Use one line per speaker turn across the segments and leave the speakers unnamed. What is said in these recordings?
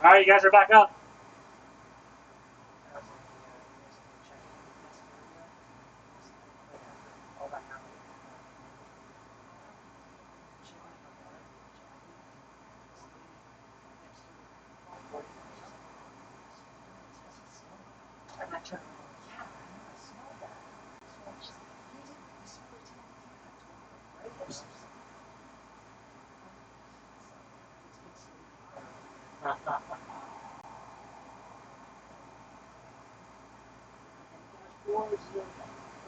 All right, you guys are back up.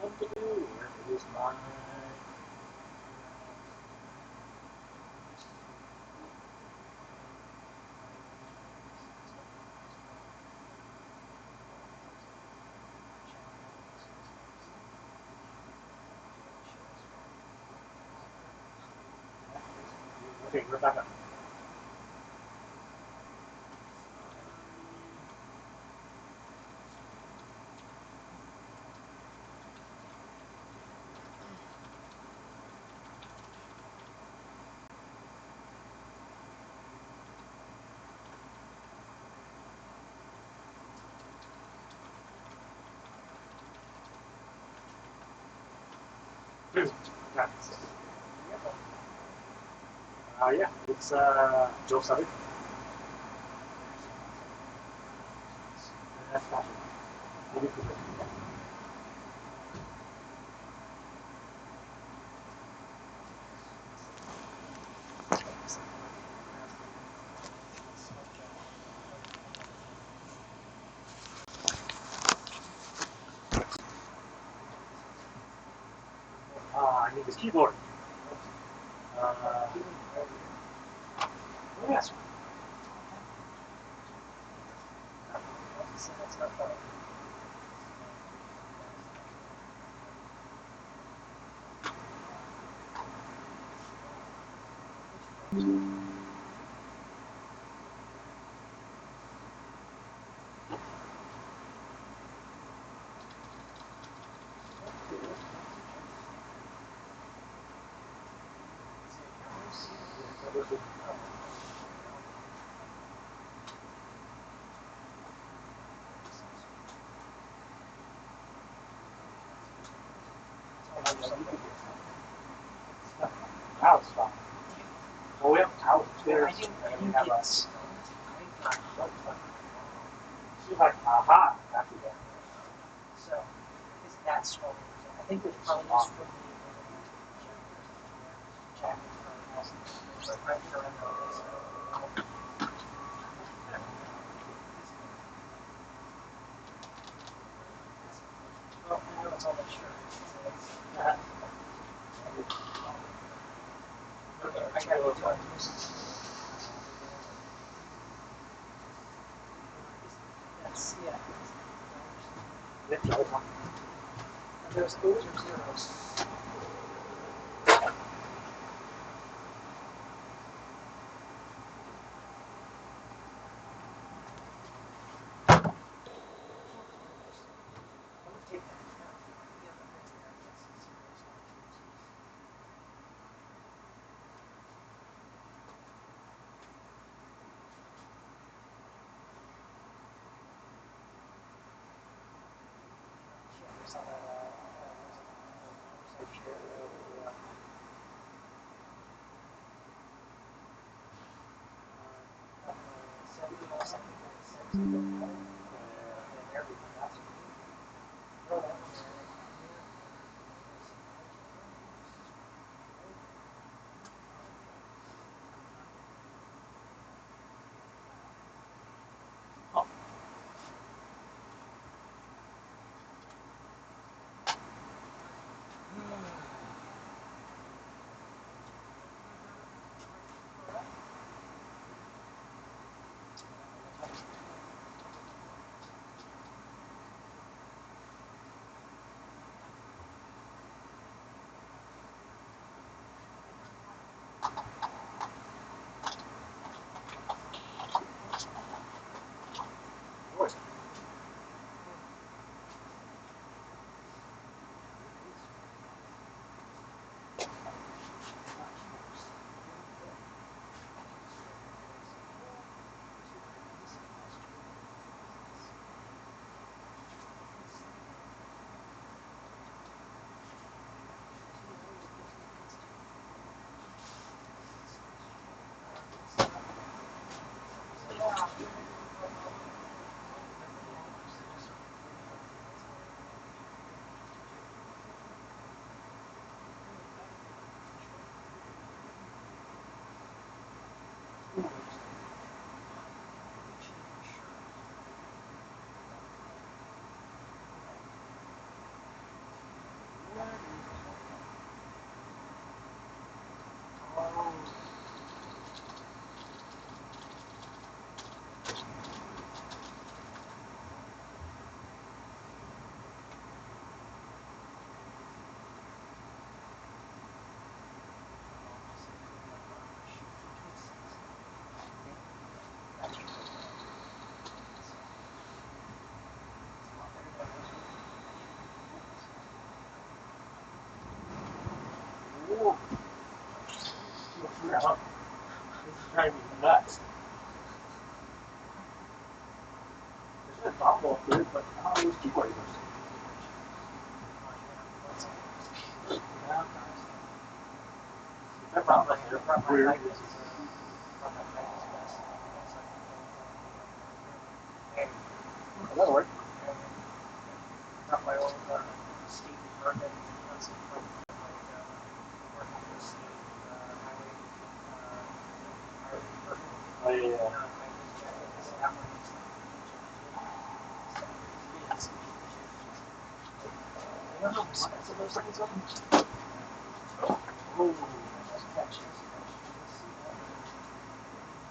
What to do? It is my. Okay, we're back up. Yeah, it's Joe Sutter. That's fashion. Maybe for I need this keyboard. Yes. Now it's fine. Oh, we have out there. And we have us. She's like, aha, after that.
So, is that strong? I think there's probably just from the jacket. Well, I know it's on the shirt. I got to do it. That's, yeah. And those are zeros.
Yeah. This is driving me nuts. There's a dongle for it, but I don't use keyboard users. Yeah. That problem is weird. That'll work.
Not my old state department, once working for state highway fire department.
Oh, yeah.
That one is you know how expensive those things are?
Oh.
Let's see that.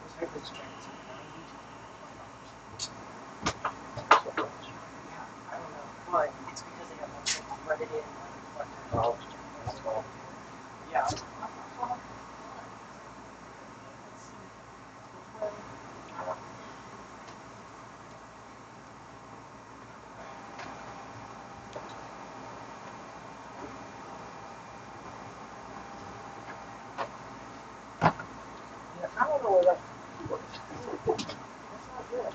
Those hybrids jackets are $90. Yeah, I don't know, but it's because they have like threaded in like reflectors.
Oh, that's cool.
Yeah.
Yeah, I don't know where that keyboard is. That's not good.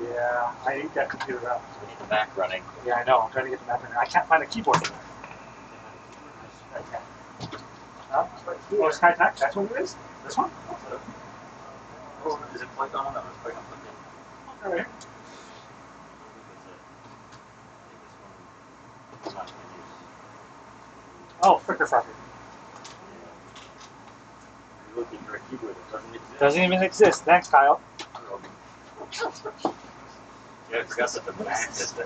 Yeah, I ate that computer up.
We need the Mac running.
Yeah, I know. I'm trying to get the Mac running. I can't find a keyboard for that. I can't. Huh? Oh, SkyTac? That's what it is? This one?
Oh, is it plugged on? That was plugged on. Plugged in.
All right.
I think this one is not in use.
Oh, fricker fucker.
You're looking for a keyboard that doesn't exist.
Doesn't even exist. Thanks, Kyle.
Yeah, I forgot that the Mac is the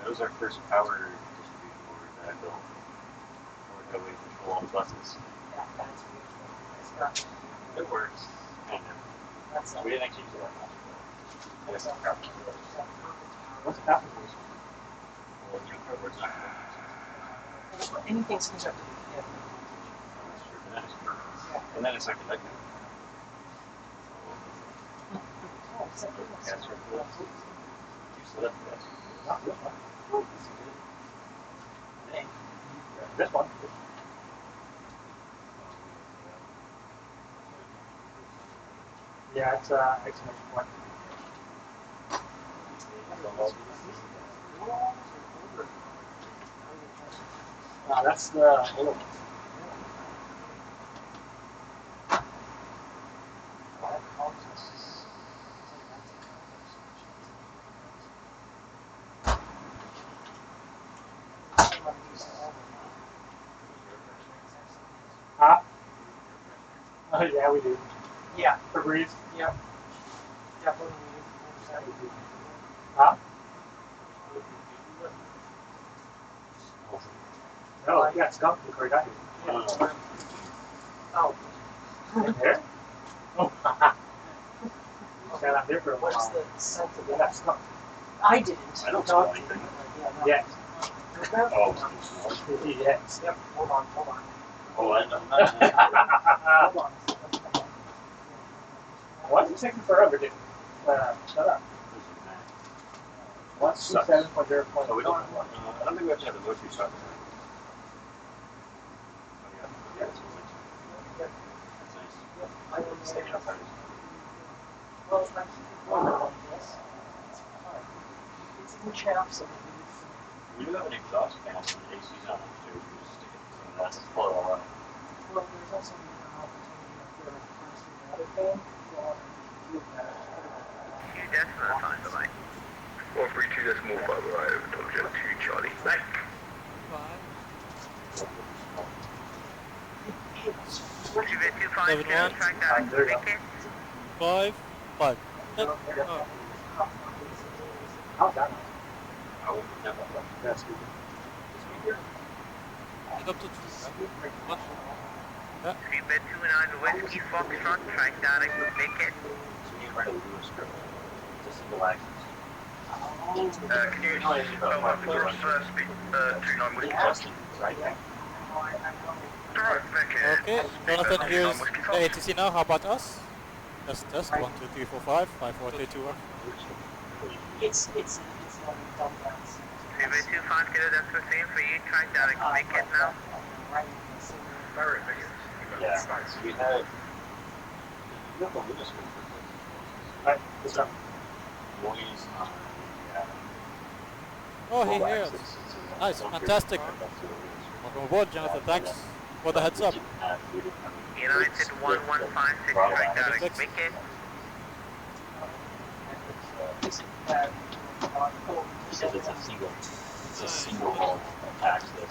That was our first power distribution board that I built. Or that we control all the buses. It works. Kind of. We didn't actually use it that much. I guess it's crap.
What's happening?
Well, new hardware's not good.
Anything's connected. Yeah.
That's true. And then it's perfect. And then it's not conductive.
Oh, is that good?
That's right. You set up this.
Not this one.
This is good.
Hey.
This one. Yeah, it's an one. That's the old one. Huh? Yeah, we do.
Yeah.
For breeze.
Yeah. Definitely.
Huh? Oh, yeah, skunk before he got here.
Oh.
There? Oh, haha. got out there for a while.
What's the sense of
Yeah,
that?
that's not.
I didn't.
I don't
Dog
smell
didn't.
anything.
Yeah.
Yes.
Oh,
Yes.
Yep. Hold on.
oh, I know.
Hold on.
Why is it taking forever to shut up? 127.0.
So we don't. I don't think we have to have the motion start. Yeah, that's nice.
I will
It's taking up time.
Well, I keep it going like this. It's fine. It's in chaps and
We do have an exhaust fan and the AC's on upstairs. We just stick it in front of that and pull it all out.
well, there's also an opportunity for a person other fan to go on and do that.
Two decimal time, bye-bye. 432 decimal 5 arrived, object 2 Charlie. Back. 225,
Seven,
track down,
There you go.
make it.
5, 5.
Oh. How's that?
I won't never.
That's good.
Get up to 2.
3 bed 29 Whiskey Foxtrot, track down, make it.
So you can write a Lewis script. Just single access.
Can you spell out the first speed, 29 Whiskey Foxtrot?
Right there.
Okay, Jonathan, here's the ATC now. How about us? Test. 1, 2, 3, 4, 5, 5, 4, 3, 2, 1.
It's like dumb guys.
3 bed 25 kilo, that's the same for you, track down, make it now.
Yeah. So we have. You have the Lewis script.
Alright, let's go.
Noise on.
Oh, he hears. Nice, fantastic. Welcome aboard, Jonathan. Thanks for the heads up.
United 1156, track down, make it.
Because it's a single access.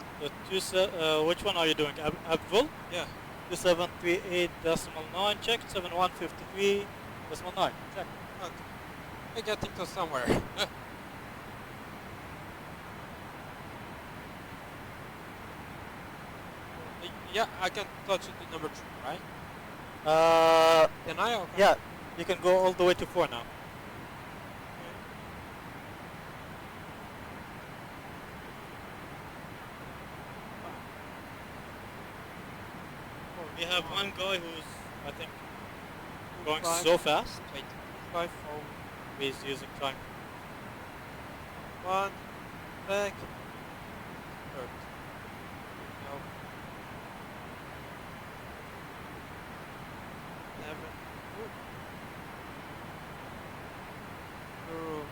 Which one are you doing? Abdul? Yeah. 2738.9, check. 7153.9, check. Okay. We're getting to somewhere. Yeah, I can touch it to number 3, right? Can I? Okay. Yeah, you can go all the way to 4 now. We have one guy who's, I think, going so fast. Wait, 5, he's using time. 1, back, third. No.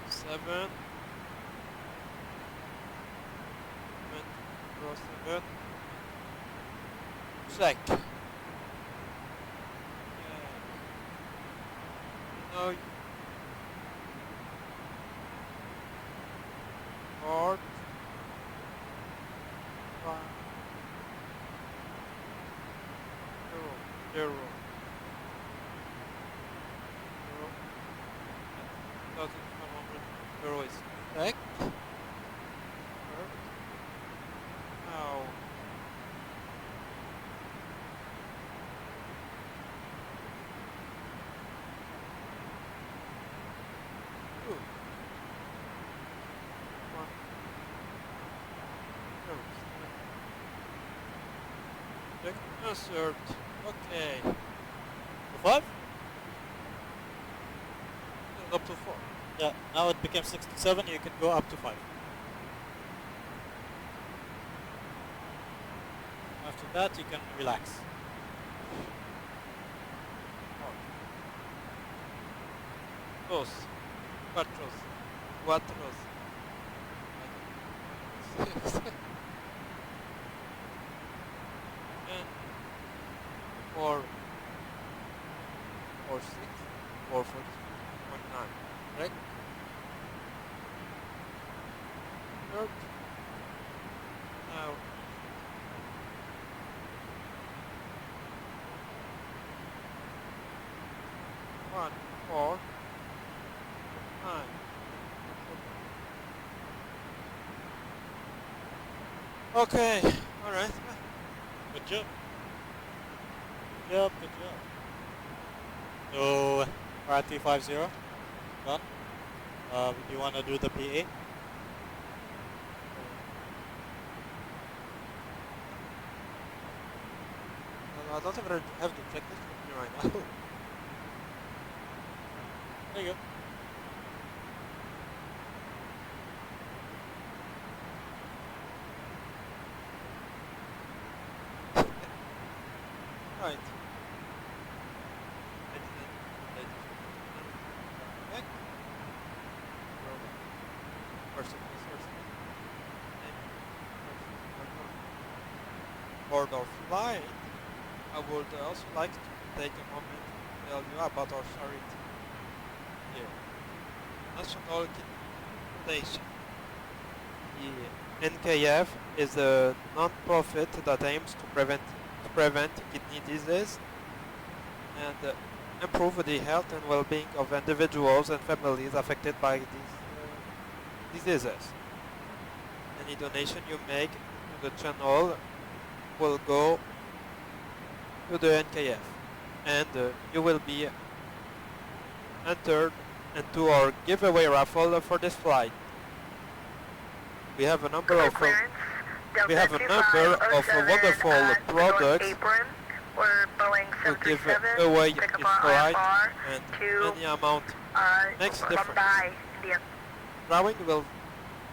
7. 7. Check. No. Hard. 5. 0. 0. 1,500 is back. Now. Answered. Okay. 5? Up to 4. Yeah, now it became 67, you can go up to 5. After that, you can relax. Dos. Cuatros. Cuatros. 4, 6, 4, 4, 9, right? Third. Now. One, 4, 9. Okay, all right. Good job. Good job. So, RT50. done. Do you want to do the PA? I don't even have to check this with me right now. There you go. Right. For our flight, I would also like to take a moment to tell you about our charity here. National Kidney Foundation. The NKF is a non-profit that aims to prevent kidney disease and improve the health and well-being of individuals and families affected by these diseases. Any donation you make to the channel will go to the NKF, and you will be entered into our giveaway raffle for this flight. We have a number of wonderful products to give away this flight, and any amount makes a difference. Drawing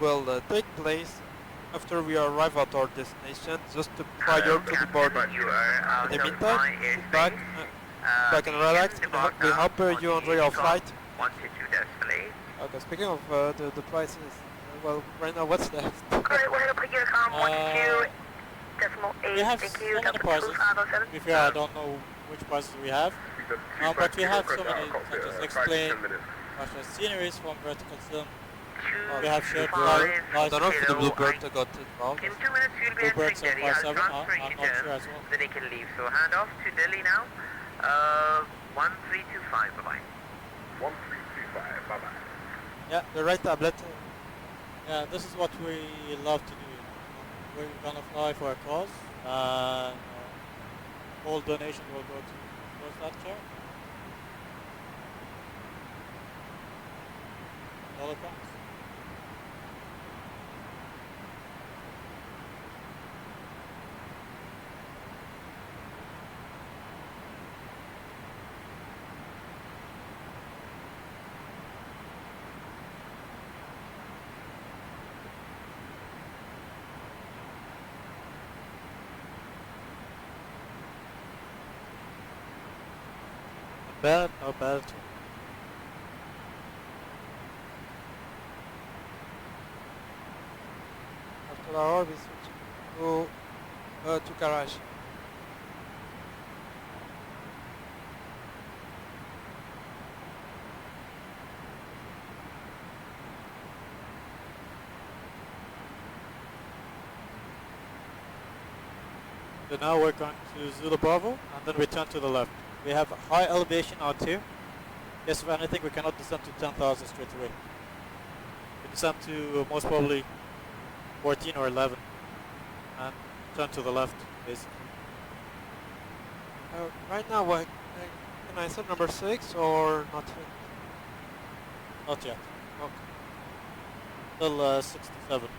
will take place after we arrive at our destination, just prior to the boarding. In the meantime, sit back and relax. We hope you enjoy your flight. Okay, speaking of the prices, well, right now what's left?
Alright, we're gonna put your com 12.8.
We have
Thank
so
you.
many prices. To be fair, I don't know which prices we have. But we have so many, such as explain, such as sceneries from vertical film. We have shared flight. I don't know if the Bluebird got involved.
In 2 minutes, you'll be
Bluebirds
entering
are
Delhi.
57,
I'll transfer
I'm
you
not sure
there.
as well.
Then he can leave. So hand off to Delhi now. 1325. Bye bye.
1325. Bye bye.
Yeah, the right tablet. Yeah, this is what we love to do. We're gonna fly for a cause. All donation will go to that chair. All accounts. Bad, not bad. After the hour, we switch to garage. So now we're going to Zulu Bravo and then we turn to the left. We have high elevation out here. Yes, if anything, we cannot descend to 10,000 straight away. We descend to most probably 14 or 11 and turn to the left, basically. Right now, can I set number 6 or not yet? Not yet. Okay. Still 67.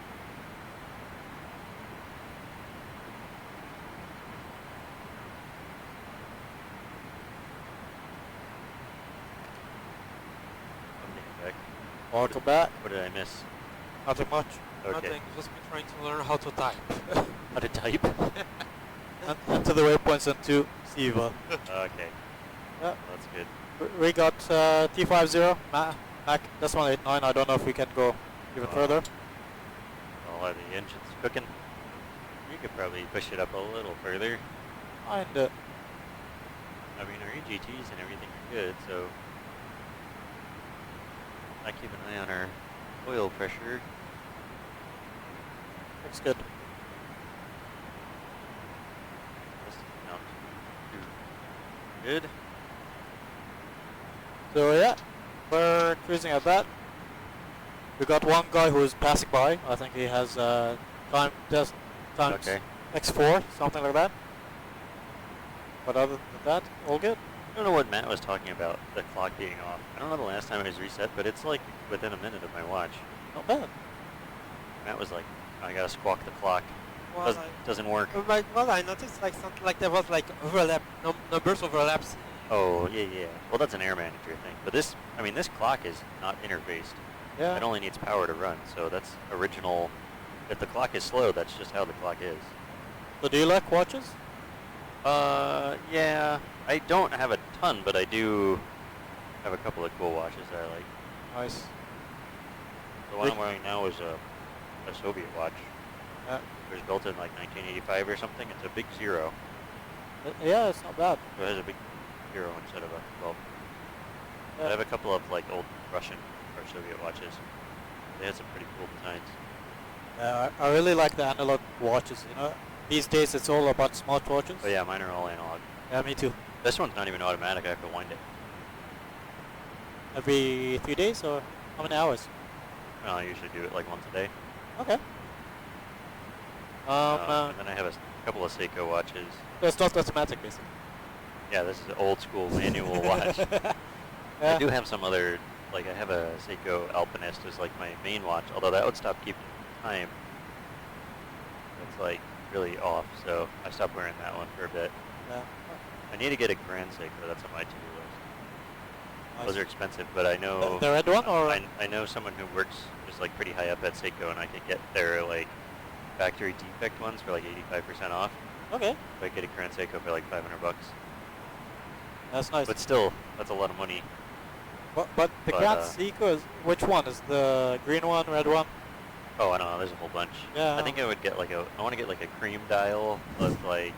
Welcome back.
What did I miss?
Nothing much.
Okay.
Nothing. Just been trying to learn how to type.
How to type?
and to the waypoints and to Siva.
Okay.
Yeah.
That's good.
We got T50 Mac. That's 189. I don't know if we can go even further.
All of the engines cooking. We could probably push it up a little further.
And
I mean, our EGTs and everything are good, so I keep an eye on our oil pressure.
looks good.
This is not too good.
So yeah, we're cruising at that. We got one guy who is passing by. I think he has time test times
Okay.
X4, something like that. But other than that, all good.
I don't know what Matt was talking about, the clock being off. I don't know the last time it was reset, but it's like within a minute of my watch.
Not bad.
Matt was like, I gotta squawk the clock.
Well,
Doesn't work.
I noticed like something like there was like overlap, numbers overlaps.
Oh, yeah. Well, that's an air manager thing. But this, I mean, this clock is not interfaced.
Yeah.
It only needs power to run, so that's original. If the clock is slow, that's just how the clock is.
So do you like watches?
Yeah. I don't have a ton, but I do have a couple of cool watches that I like.
Nice.
The one I'm wearing now is a Soviet watch.
Yeah.
It was built in like 1985 or something. It's a big zero.
Yeah, it's not bad.
So it has a big zero instead of a 12.
Yeah.
I have a couple of like old Russian or Soviet watches. They had some pretty cool designs.
I really like the analog watches, you know. These days it's all about smartwatches.
But yeah, mine are all analog.
Yeah, me too.
This one's not even automatic. I have to wind it.
Every 3 days or how many hours?
Well, I usually do it like once a day.
Okay.
And then I have a couple of Seiko watches.
So it's not automatic, basically.
Yeah, this is an old school manual watch.
Yeah.
I do have some other, like I have a Seiko Alpinist as like my main watch, although that would stop keeping time. It's like really off, so I stopped wearing that one for a bit.
Yeah.
I need to get a Grand Seiko, that's on my to-do list.
Nice.
Those are expensive, but I know...
The red one, or...?
I know someone who works just like pretty high up at Seiko, and I could get their like factory defect ones for like 85% off.
Okay.
So I get a Grand Seiko for like $500.
That's nice.
But still, that's a lot of money.
But the Grand Seiko is... Which one? Is the green one, red one?
Oh, I don't know. There's a whole bunch.
Yeah.
I think I would get like a... I want to get like a cream dial with like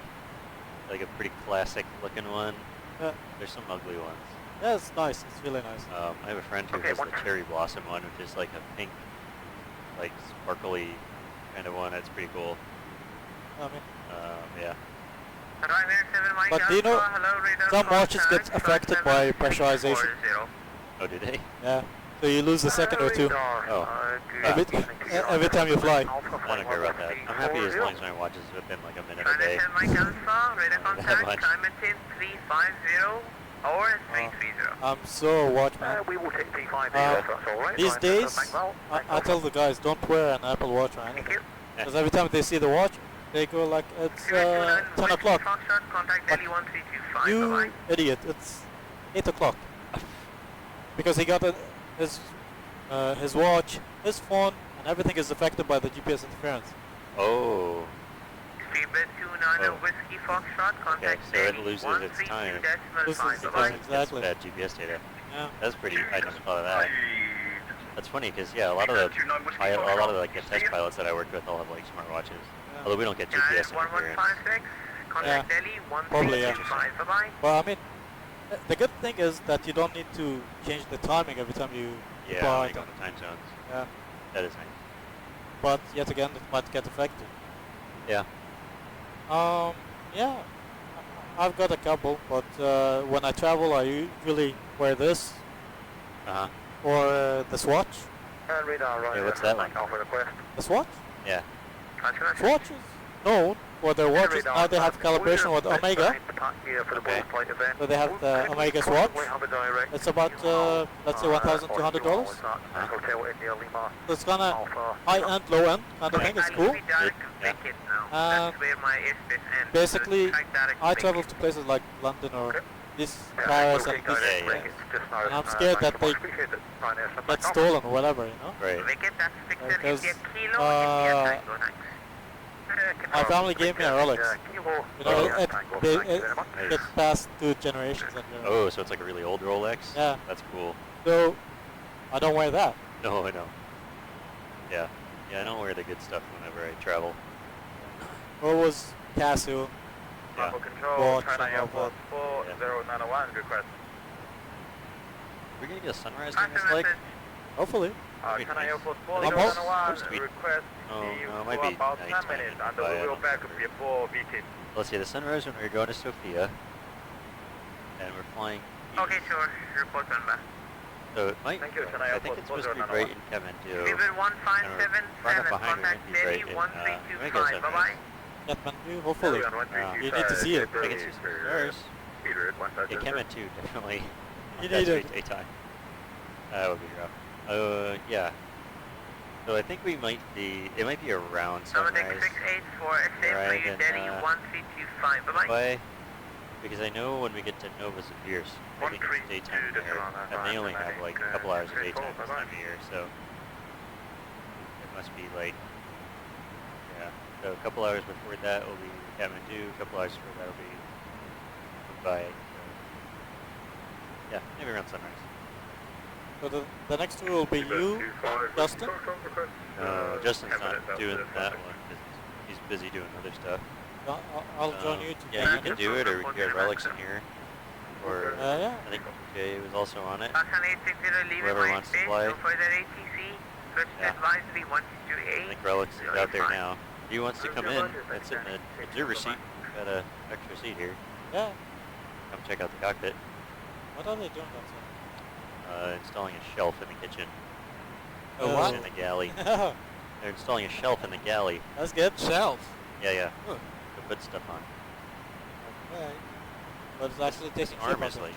a pretty classic looking one.
Yeah.
There's some ugly ones.
Yeah, it's nice. It's really nice.
I have a friend who has the cherry blossom one, which is like a pink, like sparkly kind of one. It's pretty cool.
I mean...
yeah.
But do you know, some watches get affected by pressurization.
Oh, do they?
Yeah. So you lose a second or two.
Oh.
Every time you fly.
I don't care about that. I'm happy as long as my watches have been like a minute a day.
I'm so a watchman.
We will take P5 if that's all right.
These days, I tell the guys, don't wear an Apple Watch or anything. Because every time they see the watch, they go like, it's 10 o'clock. But you idiot, it's 8 o'clock. Because he got his watch, his phone, and everything is affected by the GPS interference.
Oh.
Oh.
Okay, so it loses its time.
Loses its time,
It's
exactly.
bad GPS data.
Yeah.
That's pretty. I never thought of that. That's funny because yeah, a lot of the like the test pilots that I worked with all have like smartwatches.
Yeah.
Although we don't get GPS interference.
Yeah. Probably, yeah. Well, I mean, the good thing is that you don't need to change the timing every time you
Yeah,
fly.
like on the time zones.
Yeah.
That is nice.
But yet again, it might get affected.
Yeah.
Yeah. I've got a couple, but when I travel, I usually wear this
Uh huh.
or the Swatch.
Yeah, what's that one?
The Swatch?
Yeah.
Swatch is known for their watches. Now they have calibration with Omega.
Okay.
So they have the Omega Swatch. It's about, let's say $1,200. So it's kind of high-end, low-end kind of thing. It's cool. And basically, I travel to places like London or this Paris and this, and I'm scared that they get stolen or whatever, you know?
Right.
Because my family gave me a Rolex. You know, it gets passed through generations. And,
Oh, so it's like a really old Rolex?
Yeah.
That's cool.
So, I don't wear that.
No, I know. Yeah. Yeah, I don't wear the good stuff whenever I travel.
Or was Casio.
Yeah.
Watch and all that.
4091 request.
We're gonna get a sunrise on this lake?
Hopefully.
That'd be
China
nice.
Airport
I think
4091
it's supposed to be-
request
Oh,
leave
no, it might
for
be
about
nighttime
10 minutes
in
and
Dubai,
we
I
will
don't
back
remember.
before VT.
Let's see, the sunrise when we're going to Sofia, and we're flying
Okay,
east.
sure. Report on back.
So it might,
Thank you, China
I think
Airport
it's supposed to be
4091.
bright in Kathmandu.
River
And we're right up
1577,
behind, we
contact
might be bright
Delhi
in,
1325,
Omega sunrise.
bye-bye.
Kathmandu, hopefully. You need to see it.
I can see some stars.
Peter at 1
Yeah, Kemet 2, definitely.
You
That's
need it.
daytime. That would be rough. Yeah. So I think we might be, it might be around sunrise.
684, same for
Arrive
you,
in,
Delhi 1325, bye-bye.
Bye. Because I know when we get to Novosibirsk, I think it's daytime there, and they only have like a couple hours of daytime this time of year, so it must be like, yeah. So a couple hours before that will be Kathmandu, a couple hours before that will be Mumbai. So yeah, maybe around sunrise.
So the next two will be you, Justin.
No, Justin's not doing that one because he's busy doing other stuff.
I'll join you to
Yeah, you can do it, or we can get Relics in here. Or
yeah.
I think Jay was also on it.
Pakistan 860, leaving
Whoever
right
wants to
space,
fly.
no further ATC, first
Yeah.
advisory
I
128.
think Relics is out there now. If he wants to come in and sit in the observer seat, got a extra seat here.
Yeah.
Come check out the cockpit.
What are they doing outside?
Installing a shelf in the kitchen.
Oh, what?
In the galley. They're installing a shelf in the galley.
That's good.
Shelf.
Yeah, yeah.
Oh.
To put stuff on.
Okay. But it's actually
This
taking
arm
shape
is
of it.
like,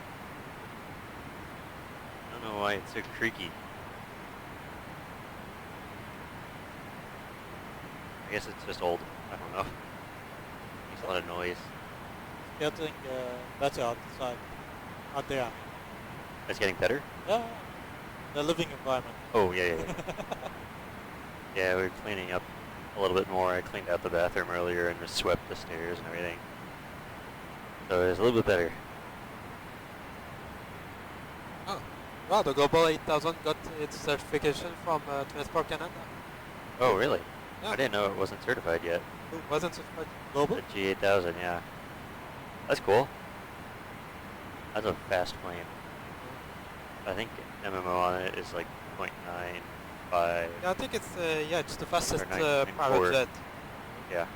I don't know why it's so creaky. I guess it's just old. I don't know. Makes a lot of noise.
Getting better outside. Out there.
It's getting better?
Yeah. The living environment.
Oh, yeah, yeah, yeah. Yeah, we're cleaning up a little bit more. I cleaned out the bathroom earlier and just swept the stairs and everything. So it's a little bit better.
Oh. Wow, the Global 8000 got its certification from Transport Canada.
Oh, really?
Yeah.
I didn't know it wasn't certified yet.
Who wasn't certified?
Global?
The G8000, yeah. That's cool. That's a fast plane. I think MMO on it is like 0.95.
Yeah, I think it's it's the fastest
9.4.
private jet.
Yeah.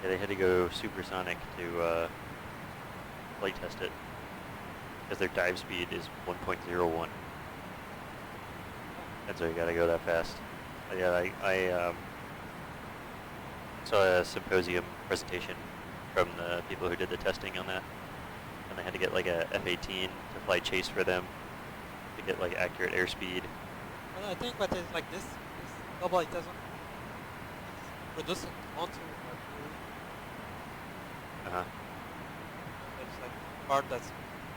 Yeah, they had to go supersonic to flight test it. Because their dive speed is 1.01. And so you gotta go that fast. But yeah, I saw a symposium presentation from the people who did the testing on that. And they had to get like a F-18 to fly chase for them to get like accurate airspeed.
Well, I think what is like this Global 8000 is produced onto
Uh-huh.
there's like part that's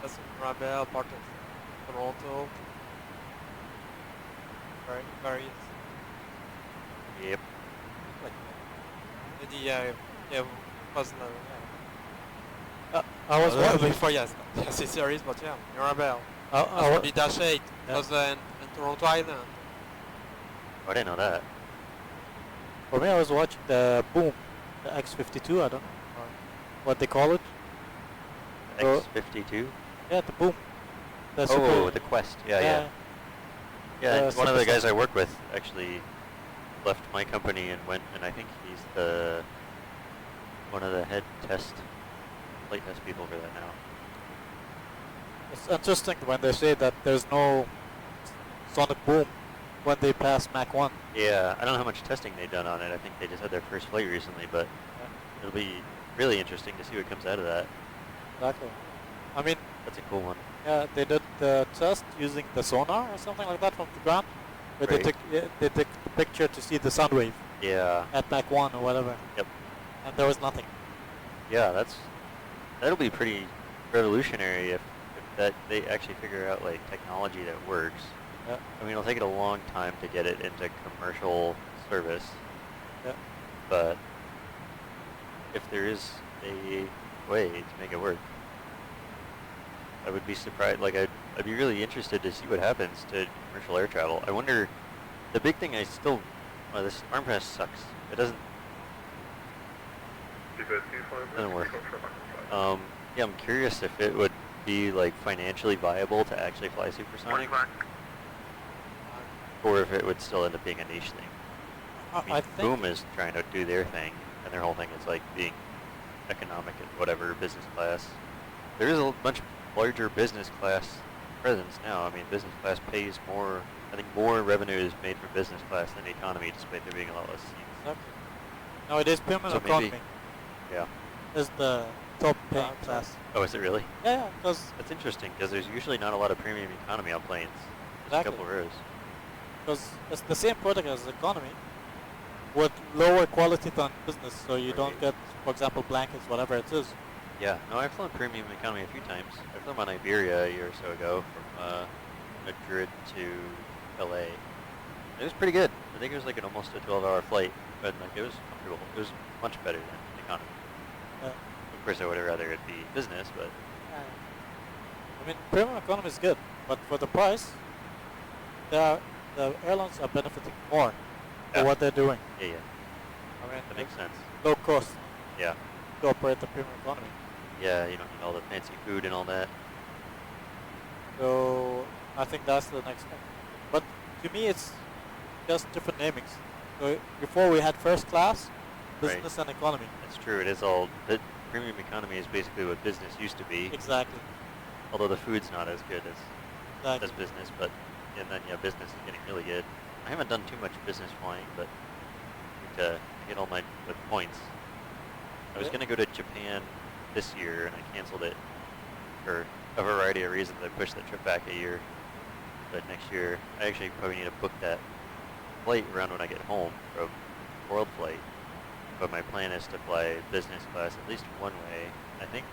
in Rabel, part that's Toronto. Various
Yep.
like yeah was
I was wondering.
before yes series, but yeah, Mirabel.
I
The Dash 8
Yeah.
was in Toronto Island.
Oh, I didn't know that.
For me, I was watching the Boom, the X52. I don't know what they call it. Oh.
X-52?
Yeah, the Boom. The
Oh, the Quest. Yeah, yeah. Yeah,
The
one of the
Super
guys I work with actually left my company and went, and I think he's one of the head flight test people for that now.
It's interesting when they say that there's no sonic boom when they pass Mach 1.
Yeah, I don't know how much testing they've done on it. I think they just had their first flight recently, but it'll be really interesting to see what comes out of that.
Exactly. I mean,
That's a cool one.
yeah, they did the test using the sonar or something like that from the ground, where
Right.
they took the picture to see the sound wave
Yeah,
at Mach 1 or whatever.
Yep.
And there was nothing.
yeah, that'll be pretty revolutionary if that they actually figure out like technology that works.
Yeah.
I mean, it'll take it a long time to get it into commercial service.
Yeah.
But if there is a way to make it work, I would be surprised. Like, I'd be really interested to see what happens to commercial air travel. I wonder. The big thing this arm press sucks. It doesn't work. Yeah, I'm curious if it would be like financially viable to actually fly supersonic, or if it would still end up being a niche thing. I mean,
I think
Boom is trying to do their thing, and their whole thing is like being economic and whatever, business class. There is a much larger business class presence now. I mean, business class pays more. I think more revenue is made from business class than economy, despite there being a lot less seats.
exactly. Nowadays, premium
So maybe-
economy
Yeah.
is the top paying class.
Oh, is it really?
Yeah, because
That's interesting because there's usually not a lot of premium economy on planes. Just
Exactly.
a couple rows.
it's the same product as economy with lower quality than business, so you don't
Right.
get, for example, blankets, whatever it is.
Yeah, no, I've flown premium economy a few times. I flew on Iberia a year or so ago from Madrid to LA. It was pretty good. I think it was like almost a 12-hour flight, but like it was comfortable. It was much better than economy.
Yeah.
Of course, I would have rather it be business, but
I mean, premium economy is good, but for the price, the airlines are benefiting more
Yeah.
for what they're doing.
yeah,
I mean,
that makes sense.
low cost
Yeah,
to operate the premium economy.
yeah, you don't need all the fancy food and all that.
So I think that's the next thing. But to me, it's just different namings. So before we had first class,
Right.
business, and economy.
That's true. It is all. The premium economy is basically what business used to be.
Exactly.
Although the food's not as good
Exactly.
as business, but and then yeah, business is getting really good. I haven't done too much business flying, but to get all my with points. I was
Yeah.
gonna go to Japan this year, and I canceled it for a variety of reasons. I pushed the trip back a year, but next year I actually probably need to book that flight around when I get home from World Flight. But my plan is to fly business class at least one way. I think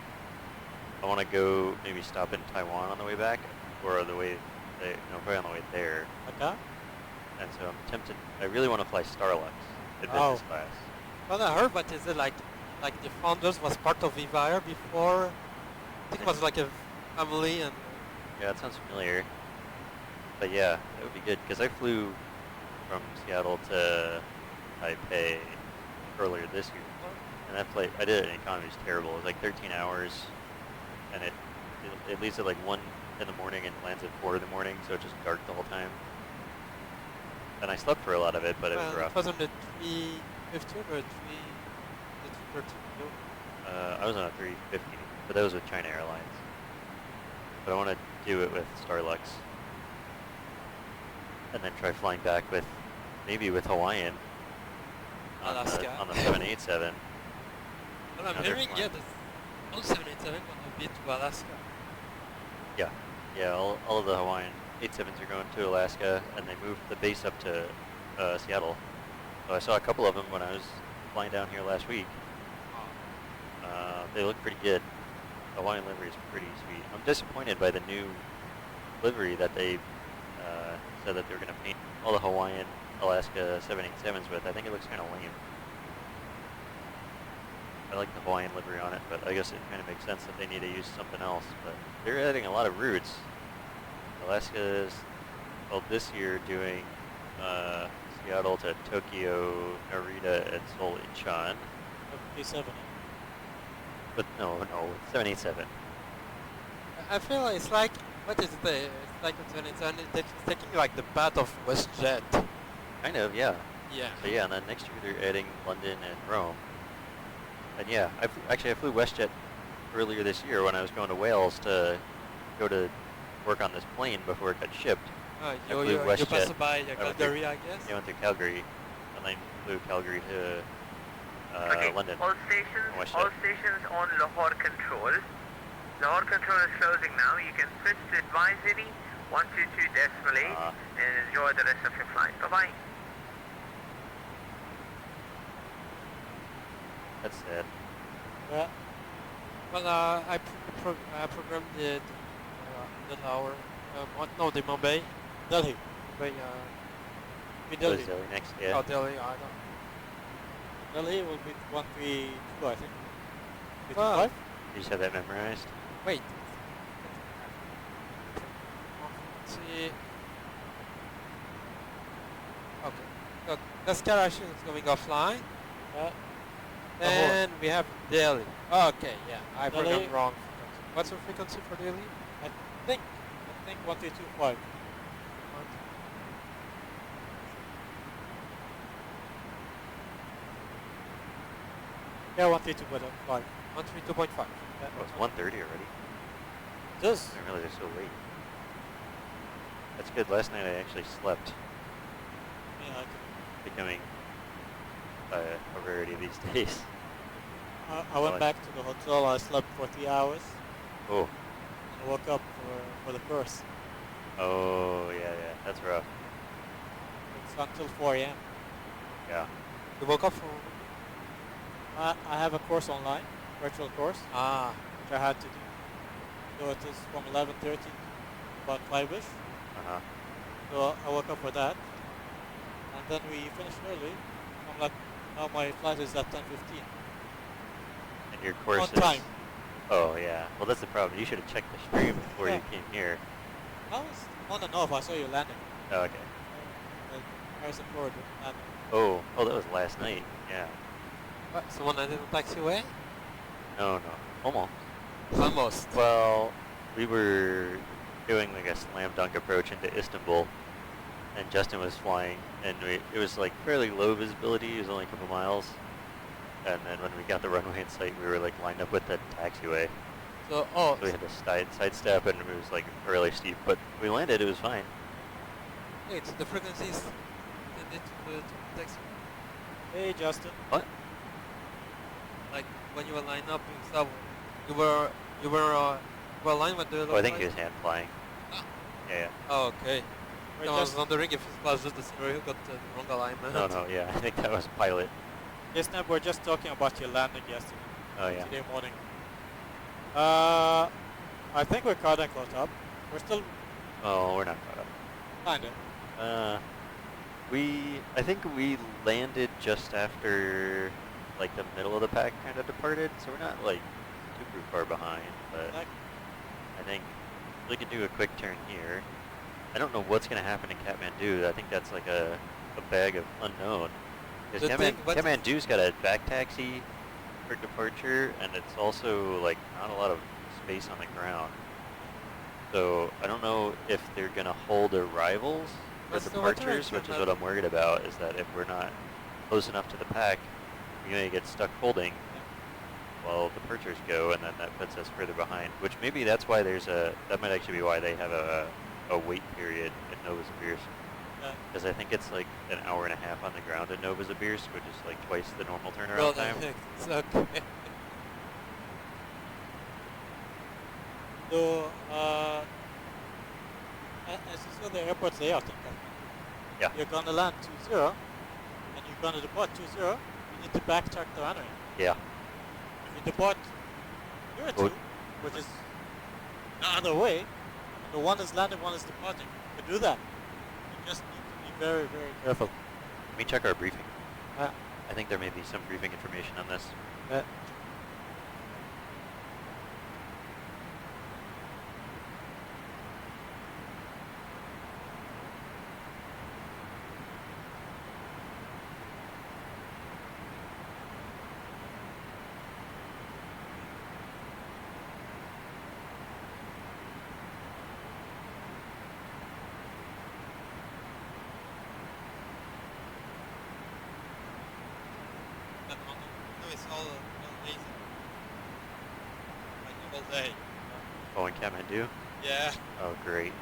I want to go maybe stop in Taiwan on the way back, or the way, probably on the way there.
Okay.
And so I'm tempted. I really want to fly Starlux in
Oh.
business class.
Well, I heard, but is it like the founders was part of VABB before? I think it was like a family and.
Yeah, that sounds familiar. But yeah, that would be good because I flew from Seattle to Taipei earlier this year, and that flight I did it in economy. It was terrible. It was like 13 hours, and it leaves at like 1 in the morning and lands at 4 in the morning, so it's just dark the whole time. And I slept for a lot of it, but it was
Well,
rough.
it was on the 315 or the 313.
I was on a 350, but that was with China Airlines. But I want to do it with Starlux, and then try flying back with maybe with Hawaiian on
Alaska.
on the 787.
Well, I'm
Now they're
hearing,
flying.
yeah, the all 787 gonna be to Alaska.
Yeah, all of the Hawaiian 87s are going to Alaska, and they moved the base up to Seattle. So I saw a couple of them when I was flying down here last week. They look pretty good. The Hawaiian livery is pretty sweet. I'm disappointed by the new livery that they said that they were going to paint all the Hawaiian Alaska 787s with. I think it looks kind of lame. I like the Hawaiian livery on it, but I guess it kind of makes sense that they need to use something else. But they're adding a lot of routes. Alaska is, well, this year doing Seattle to Tokyo, Narita, and Seoul Incheon.
P7.
But no, 787.
I feel like it's like, what is it? It's like a 787, it's taking like the path of WestJet.
Kind of, yeah.
Yeah.
But yeah, and then next year they're adding London and Rome. And yeah, I flew WestJet earlier this year when I was going to Wales to go to work on this plane before it got shipped.
You
flew WestJet.
passed by
I went
Calgary, I guess?
I went through Calgary, and then flew Calgary to London.
All
on WestJet.
stations on Lahore Control. Lahore Control is closing now. You can switch to advisory 122 decimal 8 and enjoy the rest of your flight. Bye-bye.
That's sad.
Yeah.
Well, I programmed the Lahore, no, the Mumbai.
Delhi.
Mumbai,
Be
That was
Delhi.
Delhi next, yeah.
oh, Delhi, I don't.
Delhi will be 132, I think.
Wow.
55?
You just have that memorized?
Wait. Let's see. Okay. So Descaration is going offline.
Yeah.
And we have Delhi. Okay, yeah. I
Delhi.
programmed wrong. What's the frequency for Delhi?
I think 1325. Yeah, 132.5.
132.5.
Oh, it's 1:30 already.
Just
I didn't realize they're so late. That's good. Last night I actually slept,
yeah, I can,
becoming a rarity these days.
I went back to the hotel. I slept for 3 hours.
Oh.
And I woke up for the course.
Oh, yeah. That's rough.
It's until 4 a.m.
Yeah.
You woke up for...
I have a course online, virtual course,
Ah.
which I had to do. So it is from 11:30 to about 5ish.
Uh-huh.
So I woke up for that. And then we finished early. I'm like, now my flight is at 10:15.
And your course
On time.
Oh, yeah. Well, that's the problem. You should have checked the stream before you came here.
I was on and off. I saw you landing.
Oh, okay.
Harrison Ford landing.
Oh, that was last night. Yeah.
What? Someone landed on taxiway?
No. Almost.
Almost.
Well, we were doing like a slam dunk approach into Istanbul, and Justin was flying, and it was like fairly low visibility. It was only a couple miles. And then when we got the runway in sight, we were like lined up with the taxiway.
So,
So we had to sidestep, and it was like really steep. But we landed. It was fine.
wait, so the frequencies tended to the taxi.
Hey, Justin.
What?
Like when you were lined up in subway, you were aligned with the.
Oh, I think he was hand flying.
Ah.
Yeah.
Oh, okay.
Wait,
No, I was wondering if it was just the scenery who got the wrong alignment.
No. Yeah, I think that was pilot.
Yes, Neb, we're just talking about your landing yesterday.
Oh yeah.
Today morning. I think we're caught up. We're still
Oh, we're not caught
kinda.
up. I think we landed just after, like, the middle of the pack kind of departed, so we're not, like, super far behind, but
Like,
I think we could do a quick turn here. I don't know what's going to happen in Kathmandu. I think that's, like, a bag of unknown. Because Kathmandu's got a back taxi for departure, and it's also, like, not a lot of space on the ground. So I don't know if they're going to hold arrivals for
What's the weather
departures, which is
equipment?
what I'm worried about, is that if we're not close enough to the pack, we may get stuck holding while departures go, and then that puts us further behind, which maybe that's why that might actually be why they have a wait period in Novosibirsk. Because I think it's like an hour and a half on the ground in Novosibirsk, which is like twice the normal turnaround
Well,
time.
it's okay.
so, as you saw the airport's layout in Kathmandu,
Yeah.
you're gonna land 20, and you're gonna depart 20. You need to backtrack the runway.
Yeah.
If you depart 02,
Good.
which is the other way, and the one is landing, one is departing, you can do that. You just need to be very, very careful.
Let me check our briefing.
Uh,
I think there may be some briefing information on this.
No, it's all lazy. Like all day.
Oh, in Kathmandu?
Yeah.
Oh, great.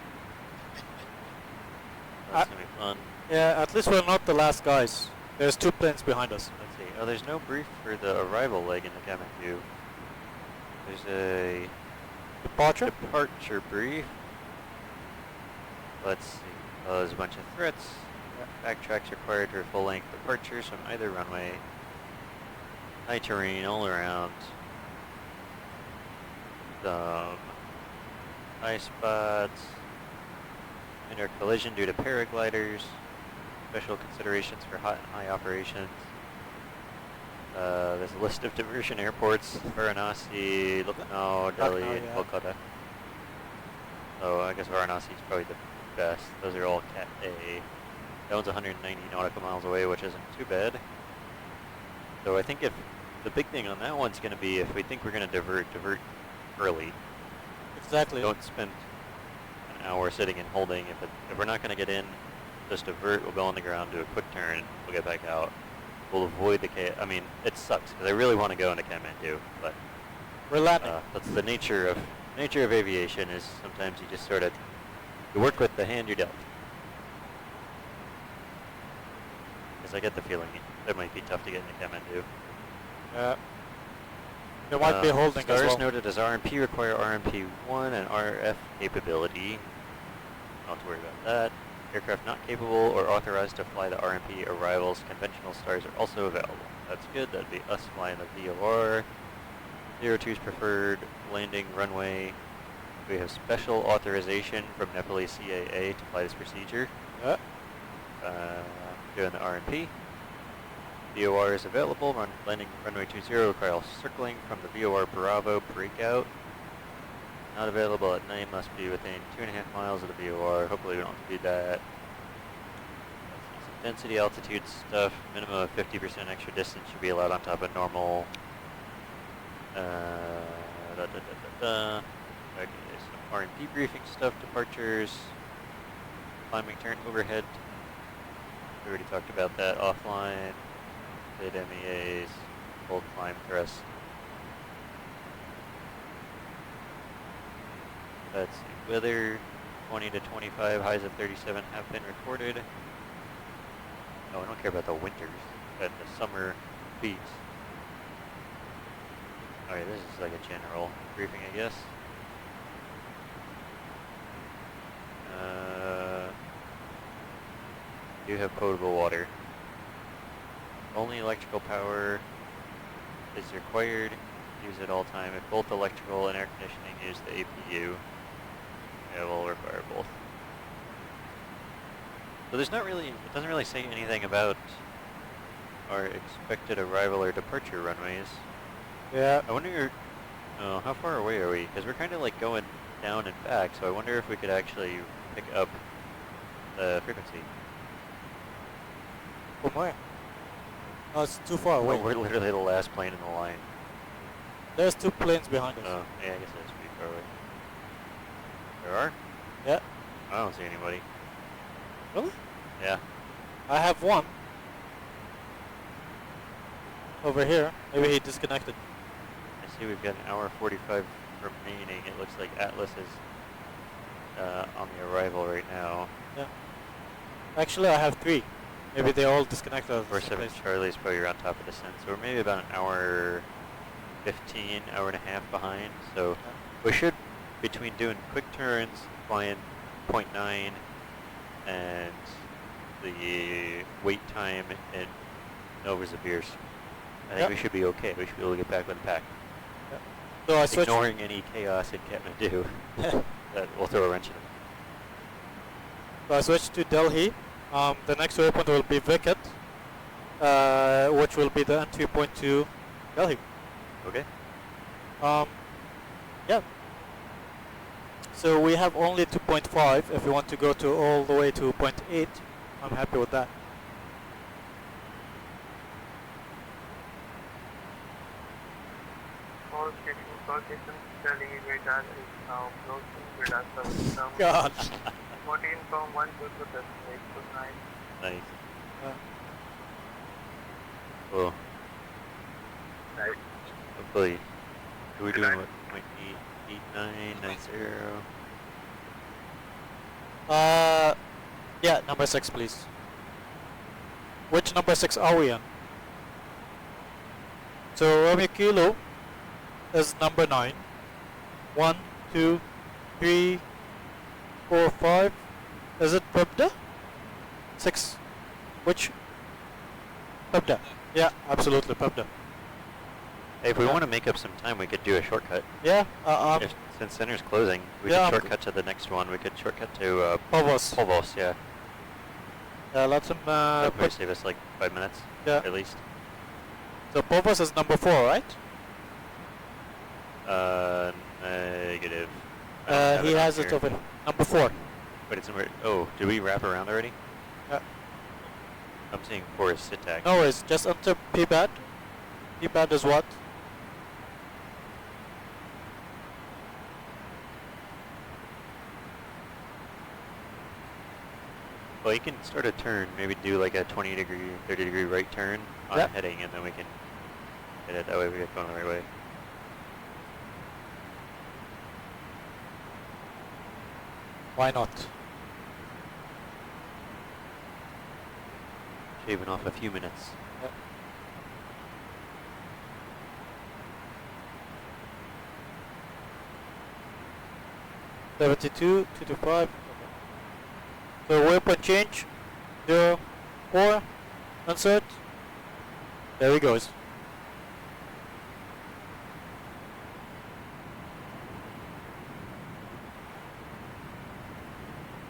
That's going to be fun.
Yeah, at least we're not the last guys. There's 2 planes behind us.
Let's see. Oh, there's no brief for the arrival leg in the Kathmandu. There's a departure brief. Let's see. Oh, there's a bunch of threats. Backtracks required for full-length departures from either runway. High terrain all around. Some high spots. Minor collision due to paragliders. Special considerations for hot and high operations. There's a list of diversion airports: Varanasi, Lucknow, Delhi,
Lucknow,
and
yeah.
Kolkata. So I guess Varanasi is probably the best. Those are all Cat A. That one's 190 nautical miles away, which isn't too bad. So I think if the big thing on that one's going to be if we think we're going to divert early.
Exactly.
Don't spend an hour sitting and holding. If we're not going to get in, just divert. We'll go on the ground, do a quick turn. We'll get back out. We'll avoid the I mean, it sucks because I really want to go into Kathmandu, but
We're landing.
that's the nature of aviation. Is sometimes you just sort of you work with the hand you're dealt. Because I get the feeling it might be tough to get into Kathmandu.
They might be holding as
Stars
well.
noted as RMP require RMP1 and RF capability. Not to worry about that. Aircraft not capable or authorized to fly the RMP arrivals. Conventional stars are also available. That's good. That'd be us flying the VOR. 02's preferred landing runway. We have special authorization from Nepalese CAA to fly this procedure.
Yeah.
Doing the RMP. VOR is available. Landing runway 20 requires circling from the VOR Bravo breakout. Not available at night. Must be within 2.5 miles of the VOR. Hopefully we don't have to do that. Some density altitude stuff. Minimum of 50% extra distance should be allowed on top of normal. Okay, some RMP briefing stuff. Departures. Climbing turn overhead. We already talked about that. Offline. Bid MEAs. Full climb thrust. Let's see. Weather 20 to 25. Highs of 37 have been recorded. No, I don't care about the winters. But the summer beats. Alright, this is like a general briefing, I guess. Do have potable water. Only electrical power is required. Use at all time. If both electrical and air conditioning use the APU, it will require both. So there's not really, it doesn't really say anything about our expected arrival or departure runways.
Yeah.
I wonder, how far away are we? Because we're kind of like going down and back, so I wonder if we could actually pick up the frequency.
From where? Oh, it's too far away.
Oh, we're literally the last plane in the line.
There's 2 planes behind us.
Oh, yeah, I guess that's pretty far away. There are?
Yeah.
I don't see anybody.
Really?
Yeah.
I have one. Over here. Maybe he disconnected.
I see we've got an hour 45 remaining. It looks like Atlas is on the arrival right now.
Yeah. Actually, I have 3. Maybe they all disconnected.
47 Charlie's probably around top of descent, so we're maybe about an hour 15, hour and a half behind. So we should, between doing quick turns, flying 0.9, and the wait time in Nova Zavirs, I think we should be okay. We should be able to get back with the pack.
Yep. So I switched.
Ignoring any chaos in Kathmandu, that will throw a wrench in it.
So I switched to Delhi. The next waypoint will be Wicket, which will be the entry point to Delhi.
Okay.
Yeah. So we have only 2.5. If you want to go to all the way to 0.8, I'm happy with that.
All station, Sterling radar is now closing. Radar service now.
God.
14 from 1 to destination. Good night.
Nice.
Yeah.
Cool.
Nice.
Hopefully. Are we doing what? 0.8990?
Yeah, number 6, please. Which number 6 are we in? So Romeo Kilo is number 9. 1, 2, 3, 4, 5. Is it Pabda? 6. Which? Pabda. Yeah, absolutely Pabda.
Hey, if we want to make up some time, we could do a shortcut.
Yeah.
Since center's closing, we
yeah,
could shortcut to the next one. We could shortcut to
Povos.
Povos, yeah.
Let him.
That might save us like 5 minutes,
yeah.
at least.
So Povos is number 4, right?
Negative.
He has it over number 4.
But it's number. Oh, did we wrap around already?
Yeah.
I'm seeing Forest Sitak.
No worries, just enter PBAD. PBAD is what?
Well, you can start a turn, maybe do like a 20 degree, 30 degree right turn on a heading, and then we can hit it. That way we get going the right way.
Why not?
Shaving off a few minutes.
Yep. 72, 225. Okay. So waypoint change. 0, 4. Insert. There he goes.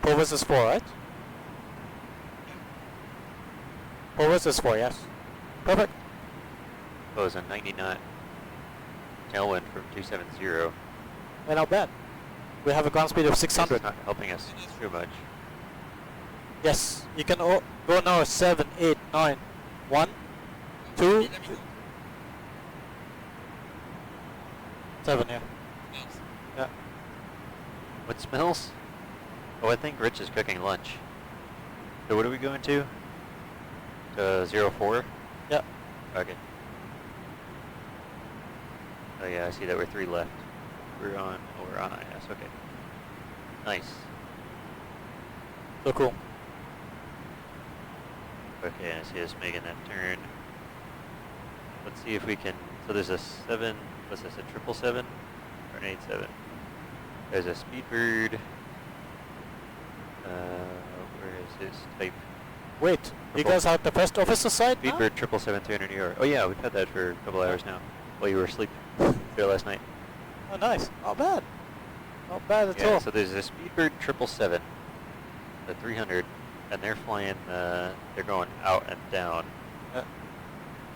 Four versus 4, right? 4 versus 4, yes. Perfect.
That was a 90 knot tailwind from 270.
Well, not bad. We have a ground speed of 600.
It's not helping us too much.
Yes, you can go now 7, 8, 9, 1, 2,
Let me go.
7, yeah. Yeah.
What smells? Oh, I think Rich is cooking lunch. So what are we going to? To 04?
Yeah.
Okay. Oh yeah, I see that we're 3 left. We're on IS, okay. Nice.
So cool.
Okay, I see us making that turn. Let's see if we can, so there's a 7, what's this, a 777 or an 87? There's a Speedbird. Where is his type?
Wait, you guys have the first officer side now?
Speedbird 777-300ER. Oh yeah, we've had that for a couple hours now, while you were asleep there last night.
Oh, nice. Not bad. Not bad at
Yeah,
all.
so there's a Speedbird 777, the 300, and they're flying, they're going out and down.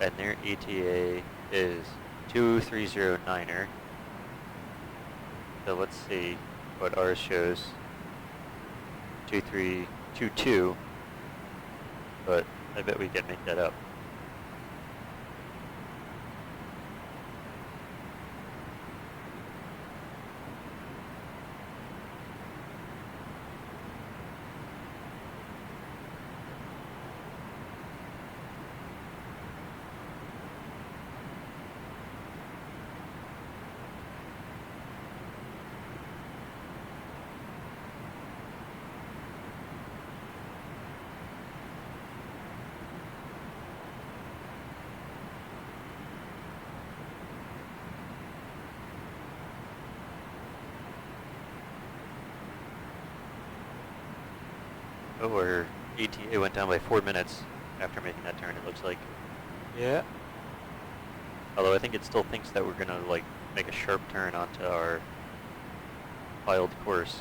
And their ETA is 2309er. So let's see what ours shows. 2322, but I bet we can make that up. Oh, our ETA went down by 4 minutes after making that turn, it looks like.
Yeah.
Although I think it still thinks that we're gonna like make a sharp turn onto our filed course.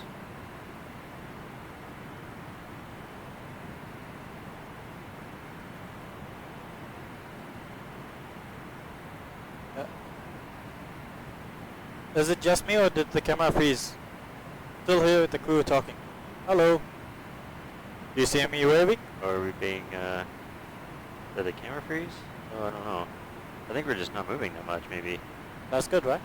Is it just me or did the camera freeze? Still here with the crew talking. Hello. Do you see me waving?
Or are we being, did the camera freeze? Oh, I don't know. I think we're just not moving that much, maybe.
That's good, right?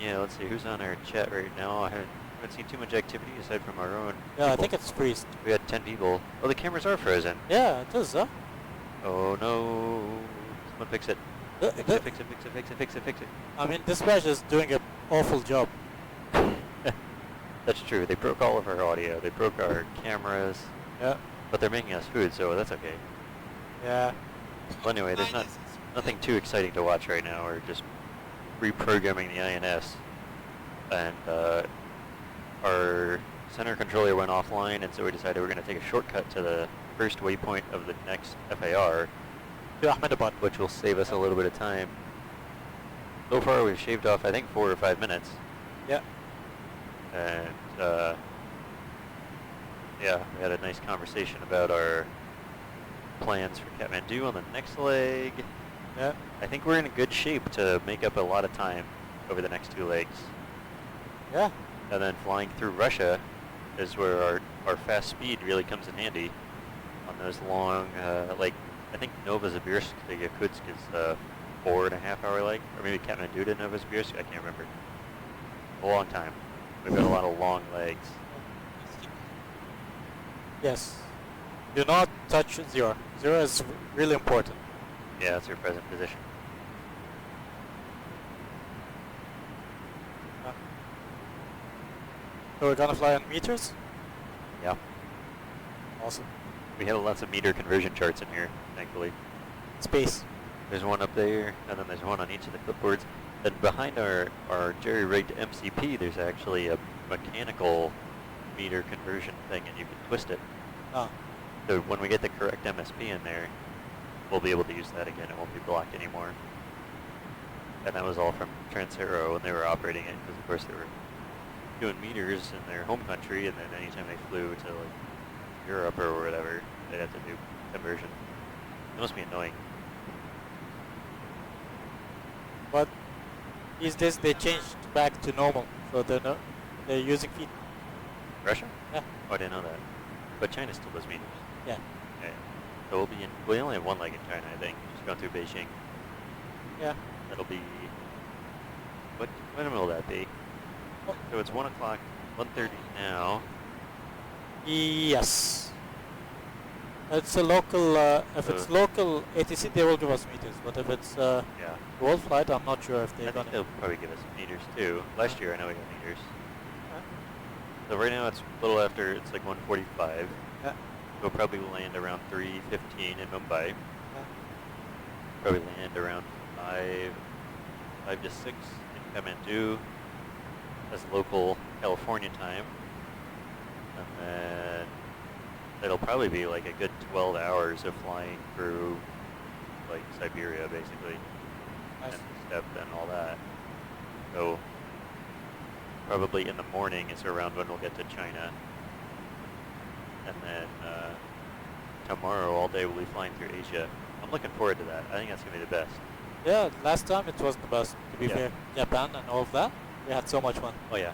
Yeah, let's see, who's on our chat right now? I haven't seen too much activity aside from our own
Yeah, I
people.
think it's freezed.
We had 10 people. Oh, the cameras are frozen.
Yeah, it is, huh?
Oh no. Someone fix it. Fix it, fix it, fix it, fix it, fix it, fix it.
I mean, dispatch is doing an awful job.
That's true. They broke all of our audio. They broke our cameras.
Yeah.
But they're making us food, so that's okay.
Yeah.
Well, anyway, there's nothing too exciting to watch right now. We're just reprogramming the INS. And our center controller went offline, and so we decided we're going to take a shortcut to the first waypoint of the next FAR,
To Ahmedabad.
which will save us a little bit of time. So far, we've shaved off, I think, 4 or 5 minutes.
Yeah.
And yeah, we had a nice conversation about our plans for Kathmandu on the next leg.
Yeah.
I think we're in good shape to make up a lot of time over the next 2 legs.
Yeah.
And then flying through Russia is where our fast speed really comes in handy on those long, like, I think Novosibirsk to Yakutsk is a 4.5 hour leg, or maybe Kathmandu to Novosibirsk, I can't remember. A long time. We've got a lot of long legs.
Yes. Do not touch 0. 0 is really important.
Yeah, that's our present position.
So we're gonna fly on meters?
Yeah.
Awesome.
We have lots of meter conversion charts in here, thankfully.
space.
There's one up there, and then there's one on each of the clipboards. And behind our jerry-rigged MCP, there's actually a mechanical meter conversion thing, and you can twist it.
Oh.
So when we get the correct MSP in there, we'll be able to use that again. It won't be blocked anymore. And that was all from Transero when they were operating it, because of course they were doing meters in their home country, and then anytime they flew to like Europe or whatever, they'd have to do conversion. It must be annoying.
But these days they changed back to normal, so they're using feet.
Russia?
Yeah.
Oh, I didn't know that. But China still does meters.
Yeah.
Yeah. So we only have one leg in China, I think, just going through Beijing.
Yeah.
That'll be, when will that be?
Oh.
So it's 1 o'clock, 1:30 now.
Yes. It's a local, if it's local ATC, they will give us meters, but if it's
Yeah.
world flight, I'm not sure if
I
they're
think
gonna.
they'll probably give us meters too. Last year I know we got meters.
Yeah.
So right now it's a little after, it's like 1:45.
Yeah.
We'll probably land around 3:15 in Mumbai.
Yeah.
Probably land around 5 to 6 in Kathmandu as local California time. And then it'll probably be like a good 12 hours of flying through like Siberia basically.
Nice.
And steppe and all that. So probably in the morning is around when we'll get to China. And then tomorrow all day we'll be flying through Asia. I'm looking forward to that. I think that's going to be the best.
Yeah, last time it was the best, to be
Yeah.
fair. Japan and all of that, we had so much fun.
Oh yeah.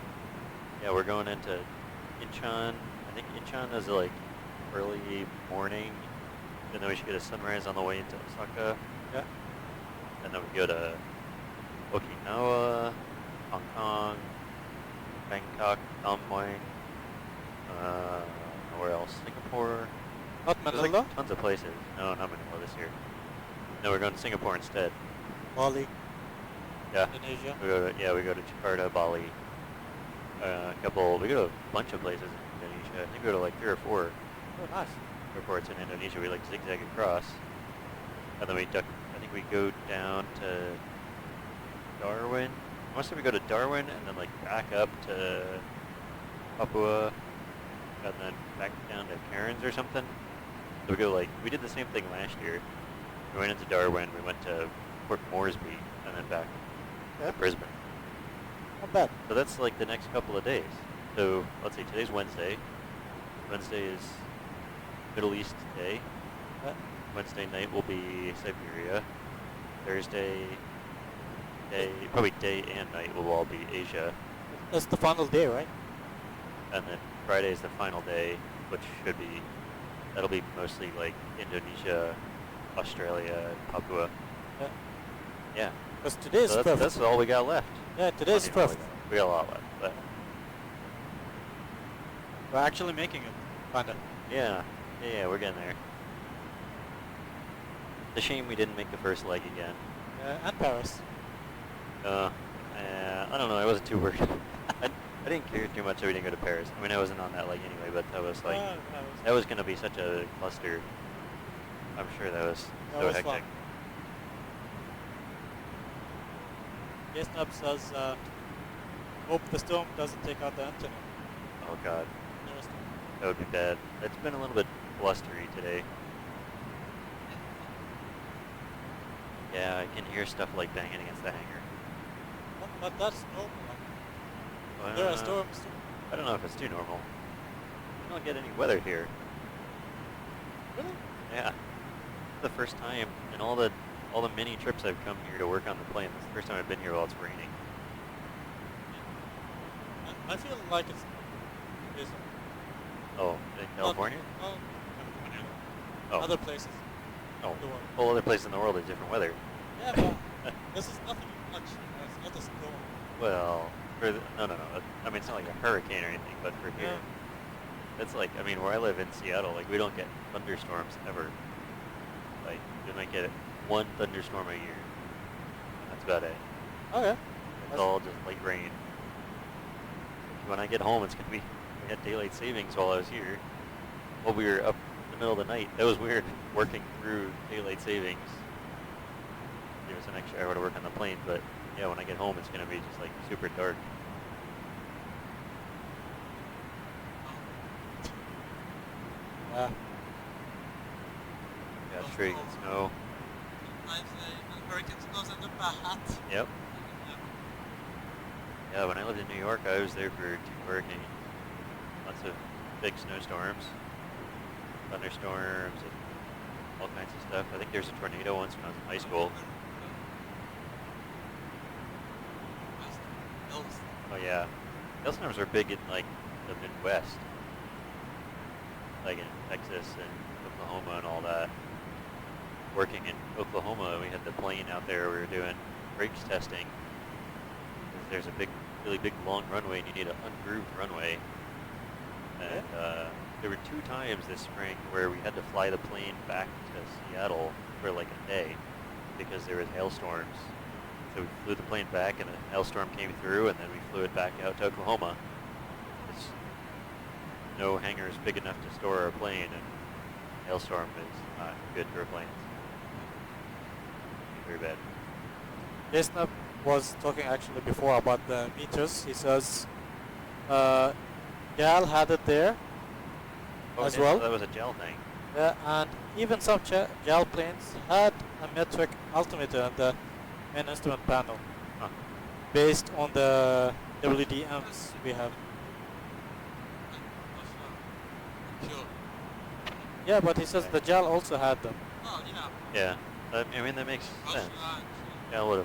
Yeah, we're going into Incheon. I think Incheon is like early morning. And then we should get a sunrise on the way into Osaka.
Yeah.
And then we go to Okinawa, Hong Kong, Bangkok, Amoy, where else? Singapore.
Not
There's
Manila,
like tons of places. No, not Manila this year. No, we're going to Singapore instead.
Bali,
Yeah.
Indonesia.
We go to Jakarta, Bali. We go to a bunch of places in Indonesia. I think we go to like 3 or 4
Oh, nice.
airports in Indonesia. We like zigzag across. And then I think we go down to Darwin. Mostly we go to Darwin and then like back up to Papua and then back down to Cairns or something. So we did the same thing last year. We went into Darwin, we went to Port Moresby and then back
Yeah.
to Brisbane.
Not bad.
So that's like the next couple of days. So let's see, today's Wednesday. Wednesday is Middle East day. Wednesday night will be Siberia. Thursday probably day and night will all be Asia.
That's the final day, right?
And then Friday is the final day, which that'll be mostly like Indonesia, Australia, Papua.
Yeah.
Yeah.
Because today is
So
5th.
that's all we got left.
Yeah, today is
Well,
5th.
we got a lot left, but
We're actually making it, kinda.
yeah, we're getting there. It's a shame we didn't make the first leg again.
And Paris.
I don't know, I wasn't too worried. I didn't care too much that we didn't go to Paris. I mean, I wasn't on that leg anyway, but that was like, that was going to be such a cluster. I'm sure that was
That
so
was
hectic.
fun. Gasnab says, hope the storm doesn't take out the antenna.
Oh god,
Nearest one.
that would be bad. It's been a little bit blustery today. Yeah, I can hear stuff like banging against the hangar.
But that's normal. There are storms too.
I don't know if it's too normal. We don't get any weather here.
Really?
Yeah. The first time in all the many trips I've come here to work on the plane, this is the first time I've been here while it's raining.
I feel like it's
Oh, in California?
Not California.
Oh.
Other places.
Oh.
in the world.
Whole other places in the world have different weather.
Yeah, but this is nothing much. It's not a storm.
Well, no. I mean, it's not like a hurricane or anything, but for here, it's like, I mean, where I live in Seattle, like, we don't get thunderstorms ever. Like, we might get one thunderstorm a year. And that's about it.
Okay.
It's all just light rain. When I get home, it's gonna be, we had daylight savings while I was here. While we were up in the middle of the night. That was weird, working through daylight savings give us an extra hour to work on the plane, but yeah, when I get home, it's gonna be just like super dark.
Yeah.
Yeah, it's true. You get snow.
Sometimes hurricane snows in the past.
Yep. Yeah, when I lived in New York, I was there for 2 hurricanes. Lots of big snowstorms, thunderstorms, and all kinds of stuff. I think there was a tornado once when I was in high school. Oh yeah, hailstorms are big in like the Midwest, like in Texas and Oklahoma and all that. Working in Oklahoma, we had the plane out there. We were doing brakes testing. There's a really big, long runway, and you need an ungrooved runway. And there were 2 times this spring where we had to fly the plane back to Seattle for like a day because there was hailstorms. So we flew the plane back, and a hailstorm came through, and then we flew it back out to Oklahoma. There's no hangars big enough to store our plane, and hailstorm is not good for planes. Very bad.
Desna was talking actually before about the meters. He says GAL had it there as
yeah,
well.
So that was a gel thing.
And even some GAL planes had a metric altimeter on the main instrument panel, based on the WDMs we have. Yeah, but he says the GAL also had them.
Oh, yeah.
Yeah, I mean that makes sense. Yeah,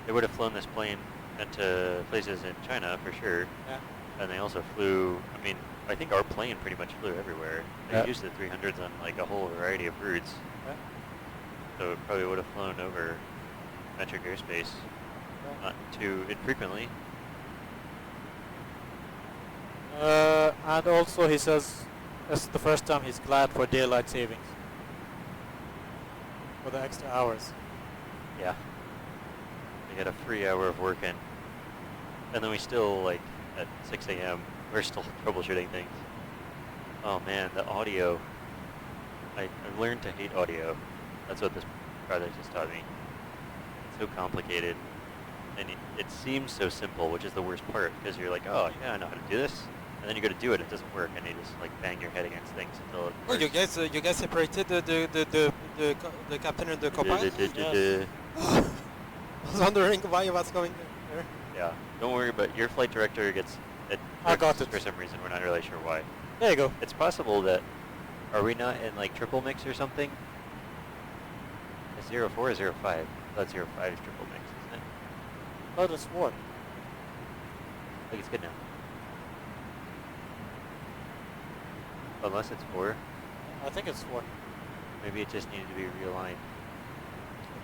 they would have flown this plane into places in China for sure.
Yeah.
And they also flew. I mean, I think our plane pretty much flew everywhere. They used the 300s on like a whole variety of routes.
Yeah.
So it probably would have flown over metric airspace, not too infrequently.
And also he says it's the first time he's glad for daylight savings. For the extra hours.
Yeah. We get a free hour of work in. And then we still, like, at 6 a.m., we're still troubleshooting things. Oh man, the audio. I've learned to hate audio. That's what this project has taught me. It's so complicated. And it seems so simple, which is the worst part, because you're like, oh yeah, I know how to do this. And then you go to do it, it doesn't work, and you just like bang your head against things until it
Oh,
works.
you guys separated the captain and the co-pilot?
Yes.
I was wondering why you was going there.
Yeah, don't worry, but your flight director gets it.
I got
works
it.
For some reason, we're not really sure why.
There you go.
It's possible that, are we not in like triple mix or something? It's 04 or 05? That's 05 is triple mix, isn't it?
Oh, that's what?
I think it's good now. Unless it's 4.
I think it's 4.
Maybe it just needed to be realigned.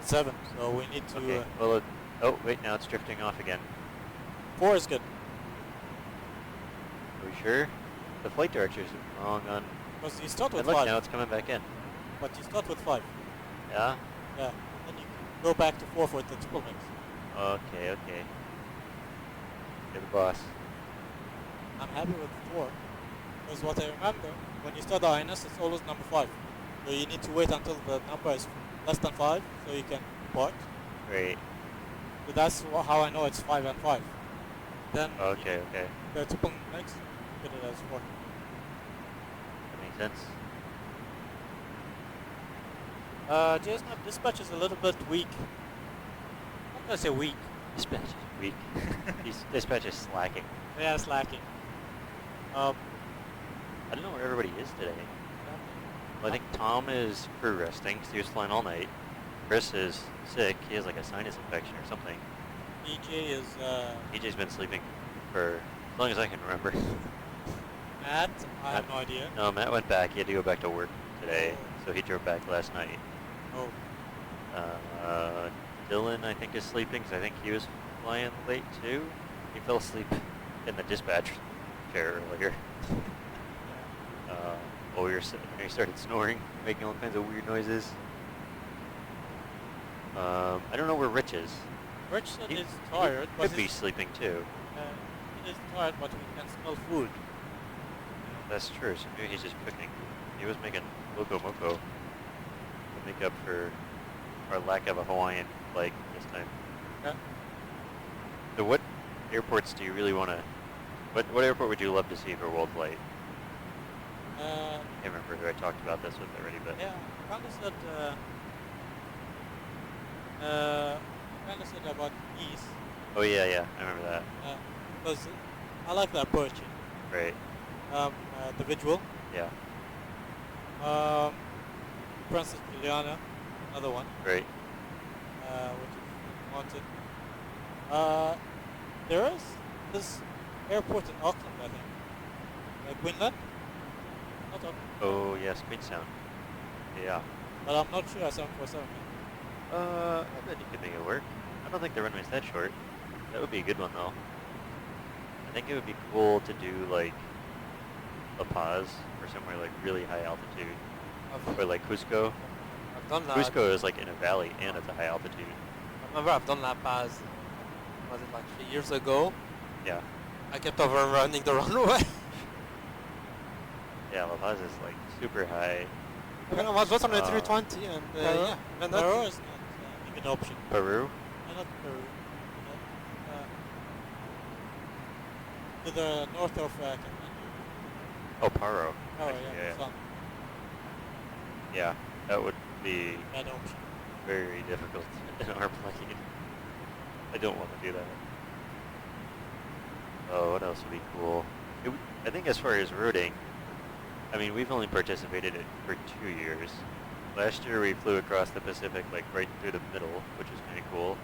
It's 7, so we need to...
Okay, well, oh wait, now it's drifting off again.
4 is good.
Are we sure? The flight director's wrong on...
Because you start with
And look,
5.
now it's coming back in.
But you start with 5.
Yeah?
Yeah. Then you go back to 4 for the triple mix.
Okay, okay. You're the boss.
I'm happy with 4. Because what I remember, when you start the INS, it's always number 5. So you need to wait until the number is less than 5, so you can depart.
Great.
So that's how I know it's 5 and 5. Then
Okay, okay.
the triple mix, get it as 4.
That makes sense.
JSNAP dispatch is a little bit weak. I'm not gonna say weak.
Dispatch is weak. Dispatch is slacking.
Yeah, slacking.
I don't know where everybody is today. Well, I think Tom is crew resting because he was flying all night. Chris is sick. He has like a sinus infection or something.
DJ is
EJ's been sleeping for as long as I can remember.
Matt. I have no idea.
No, Matt went back. He had to go back to work today, so he drove back last night.
Oh.
Dylan, I think, is sleeping because I think he was flying late too. He fell asleep in the dispatch chair earlier. While we were sitting there, he started snoring, making all kinds of weird noises. I don't know where Rich is.
Rich said
He-
he's tired,
He
but
could be sleeping too.
he is tired, but he can smell food.
That's true. So maybe he's just cooking. He was making loco moco to make up for or lack of a Hawaiian flag this time.
Yeah.
So what airports do you really want to? What airport would you love to see for world flight?
Uh,
I can't remember who I talked about this with already, but
yeah, kind of said about ease.
oh yeah, I remember that.
Because I like the approach.
Right.
The visual.
Yeah.
Princess Juliana, another one.
Right.
Which is wanted. There is this airport in Auckland, I think. Queensland? Not Auckland.
Oh yes, Queenstown. Yeah.
But I'm not sure 747.
I bet you could make it work. I don't think the runway's that short. That would be a good one though. I think it would be cool to do like La Paz or somewhere like really high altitude. Or like Cusco.
I've done that.
Cusco is like in a valley and it's a high altitude.
I remember I've done La Paz. Was it like 3 years ago?
Yeah.
I kept overrunning the runway.
Yeah, La Paz is like super high.
I was just on the 320 and yeah. And that,
Peru is not even an option.
Peru?
Not Peru. To the north of Kathmandu.
Oh, Paro.
Oh,
Actually,
yeah. Sun.
Yeah, that would be
Bad option.
very difficult in our plane. I don't want to do that. Oh, what else would be cool? I think as far as routing, I mean, we've only participated in it for 2 years. Last year we flew across the Pacific, like right through the middle, which was kind of cool.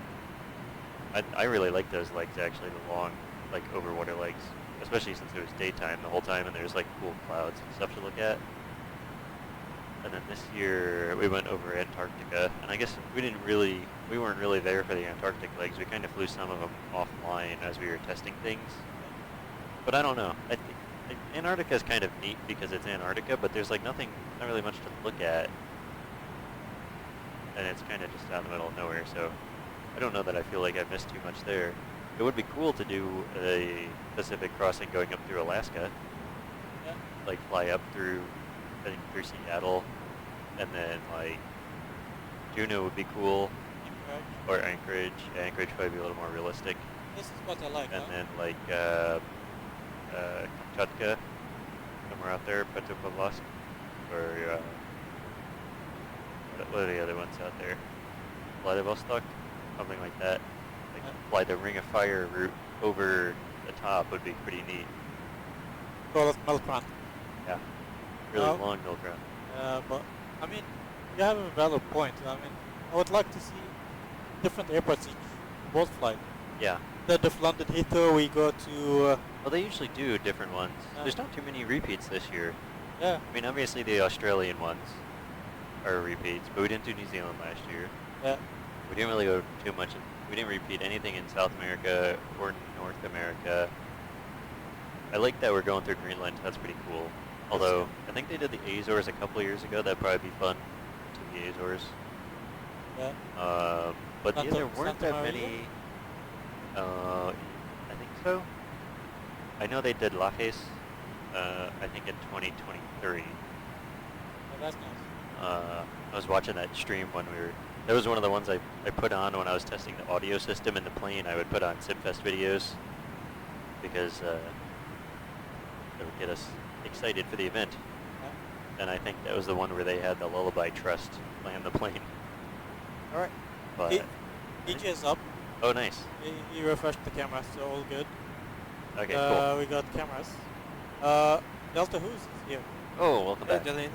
I really like those legs, actually, the long, like, overwater legs. Especially since it was daytime the whole time and there's, like, cool clouds and stuff to look at. And then this year we went over Antarctica, and I guess we weren't really there for the Antarctic legs. We kind of flew some of them offline as we were testing things. But I don't know. I think Antarctica is kind of neat because it's Antarctica, but there's like not really much to look at. And it's kind of just out in the middle of nowhere, so I don't know that I feel like I missed too much there. It would be cool to do a Pacific crossing going up through Alaska.
Yeah.
Like fly up through, I think through Seattle, and then like Juneau would be cool, or Anchorage. Anchorage would probably be a little more realistic.
This is what I like.
And then like Kamchatka, somewhere out there, Petropavlovsk, or what are the other ones out there? Vladivostok, something like that. Like fly the Ring of Fire route over the top would be pretty neat.
Call it milk run.
Yeah, really long milk run.
But I mean, you have a valid point. I mean, I would like to see different airports each both flight.
Yeah.
Instead of London Heathrow, we go to.
Well, they usually do different ones. There's not too many repeats this year.
Yeah.
I mean, obviously the Australian ones are repeats, but we didn't do New Zealand last year.
Yeah.
We didn't really go too much. We didn't repeat anything in South America or North America. I like that we're going through Greenland. That's pretty cool. Although, I think they did the Azores a couple of years ago. That'd probably be fun to the Azores.
Yeah.
But yeah, there weren't
Santa
that
Maria?
many. I think so. I know they did Lajes, I think in 2023.
Oh, that's nice.
I was watching that stream when that was one of the ones I put on when I was testing the audio system in the plane. I would put on SimFest videos because it would get us excited for the event.
Yeah.
And I think that was the one where they had the Lullaby Trust land the plane.
All right.
But
EJ is up.
oh, nice.
He refreshed the camera, so all good.
Okay, cool.
We got cameras. Delta Who's is here.
Oh, welcome back.
Good.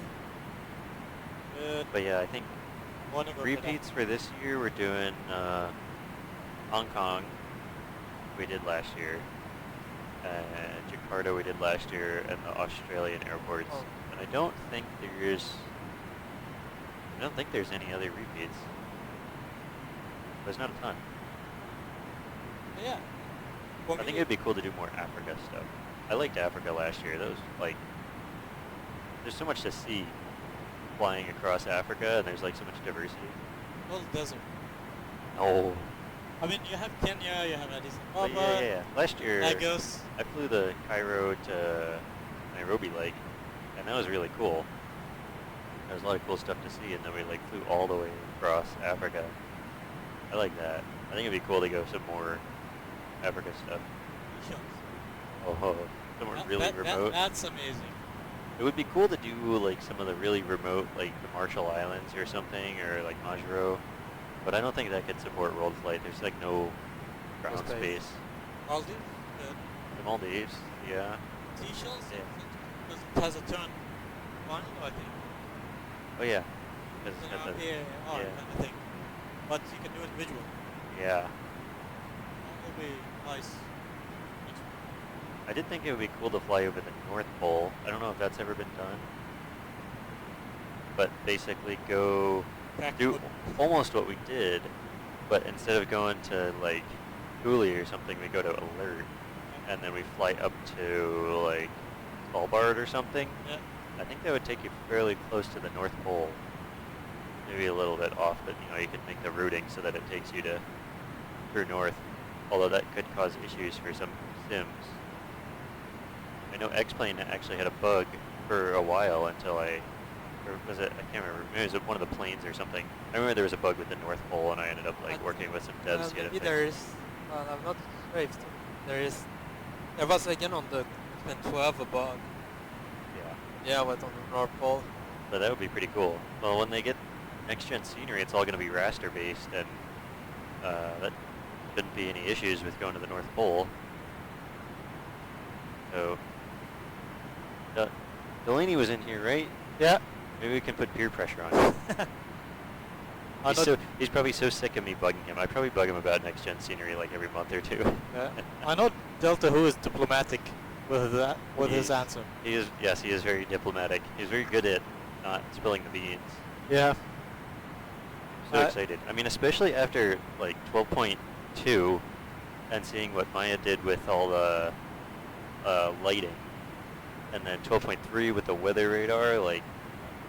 But yeah, I think
Wanna go
repeats for this year, we're doing Hong Kong, we did last year, and Jakarta we did last year, and the Australian airports.
Oh.
And I don't think there's any other repeats. There's not a ton.
Yeah.
I think it'd be cool to do more Africa stuff. I liked Africa last year. That was like, there's so much to see flying across Africa, and there's like so much diversity.
Well, desert.
Oh.
I mean, you have Kenya, you have Addis
But
Ababa,
yeah. Last year,
Lagos.
I flew the Cairo to Nairobi leg, and that was really cool. There's a lot of cool stuff to see, and then we like flew all the way across Africa. I like that. I think it'd be cool to go some more Africa stuff. Oh, somewhere really remote.
That's amazing.
It would be cool to do like some of the really remote, like the Marshall Islands or something, or like Majuro. But I don't think that could support world flight. There's like no ground
space.
space.
Maldives?
The Maldives, yeah.
Seychelles?
Yeah.
Because it has a turn one, I think.
Oh yeah. Because it's got the,
kind of thing. But you can do it visual.
yeah.
That will be nice.
I did think it would be cool to fly over the North Pole. I don't know if that's ever been done. But basically go do almost what we did, but instead of going to like Cooley or something, we go to Alert, and then we fly up to like Svalbard or something.
Yeah.
I think that would take you fairly close to the North Pole. Maybe a little bit off, but you know, you could make the routing so that it takes you to true north. Although that could cause issues for some sims. I know X-Plane actually had a bug for a while until or was it, I can't remember, maybe it was one of the planes or something. I remember there was a bug with the North Pole and I ended up like working with some devs to get it
maybe
fixed.
there is, I'm not sure if there was again on the X-Men 12 a bug.
Yeah.
Yeah, but on the North Pole.
So that would be pretty cool. Well, when they get next-gen scenery, it's all going to be raster-based, and that shouldn't be any issues with going to the North Pole. So, Delaney was in here, right?
Yeah.
Maybe we can put peer pressure on him. He's probably so sick of me bugging him. I probably bug him about next-gen scenery like every month or two.
Yeah. I know Delta Who is diplomatic with that, with his answer.
He is, yes, he is very diplomatic. He's very good at not spilling the beans.
Yeah.
So excited. I mean, especially after like 12.2 and seeing what Maya did with all the lighting, and then 12.3 with the weather radar. Like,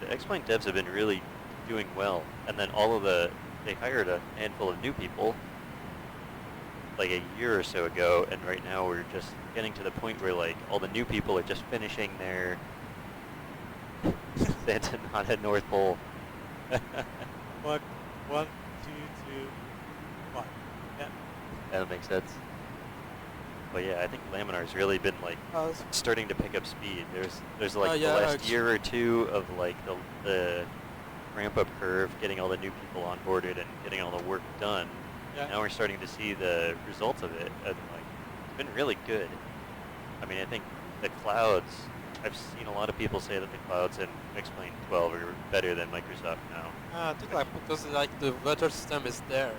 the X-Plane devs have been really doing well. And then they hired a handful of new people like a year or so ago, and right now we're just getting to the point where like all the new people are just finishing their Santa not at North Pole.
1, 2, 2, 1. Yeah.
That makes sense. But yeah, I think Laminar's really been like starting to pick up speed. There's like the last year or two of like the ramp up curve, getting all the new people onboarded and getting all the work done.
Yeah.
Now we're starting to see the results of it, and like it's been really good. I mean, I think the clouds. I've seen a lot of people say that the clouds in X-Plane 12 are better than Microsoft now.
I think like because like the weather system is there.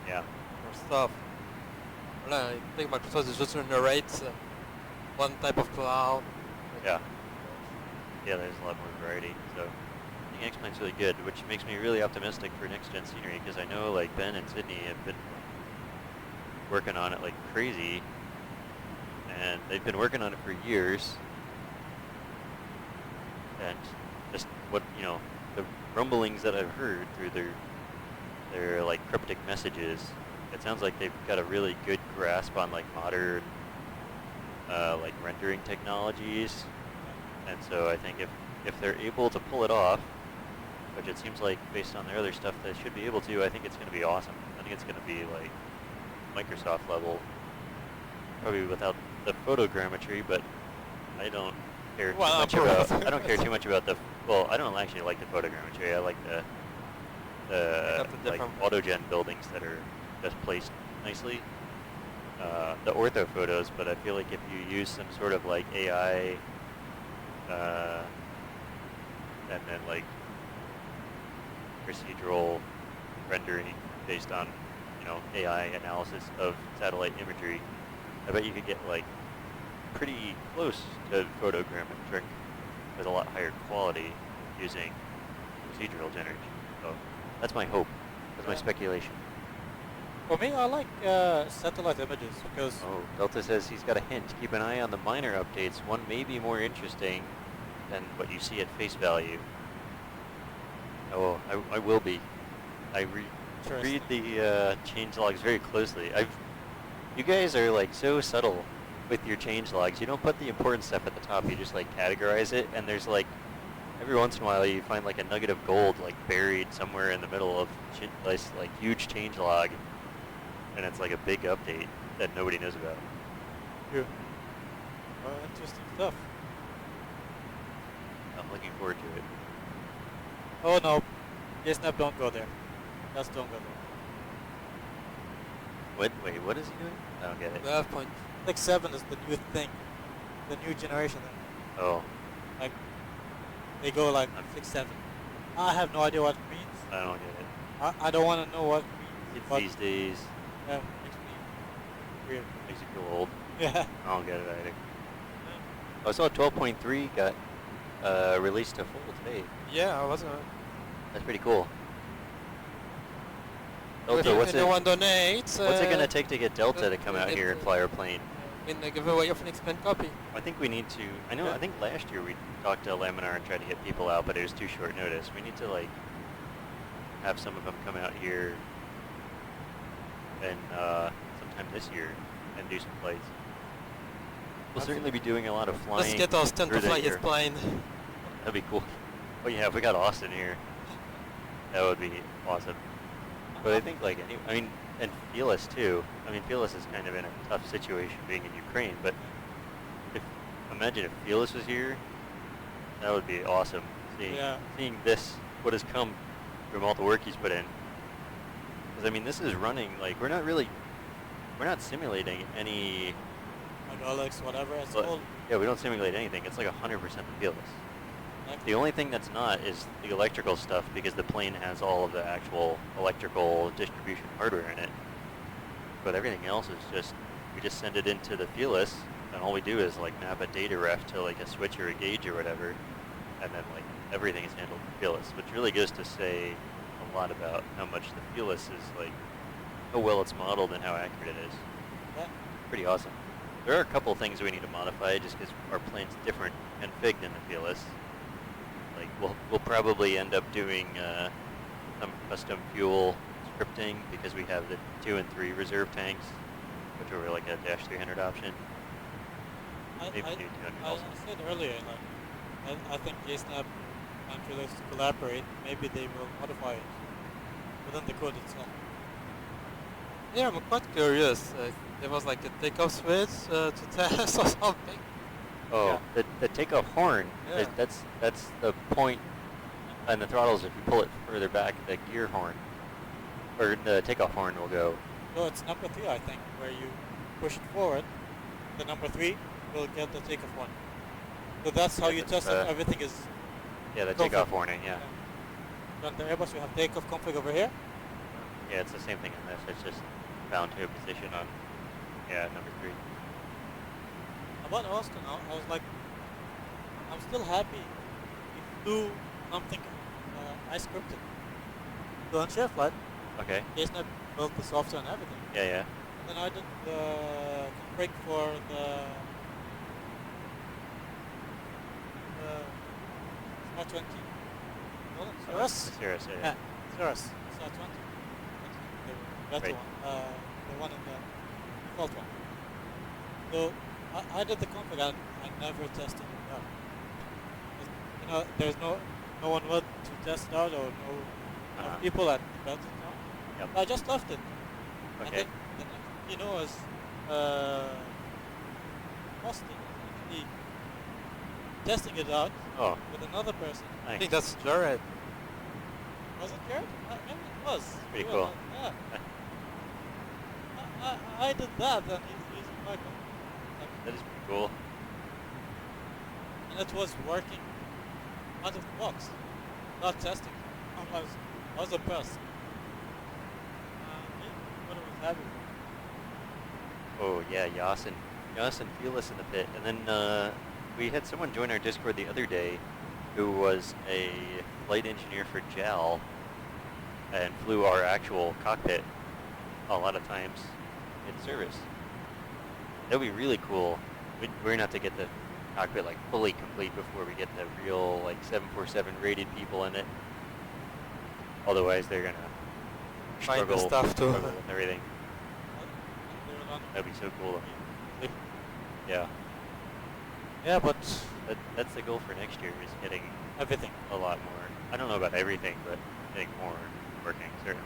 Yeah.
For stuff. Well, I think Microsoft is just narrates one type of cloud.
Yeah. Yeah, there's a lot more variety. So I think X-Plane's really good, which makes me really optimistic for next-gen scenery, because I know like Ben and Sydney have been working on it like crazy, and they've been working on it for years. And just what, the rumblings that I've heard through their like cryptic messages, it sounds like they've got a really good grasp on like modern like rendering technologies. And so I think if they're able to pull it off, which it seems like based on their other stuff they should be able to, I think it's going to be awesome. I think it's going to be like Microsoft level, probably without the photogrammetry, but I don't care too much about. I don't care too much about the. Well, I don't actually like the photogrammetry. I like the like autogen buildings that are just placed nicely. The ortho photos, but I feel like if you use some sort of like AI, and then like procedural rendering based on AI analysis of satellite imagery, I bet you could get like pretty close to photogrammetric with a lot higher quality using procedural generation. So that's my hope. That's my speculation.
For me, I like satellite images because...
Oh, Delta says he's got a hint. Keep an eye on the minor updates. One may be more interesting than what you see at face value. Oh, I will be. I read the change logs very closely. You guys are like so subtle with your change logs. You don't put the important stuff at the top. You just like categorize it, and there's like every once in a while you find like a nugget of gold like buried somewhere in the middle of this like huge change log, and it's like a big update that nobody knows about.
Yeah. Interesting stuff.
I'm looking forward to it.
Oh no, Snap, don't go there. Just don't go there.
What? Wait, what is he doing? I don't get it.
That point.
Like 7 is the new thing, the new generation.
Oh,
Like they go like 6, 7. I have no idea what it means.
I don't get it.
I don't want to know what it means.
It's
but
these days.
yeah, makes me weird.
Makes you feel old.
Yeah.
I don't get it either. I saw 12.3 got released to full today.
Yeah, I was.
That's pretty cool.
If
Delta, what's it?
anyone donates.
What's it gonna take to get Delta to come out here and fly our plane?
In the giveaway of an expand copy.
I think we need to. I know. I think last year we talked to Laminar and tried to get people out, but it was too short notice. We need to like have some of them come out here and sometime this year and do some flights. We'll certainly be doing a lot of flying.
Let's get Austin to
through the
fly his
year.
plane.
That'd be cool. Oh yeah, if we got Austin here, that would be awesome. But I think like I mean, and Felis too. I mean, Felis is kind of in a tough situation being in Ukraine. But imagine if Felis was here, that would be awesome. Seeing this, what has come from all the work he's put in. Because I mean, this is running like we're not simulating any.
Hydraulics, whatever it's
But,
called.
yeah, we don't simulate anything. It's like 100% Felis. The only thing that's not is the electrical stuff because the plane has all of the actual electrical distribution hardware in it. But everything else is just, we just send it into the Felis and all we do is like map a data ref to like a switch or a gauge or whatever, and then like everything is handled in Felis, which really goes to say a lot about how much the Felis is like, how well it's modeled and how accurate it is.
Yeah.
Pretty awesome. There are a couple things we need to modify just because our plane's different config than the Felis. Like we'll probably end up doing some custom fuel scripting because we have the 2 and 3 reserve tanks, which are like a -300 option. Maybe do 200
I
also.
said earlier, like I think JSNAP and Felix to collaborate. Maybe they will modify it within the code itself.
Yeah, I'm quite curious. There was like a takeoff switch to test or something.
Oh, the takeoff horn.
Yeah.
That's the point, and the throttles. If you pull it further back, the gear horn, or the takeoff horn will go.
No, it's number 3, I think, where you push it forward. The number 3 will get the takeoff one. So that's how
Yeah,
you
that's,
test it. Everything is.
Yeah, the
config.
takeoff warning. Yeah.
So on the Airbus, you have takeoff config over here.
Yeah, it's the same thing in this. It's just bound to a position on. Yeah, number 3.
About Austin, I was like, I'm still happy. We flew something I scripted. So on share flight,
Okay.
JSNAP built the software and everything.
Yeah, yeah.
And then I did the config for the SR20. Cirrus?
Cirrus, yeah.
Yeah, Cirrus. SR20. The better
Right.
one. The one in the default one. So I did the config and I never tested it out. You know, there's no one would to test it out or no people at the belt it out.
Yep.
I just left it. And
Okay.
then, you know, as Austin actually testing it out
Oh,
with another person.
I
nice.
think that's Jared.
Was it Jared? Maybe it was.
Pretty
He
cool.
was, yeah. I did that and he's using my config.
That is pretty cool.
And it was working out of the box, not testing. I was impressed. What I was happy with.
Oh yeah, Yas and Felis in the pit. And then we had someone join our Discord the other day who was a flight engineer for JAL and flew our actual cockpit a lot of times in service. That would be really cool. We're gonna have to get the cockpit like fully complete before we get the real like 747 rated people in it. Otherwise they're gonna
Find the
struggle
stuff too.
with everything.
They were on
That'd be so cool. Yeah.
Yeah, but
That's the goal for next year, is getting
everything.
a lot more. I don't know about everything, but getting more working, certainly.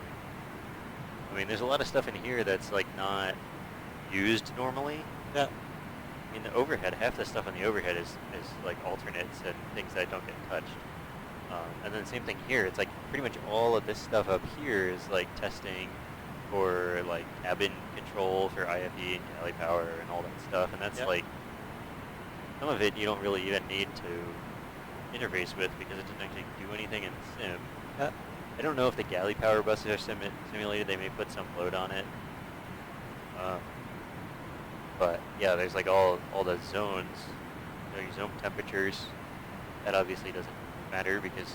I mean, there's a lot of stuff in here that's like not used normally.
Yeah.
I mean, the overhead, half the stuff on the overhead is like alternates and things that don't get touched. And then same thing here. It's like pretty much all of this stuff up here is like testing for like cabin control for IFE and galley power and all that stuff. And that's like, some of it you don't really even need to interface with because it doesn't actually do anything in the sim.
Yeah.
I don't know if the galley power buses are simulated. They may put some load on it. But yeah, there's like all the zones, you know, your zone temperatures. That obviously doesn't matter because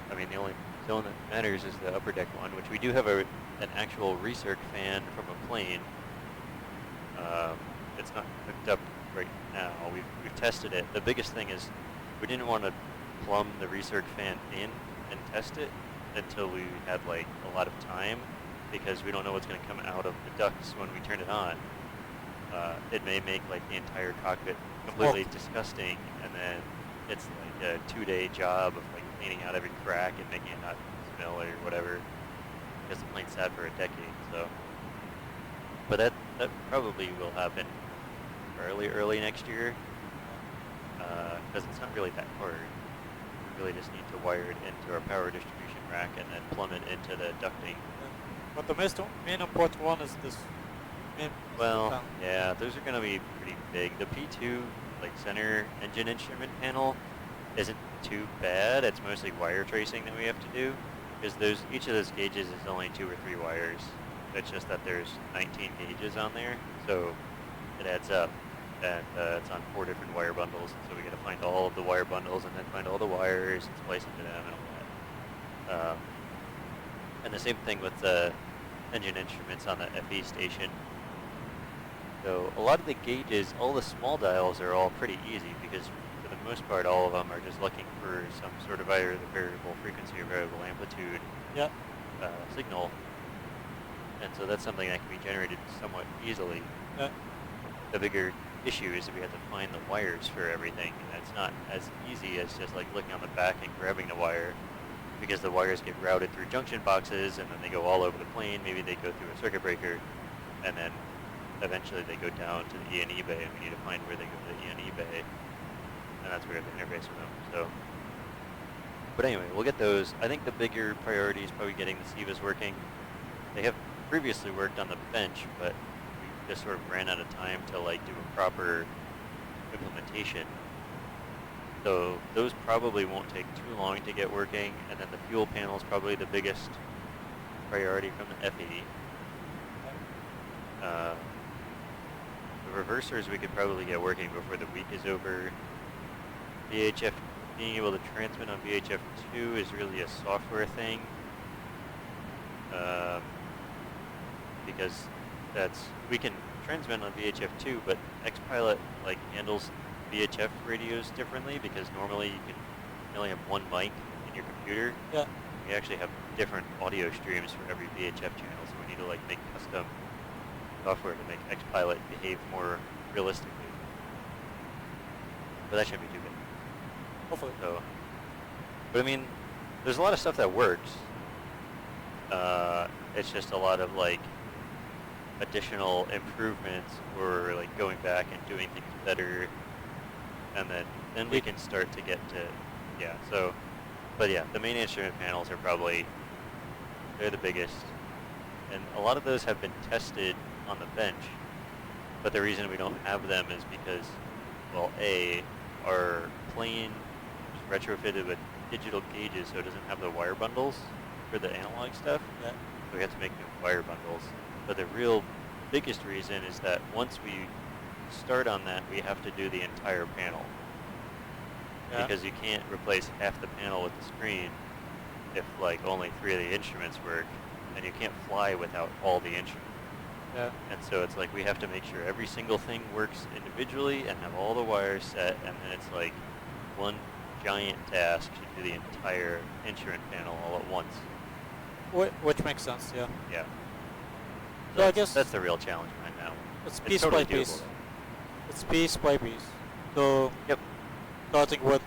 the only zone that matters is the upper deck one, which we do have an actual recirc fan from a plane. It's not hooked up right now. We've tested it. The biggest thing is we didn't want to plumb the recirc fan in and test it until we had like a lot of time, because we don't know what's going to come out of the ducts when we turn it on. It may make like the entire cockpit completely disgusting, and then it's like a 2-day job of like cleaning out every crack and making it not smell or whatever, because the plane sat for a decade. So, but that probably will happen fairly early next year, because it's not really that hard. We really just need to wire it into our power distribution rack and then plumb it into the ducting.
But the main important one is this.
Well, yeah, those are going to be pretty big. The P2, like center engine instrument panel, isn't too bad. It's mostly wire tracing that we have to do, because each of those gauges is only 2 or 3 wires. It's just that there's 19 gauges on there, so it adds up, and it's on 4 different wire bundles. So we got to find all of the wire bundles and then find all the wires and splice into them and all that. And the same thing with the engine instruments on the FE station. So a lot of the gauges, all the small dials are all pretty easy, because for the most part all of them are just looking for some sort of either the variable frequency or variable amplitude signal. And so that's something that can be generated somewhat easily.
Yeah.
The bigger issue is that we have to find the wires for everything, and it's not as easy as just like looking on the back and grabbing the wire, because the wires get routed through junction boxes and then they go all over the plane. Maybe they go through a circuit breaker, and then eventually they go down to the E&E bay, and we need to find where they go to the E&E bay, and that's where we have to interface with them. So, but anyway, we'll get those. I think the bigger priority is probably getting the SIVAs working. They have previously worked on the bench, but we just sort of ran out of time to like do a proper implementation. So those probably won't take too long to get working, and then the fuel panel is probably the biggest priority from the FE. The reversers we could probably get working before the week is over. VHF, being able to transmit on VHF2 is really a software thing, because we can transmit on VHF2, but XPilot like handles VHF radios differently, because normally you only have one mic in your computer.
Yeah.
We actually have different audio streams for every VHF channel, so we need to like make custom software to make XPilot behave more realistically. But that shouldn't be too big.
Hopefully.
So, but I mean, there's a lot of stuff that works. It's just a lot of like additional improvements, or like going back and doing things better, and then we can start to get to, so, but yeah, the main instrument panels are they're the biggest, and a lot of those have been tested on the bench, but the reason we don't have them is because, well, our plane is retrofitted with digital gauges, so it doesn't have the wire bundles for the analog stuff.
Yeah.
So we have to make new wire bundles. But the real biggest reason is that once we start on that, we have to do the entire panel.
Yeah.
Because you can't replace half the panel with the screen if like only 3 of the instruments work, and you can't fly without all the instruments.
Yeah.
And so it's like we have to make sure every single thing works individually and have all the wires set, and then it's like one giant task to do the entire instrument panel all at once.
Which makes sense, yeah.
Yeah.
So I
So
guess
that's the real challenge right now.
it's
It's
piece
totally
by piece.
doable, though.
it's piece by piece. So
Yep.
starting with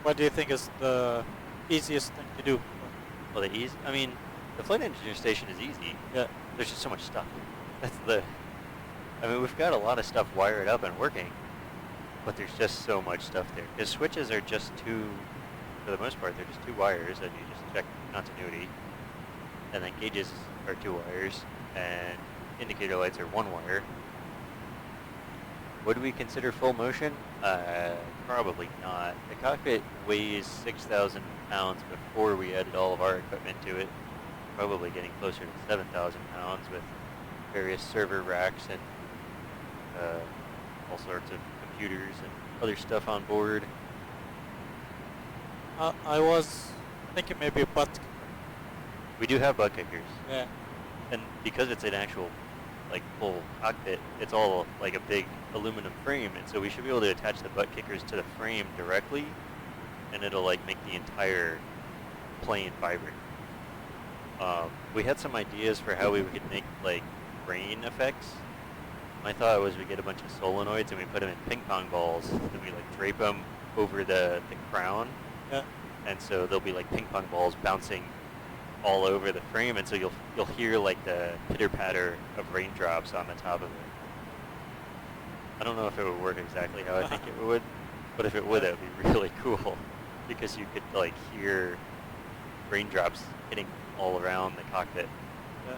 what do you think is the easiest thing to do?
Well, I mean, the flight engineer station is easy.
Yeah.
There's just so much stuff. I mean, we've got a lot of stuff wired up and working, but there's just so much stuff there. Because switches are just for the most part, they're just 2 wires, and you just check continuity. And then gauges are 2 wires, and indicator lights are 1 wire. Would we consider full motion? Probably not. The cockpit weighs 6,000 pounds before we added all of our equipment to it. Probably getting closer to 7,000 pounds with various server racks and all sorts of computers and other stuff on board.
I was thinking maybe a butt.
We do have butt kickers.
Yeah.
And because it's an actual full cockpit, it's all like a big aluminum frame, and so we should be able to attach the butt kickers to the frame directly, and it'll make the entire plane vibrate. We had some ideas for how we could make rain effects. My thought was we get a bunch of solenoids and we put them in ping pong balls, and we drape them over the crown.
Yeah.
And so there'll be ping pong balls bouncing all over the frame, and so you'll hear the pitter patter of raindrops on the top of it. I don't know if it would work exactly how I think it would, but if it would, that would be really cool, because you could hear raindrops hitting all around the cockpit.
Yeah.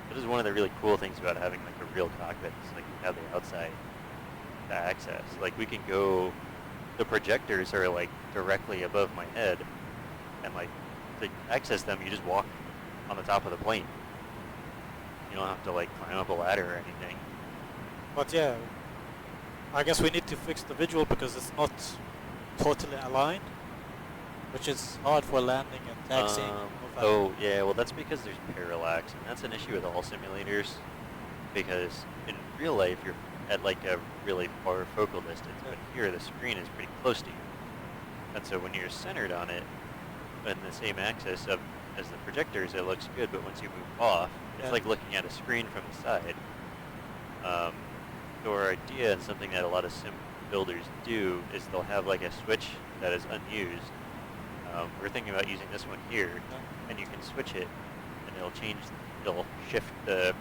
That is one of the really cool things about having a real cockpit. Is you have the outside to access. We can go. The projectors are directly above my head, and to access them, you just walk on the top of the plane. You don't have to climb up a ladder or anything.
But yeah, I guess we need to fix the visual because it's not totally aligned, which is hard for landing and taxiing.
Oh yeah, well that's because there's parallax, and that's an issue with all simulators, because in real life you're at a really far focal distance, but here the screen is pretty close to you. And so when you're centered on it, in the same axis as the projectors, it looks good, but once you move off, it's like looking at a screen from the side. So our idea, and something that a lot of sim builders do, is they'll have a switch that is unused. We're thinking about using this one here, and you can switch it, and it'll shift the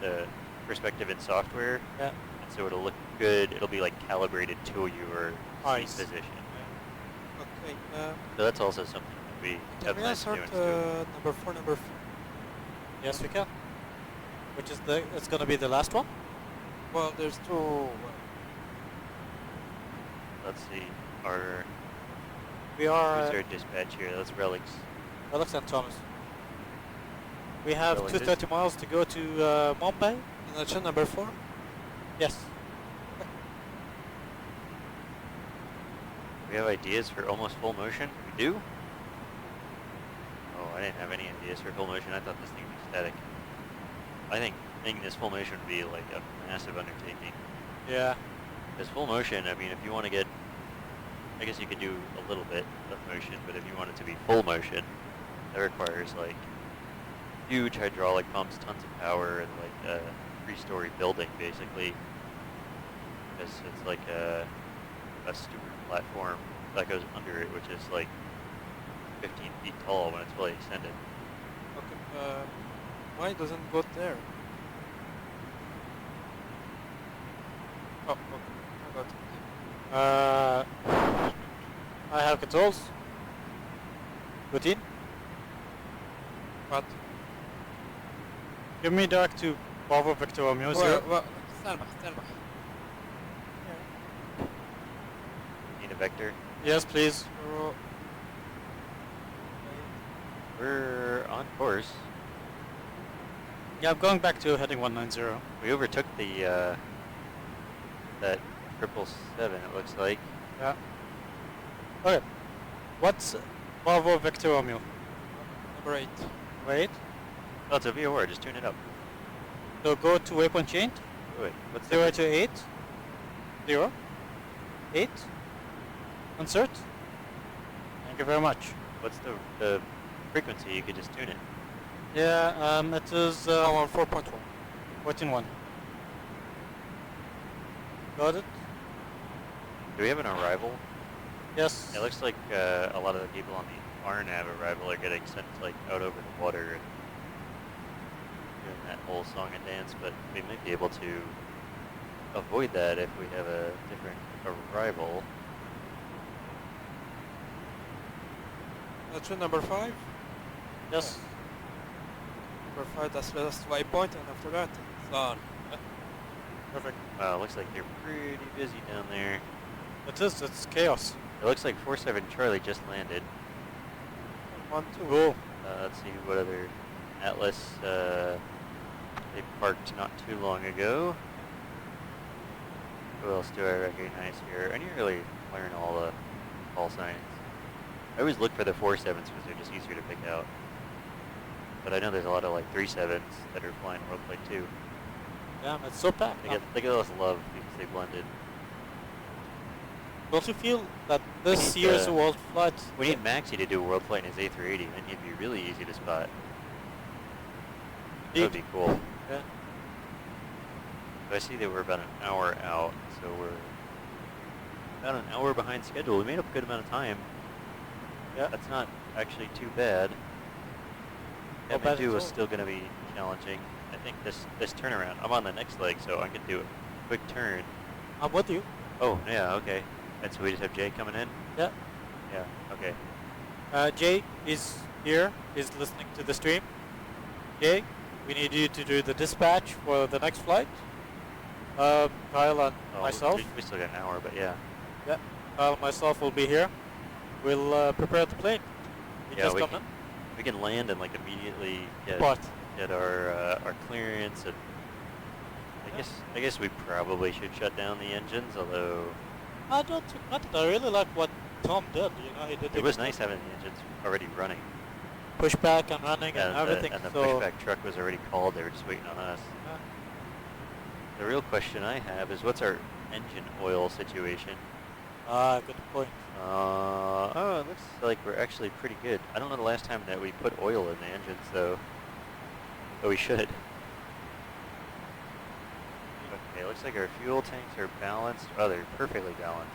the perspective in software, and so it'll look good. It'll be calibrated to your seat position.
Okay.
So that's also something that we
Can we insert number 4, number 4?
Yes, we can. Which is it's gonna be the last one?
Well, there's 2.
Let's see.
We are
Who's our dispatch here? That's Relics.
Alex and Thomas. We have
Relics
230 miles to go to Mumbai.
And that's number 4?
Yes.
We have ideas for almost full motion? We do? Oh, I didn't have any ideas for full motion. I thought this thing would be static. I think making this full motion would be a massive undertaking.
Yeah.
Because full motion, I mean, if you want to get... I guess you could do a little bit of motion, but if you want it to be full motion, that requires huge hydraulic pumps, tons of power, and a 3-story building, basically. Because it's a stupid platform that goes under it, which is 15 feet tall when it's fully extended.
Okay. Why doesn't it go there? Oh, okay. I got it.
I have controls. Routine.
What?
Give me direct to Bravo Victor Romeo 0.
Stand by.
Need a vector?
Yes, please.
We're on course.
Yeah, I'm going back to heading 190.
We overtook the that 777, it looks like.
Yeah. Okay. What's Bravo Victor Romeo?
Number 8.
Wait.
Oh, it's a VOR, just tune it up.
So go to waypoint change.
Wait, what's
0
the...
to 8. 0. 8. Insert. Thank you very much.
What's the frequency? You could just tune it.
Yeah, it is
I'm on 4.1.
14.1. Got it?
Do we have an arrival?
Yes.
It looks like a lot of the people on the RNAV arrival are getting sent like out over the water and doing that whole song and dance, but we might be able to avoid that if we have a different arrival.
That's your number 5?
Yes.
Number 5, that's the last waypoint, and after that, it's on.
Perfect.
Wow, it looks like they're pretty busy down there.
It is. It's chaos.
It looks like 47 Charlie just landed.
1, 2.
Go.
Let's see what other Atlas they parked not too long ago. Who else do I recognize here? I didn't really learn all the call signs. I always look for the 47s because they're just easier to pick out. But I know there's a lot of like 37s that are flying World Flight 2.
Damn, it's so packed.
They get less love because they blended.
Don't you feel that this
need,
year's World Flight...
We need Maxi to do World Flight in his A380, and he'd be really easy to spot. That would be cool.
Yeah.
So I see that we're about an hour out, so we're about an hour behind schedule. We made up a good amount of time. Yeah, that's not actually too bad.
Not bad
Kathmandu
at
was
all.
still going to be challenging. I think this turnaround, I'm on the next leg, so I can do a quick turn.
I'm with you.
Oh, yeah, okay. And so we just have Jay coming in?
Yeah.
Yeah, okay.
Jay is here. He's listening to the stream. Jay, we need you to do the dispatch for the next flight. Kyle and myself.
We still got an hour, but yeah.
Yeah. Kyle and myself will be here. We'll prepare the plane. You
Yeah,
just
we
come
can,
in.
we can land and like immediately get
But
our clearance, and I guess we probably should shut down the engines, although
I don't think not that I really like what Tom did. You know, he did.
it was nice having the engines already running.
Pushback and running and everything.
And the
so
pushback truck was already called. They were just waiting on us.
yeah.
The real question I have is what's our engine oil situation?
Good point.
Oh, it looks like we're actually pretty good. I don't know the last time that we put oil in the engines, though. But we should. Okay, looks like our fuel tanks are balanced. Oh, they're perfectly balanced.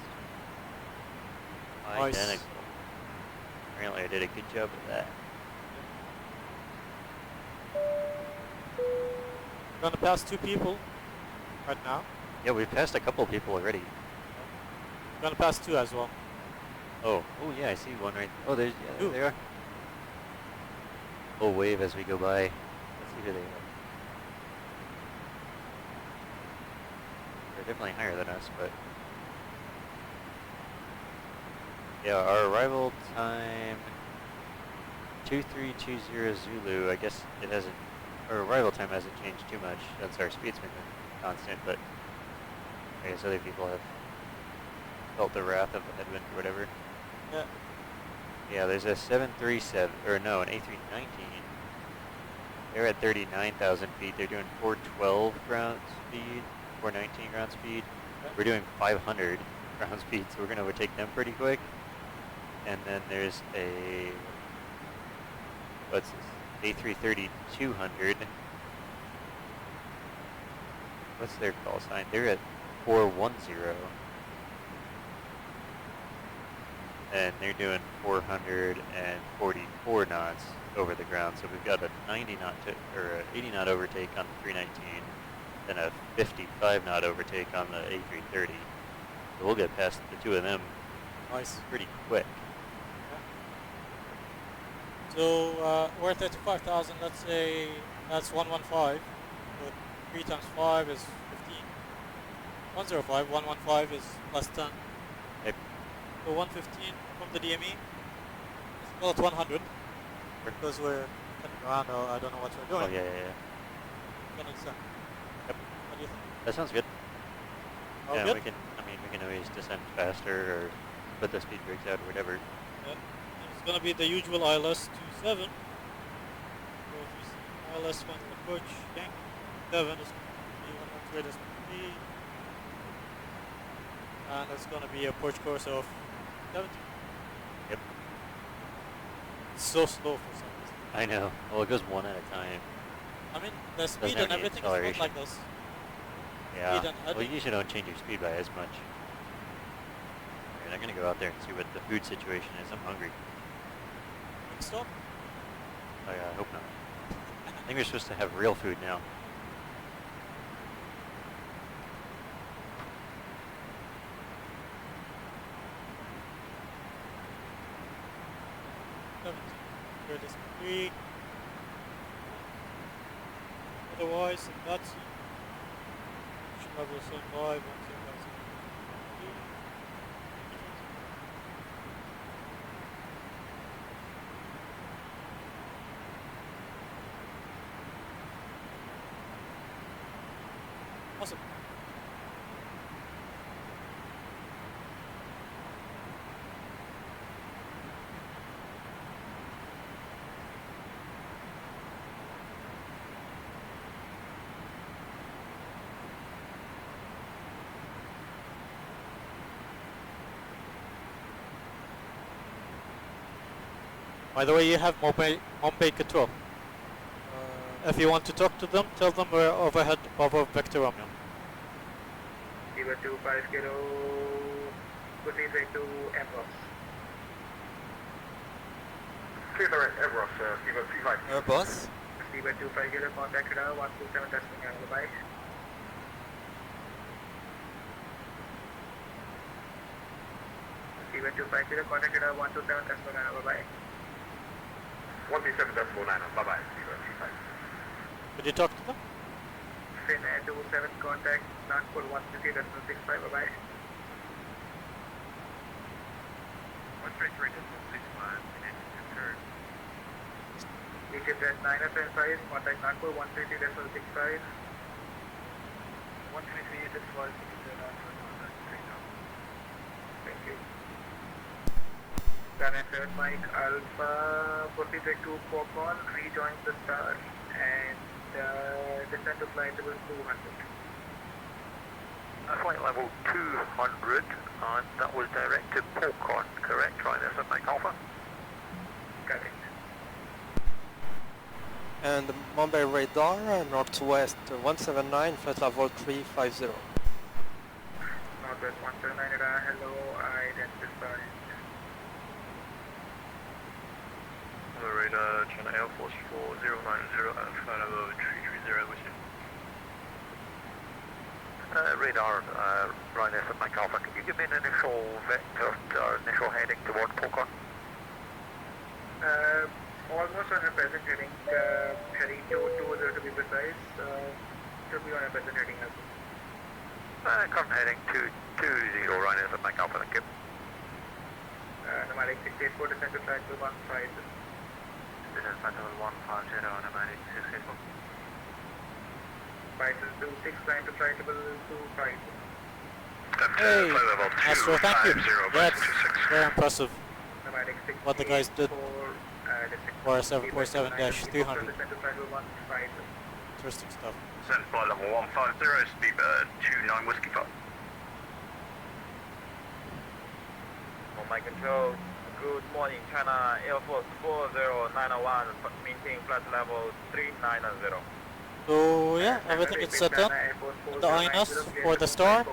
Nice.
Identical. Apparently I did a good job of that.
We're gonna pass 2 people right now.
Yeah, we've passed a couple people already.
We're gonna pass 2 as well.
Oh yeah, I see one right. Oh, there they are. We'll wave as we go by. Let's see who they are. They're definitely higher than us, but yeah, our arrival time 2320 Zulu. I guess it hasn't. Our arrival time hasn't changed too much. That's our speed's been constant, but I guess other people have felt the wrath of the headwind or whatever.
Yeah.
Yeah, there's a 737, or no, an A319. They're at 39,000 feet. They're doing 412 ground speed, 419 ground speed. We're doing 500 ground speed, so we're going to overtake them pretty quick. And then there's a, what's this, A330-200. What's their call sign? They're at 410. And they're doing 444 knots over the ground. So we've got a 90 knot or a 80 knot overtake on the 319, and a 55 knot overtake on the A330. So we'll get past the 2 of them
Nice.
pretty quick.
So we're at 35,000. Let's say that's 115. So 3 times 5 is 15. 105. 115 is plus 10.
Yep.
So 115 from the DME. Let's call it 100 because we're cutting around. Or I don't know what we're
Oh,
doing.
yeah.
Can understand.
Yep.
What do you think?
That sounds good.
All
Yeah,
good?
we can always descend faster or put the speed brakes out or whatever.
Yeah. It's gonna be the usual ILS 27. So if you see ILS final approach, tank 7 is going to be 113. And it's going to be a approach course of 70.
Yep.
It's so slow for some reason.
I know. Well, it goes one at a time.
I mean, the speed
have
and
any
everything is not
acceleration.
like this.
Yeah.
speed and
Well,
heading.
you usually don't change your speed by as much. Alright, I'm gonna go out there and see what the food situation is. I'm hungry.
Next stop.
Oh yeah, I hope not. I think we're supposed to have real food now.
Clear this creek. Otherwise, in that scene, should level 75, 1, 0, 0. Awesome. By the way, you have Mumbai control. If you want to talk to them, tell them we're overhead over Vector Romeo.
Zero 25 kilo, proceed to Emros.
Fever Everos, Fever 35.
Airbus.
Zero 25 kilo, contact radar 127 testing angle by. Zero 25 kilo, contact radar 127 testing angle by.
137.9, bye-bye, Fever 35.
Could you talk to them?
Fin Air 27 contact Nagpur 150.65, bye-bye.
133.65, confirmed.
Egypt at 975, contact Nagpur 130.65. 123, this was thank you. Gun and 7 Mike Alpha, proceed to Popcorn, rejoin the star and descend to flight level 200.
Flight level 200, and that was direct to Polcon, correct? Right, there's a Mike Alpha.
Correct.
And Mumbai radar, northwest 179, flight level 350.
Northwest 179 radar, hello, identified.
Radar, China Air Force 4090 at flight level 330 with you. Radar, Ryan S. Mike Alpha, can you give me an initial vector, or initial heading towards Polcon?
Almost on a present heading, heading 220 to be precise, should be on a present heading as well.
Current heading 220, Ryan S. Mike Alpha, thank you.
Nomadic 684, descend to flight level 15.
Descent flight level 150, Nomadic 684.
Python 26, climb to flight level 25.
Hey,
flight level
Astro, thank you.
250,
That's
26.
very impressive.
Nomadic 6
What the guys did for 747-300.
descend to flight level 15.
Interesting stuff.
Descent flight level 150, speed 29 Whiskey 5.
On my control, good morning, China Air Force 40901, maintain flight level 390.
So yeah, everything is set up. The INS for the star,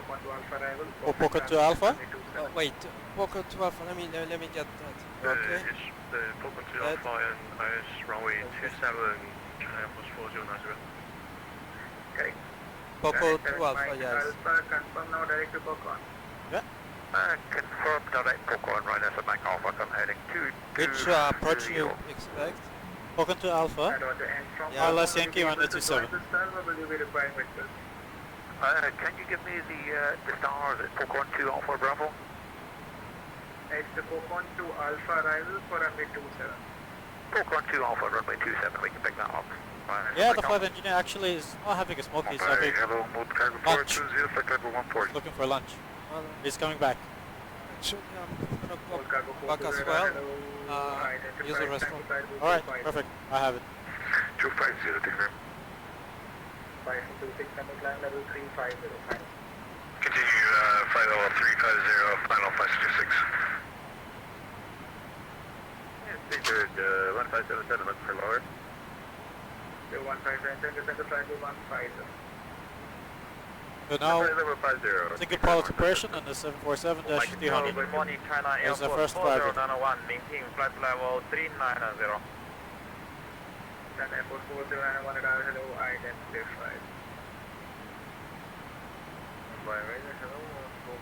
for Poker to Alpha.
Oh, wait, Poker 12, let me get that. Okay.
Yes, the Polcon 2
That-
Alpha and IS runway 27, China Air Force 4090.
Correct.
Poker 12, yes.
Alpha, confirm now direct to Pokon.
Confirm direct Polcon, right as a Mike Alpha, come heading 2.
Which approach you expect?
Poker to Alpha.
Yeah.
RLS Yankee 127.
Will you be requiring vectors?
Can you give me the stars at Polcon 2 Alpha Bravo?
It's the Pokon 2 Alpha arrival for runway 27.
Polcon 2 Alpha, runway 27, we can pick that up. Right,
Yeah, the flight engineer actually is not having a smoke. He's having
Hello, mode cargo
lunch.
420, flight level 140.
Looking for lunch.
Well,
He's coming back.
actually, I'm gonna
All
go
cargo
back as well. Use the restroom.
Alright, perfect. I have it.
250, take care.
526, climb level 350.
Continue, flight level 350, final 566. Standard 1577, look for lower.
The 1577, descend to flight level 15.
So now, single pilot operation and the 747-300.
Good morning, China
There's the
Airport
first private.
4091, maintain flight level 390. China Airport 4091, hello, identified. By radar, hello,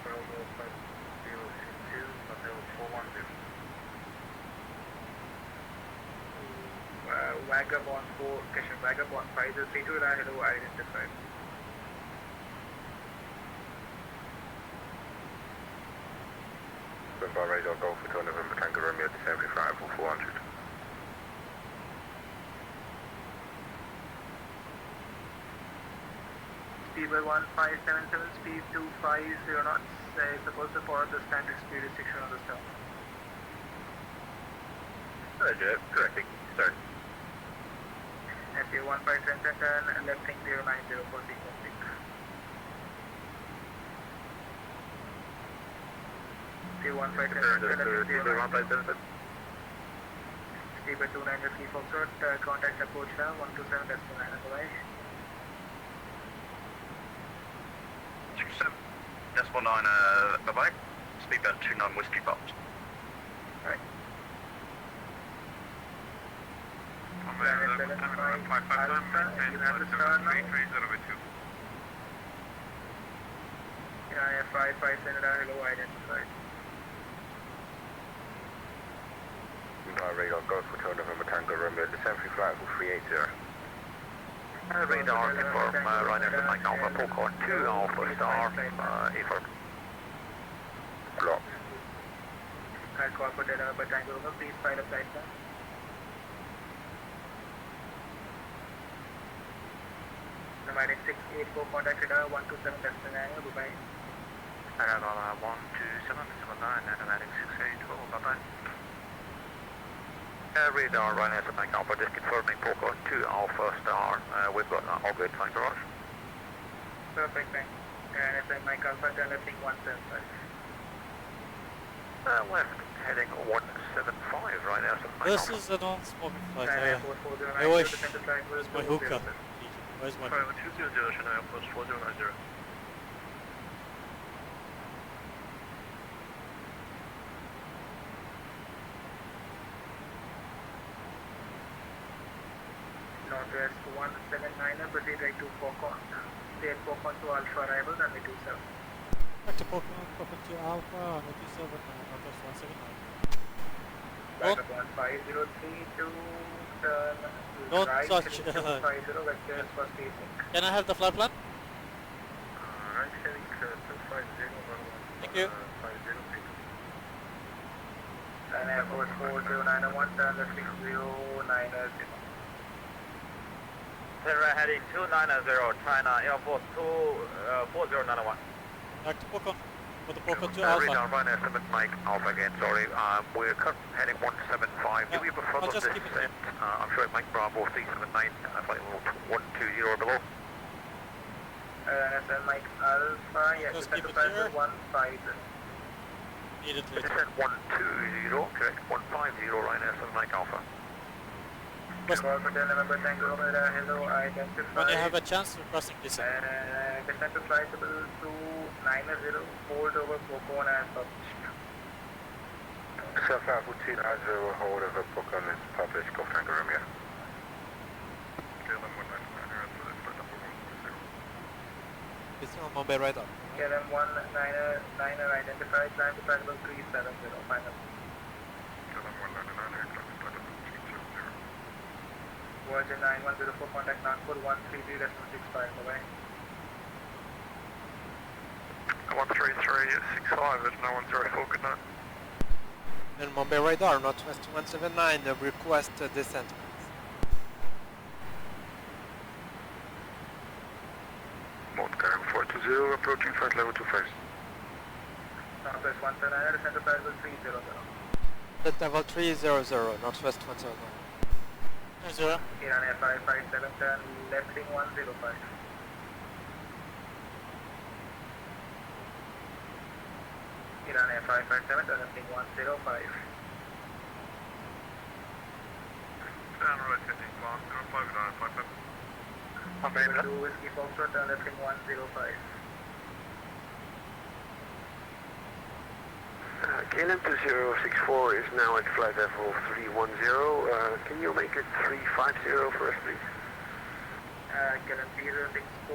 Bravo 5062, Hotel 410. Vagabond 4, Keshan Vagabond 5032, hello, identified.
By radar, Golf Hotel November Tango Romeo, December 5 or 400.
Speedway 1577, speed 250 knots, supposed to follow the standard speed restriction on the start.
Roger, correcting, start.
SU 1577, left wing 090 for sequencing. SU 1577, Speedway 293 Foxtrot, contact approach now, 127.9, otherwise.
67.9, bye-bye. Speedbird 29 Whiskey Box.
Right. Yeah, 55 Senator, hello, identified.
By radar, Golf Hotel November Tango Romeo, December 5 or 380.
Radar confirm, Ryanair Mike Alpha, Polkon 2 Alpha Star, A4.
Blocked.
I'll call for data number Tango Romeo, please file a flight plan. Numeric 684, contact radar 127.9, goodbye.
Radar 127.9, Numeric 684, bye-bye.
Radar, Ryanair Mike Alpha, just confirming Polkon 2 Alpha Star, we've got all good, fine garage. Perfect, thanks. And it's Mike Alpha, lifting 175.
Left, heading 175 right now.
This is a non-smoking flight. I wish. Where's my hookah? Where's my hookah?
200, Chennai Airport 4090.
Northwest 179, proceed right to Polkon. Stay at Polkon to Alpha arrival, runway 27.
Back to Pokemon, Pokemon 2 Alpha, runway 27, Northwest 179.
Back up 1503 to turn
Don't
right,
touch,
50 vectors for spacing.
Can I have the flight plan?
Right heading 250,
Thank you.
50
And Airport 4091, turn left 6090. Terra heading 290, China Airport 4091.
Back to Pokemon, for the Pokemon 2
Radar,
Alpha.
Ryanair 7 Mike Alpha again, sorry. We're currently heading 175.
Yeah,
Do we prefer
I'll
this
just keep it
descent? I'm sure Mike Bravo 379, flight level 120 below.
SL Mike Alpha, yes,
Just
descent
keep
to
it here.
150.
Immediately.
Descent 120, correct, 150 Ryanair 7 Mike Alpha.
West-
Call for November Tango Romeo, hello, identified.
When you have a chance of crossing this.
Descent to flightable to 90, hold over Pokon as published.
South Alpha 290, hold over Pokon is published, Golf Tango Romeo.
It's on Mumbai radar.
KLM 199 identified, climb to flightable 370, final. Virgin 9104, contact Nagpur 133.65, bye-bye.
13365, there's no 104, good night.
And Mumbai radar, Northwest 179, request descent.
Montclair 420, approaching flight level 25.
Northwest 179, descent to flightable 300.
At level 300, Northwest 179.
0.
Iran Air 557, turn left wing 105. Iran Air 557, turn left wing 105.
Down right heading 105, 955.
Number 2 Whiskey Foxtrot, turn left wing 105.
KLM 2064 is now at flight level 310. Can you make it 350 for us, please?
KLM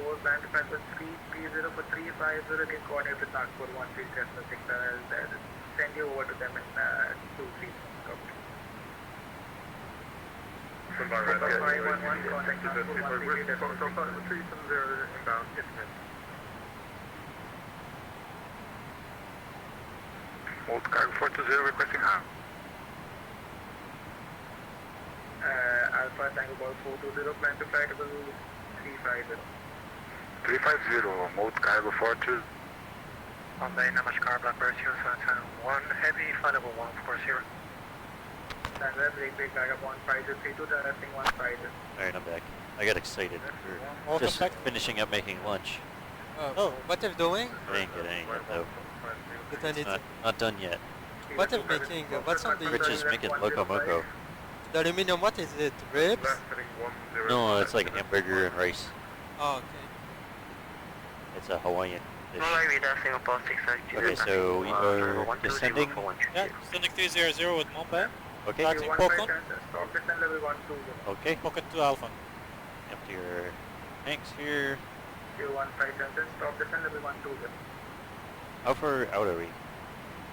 2064, plan to flight 330 for 350, can coordinate with Nagpur 1376. I'll send you over to them in 2-3 minutes. 511, contact Nagpur 1376.
Inbound, yes, ma'am. Old cargo 420 requesting how?
Alpha Tango Ball 420, plan to flight level 350.
350, mode cargo 42.
Bombay, Namaskar, Blackbird 0771, heavy, flight level 140. Standard, break, backup 1532, directing 150.
Alright, I'm back. I got excited. We're just finishing up making lunch.
What they're doing?
I didn't get any yet, though. It's not done yet.
What they're making? What's on the...
Rich is making Loco Moco.
The aluminum, what is it? Ribs?
No, it's like hamburger and rice.
Oh, okay.
It's a Hawaiian dish.
Okay,
Okay, so we are descending.
Yeah, descending 300 with Mumbai.
Okay.
Taxi Pokken.
Stop descent level 120.
Okay.
Pokken to Alpha.
Empty your tanks here.
215 cents, stop descent level 120.
How far out are we?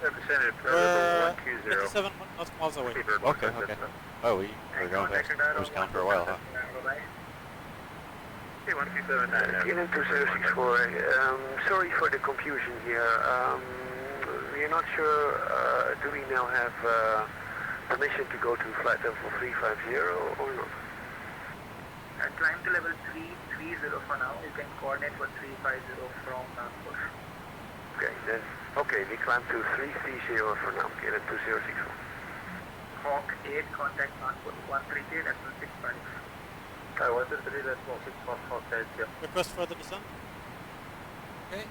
Representative,
We're
120.
57 miles away.
Okay, okay. Oh, we were going fast. I was gone for a while, huh?
KLM 2064, sorry for the confusion here. We're not sure, do we now have permission to go to flight level 350 or not?
Climb to level 330 for now. You can coordinate for 350 from Nagpur.
Okay, then, okay, we climb to 330 for now, KLM 2064.
Hawk 8, contact Nagpur 138, that's 65.
I wanted 3, that's 164, Hawk 8, yeah.
Request further descent.
Okay.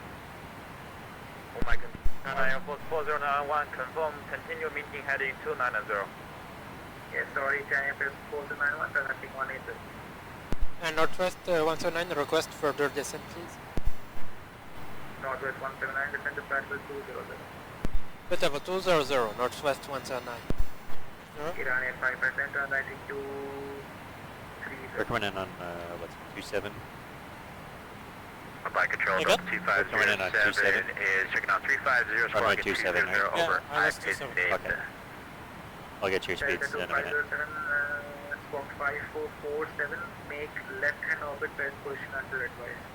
Oh my god.
Airport 4091, confirm, continue meeting heading 290. Yes, sorry, China Press 4091, connecting 180.
And Northwest 179, request further descent, please.
Northwest 179, descend to flight level 200.
Flight level 200, Northwest 179.
Iran at 5%, transiting to
We're coming in on, what's it, 27?
By control,
You good?
2507 is checking out 350,
Runway
squawk
27, right?
over.
Yeah, ILS 27.
Okay. I'll get your speeds in a minute.
Squawk 5447, make left-hand orbit best position until advised.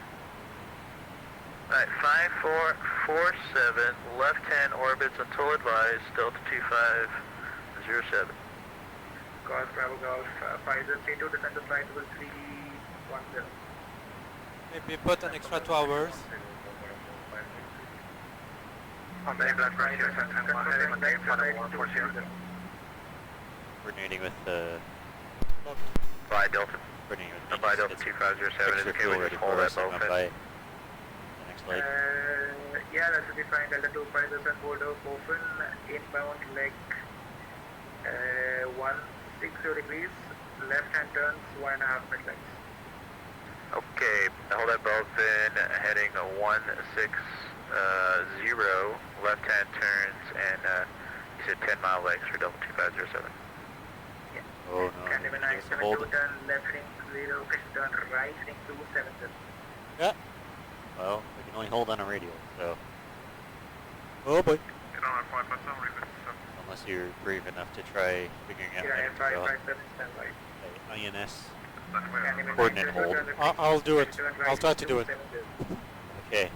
Alright, 5447, left-hand orbits until advised, Delta 2507.
Golf Bravo Golf 5032, descend to flight level 310.
Maybe put an extra 2 hours.
Bombay Blackbird 0771, heading on right, flight 140.
Coordinating with,
By Delta.
coordinating with
By Delta 2507
extra
is
fuel
okay,
ready
just
for
hold that
us and
bow
up
fin.
by the next leg.
Yeah, that should be fine. Delta 25% border open, inbound leg 160 degrees, left hand turns 1.5 mid legs.
Okay, hold that bow fin, heading 160, left hand turns, and you said 10 mile legs for Delta 2507.
Yeah.
Oh no,
Canada
it's
972
hold.
turn left ring 0, location turn right ring 270.
Yeah.
Well, we can only hold on a radial, so
Oh boy.
unless you're brave enough to try figuring out
Iran
how to go
557 standby.
INS.
Canada
Coordinate
972
hold.
turn left ring
I'll do it.
2, turn
I'll
right
try
ring
to do it.
270.
Okay.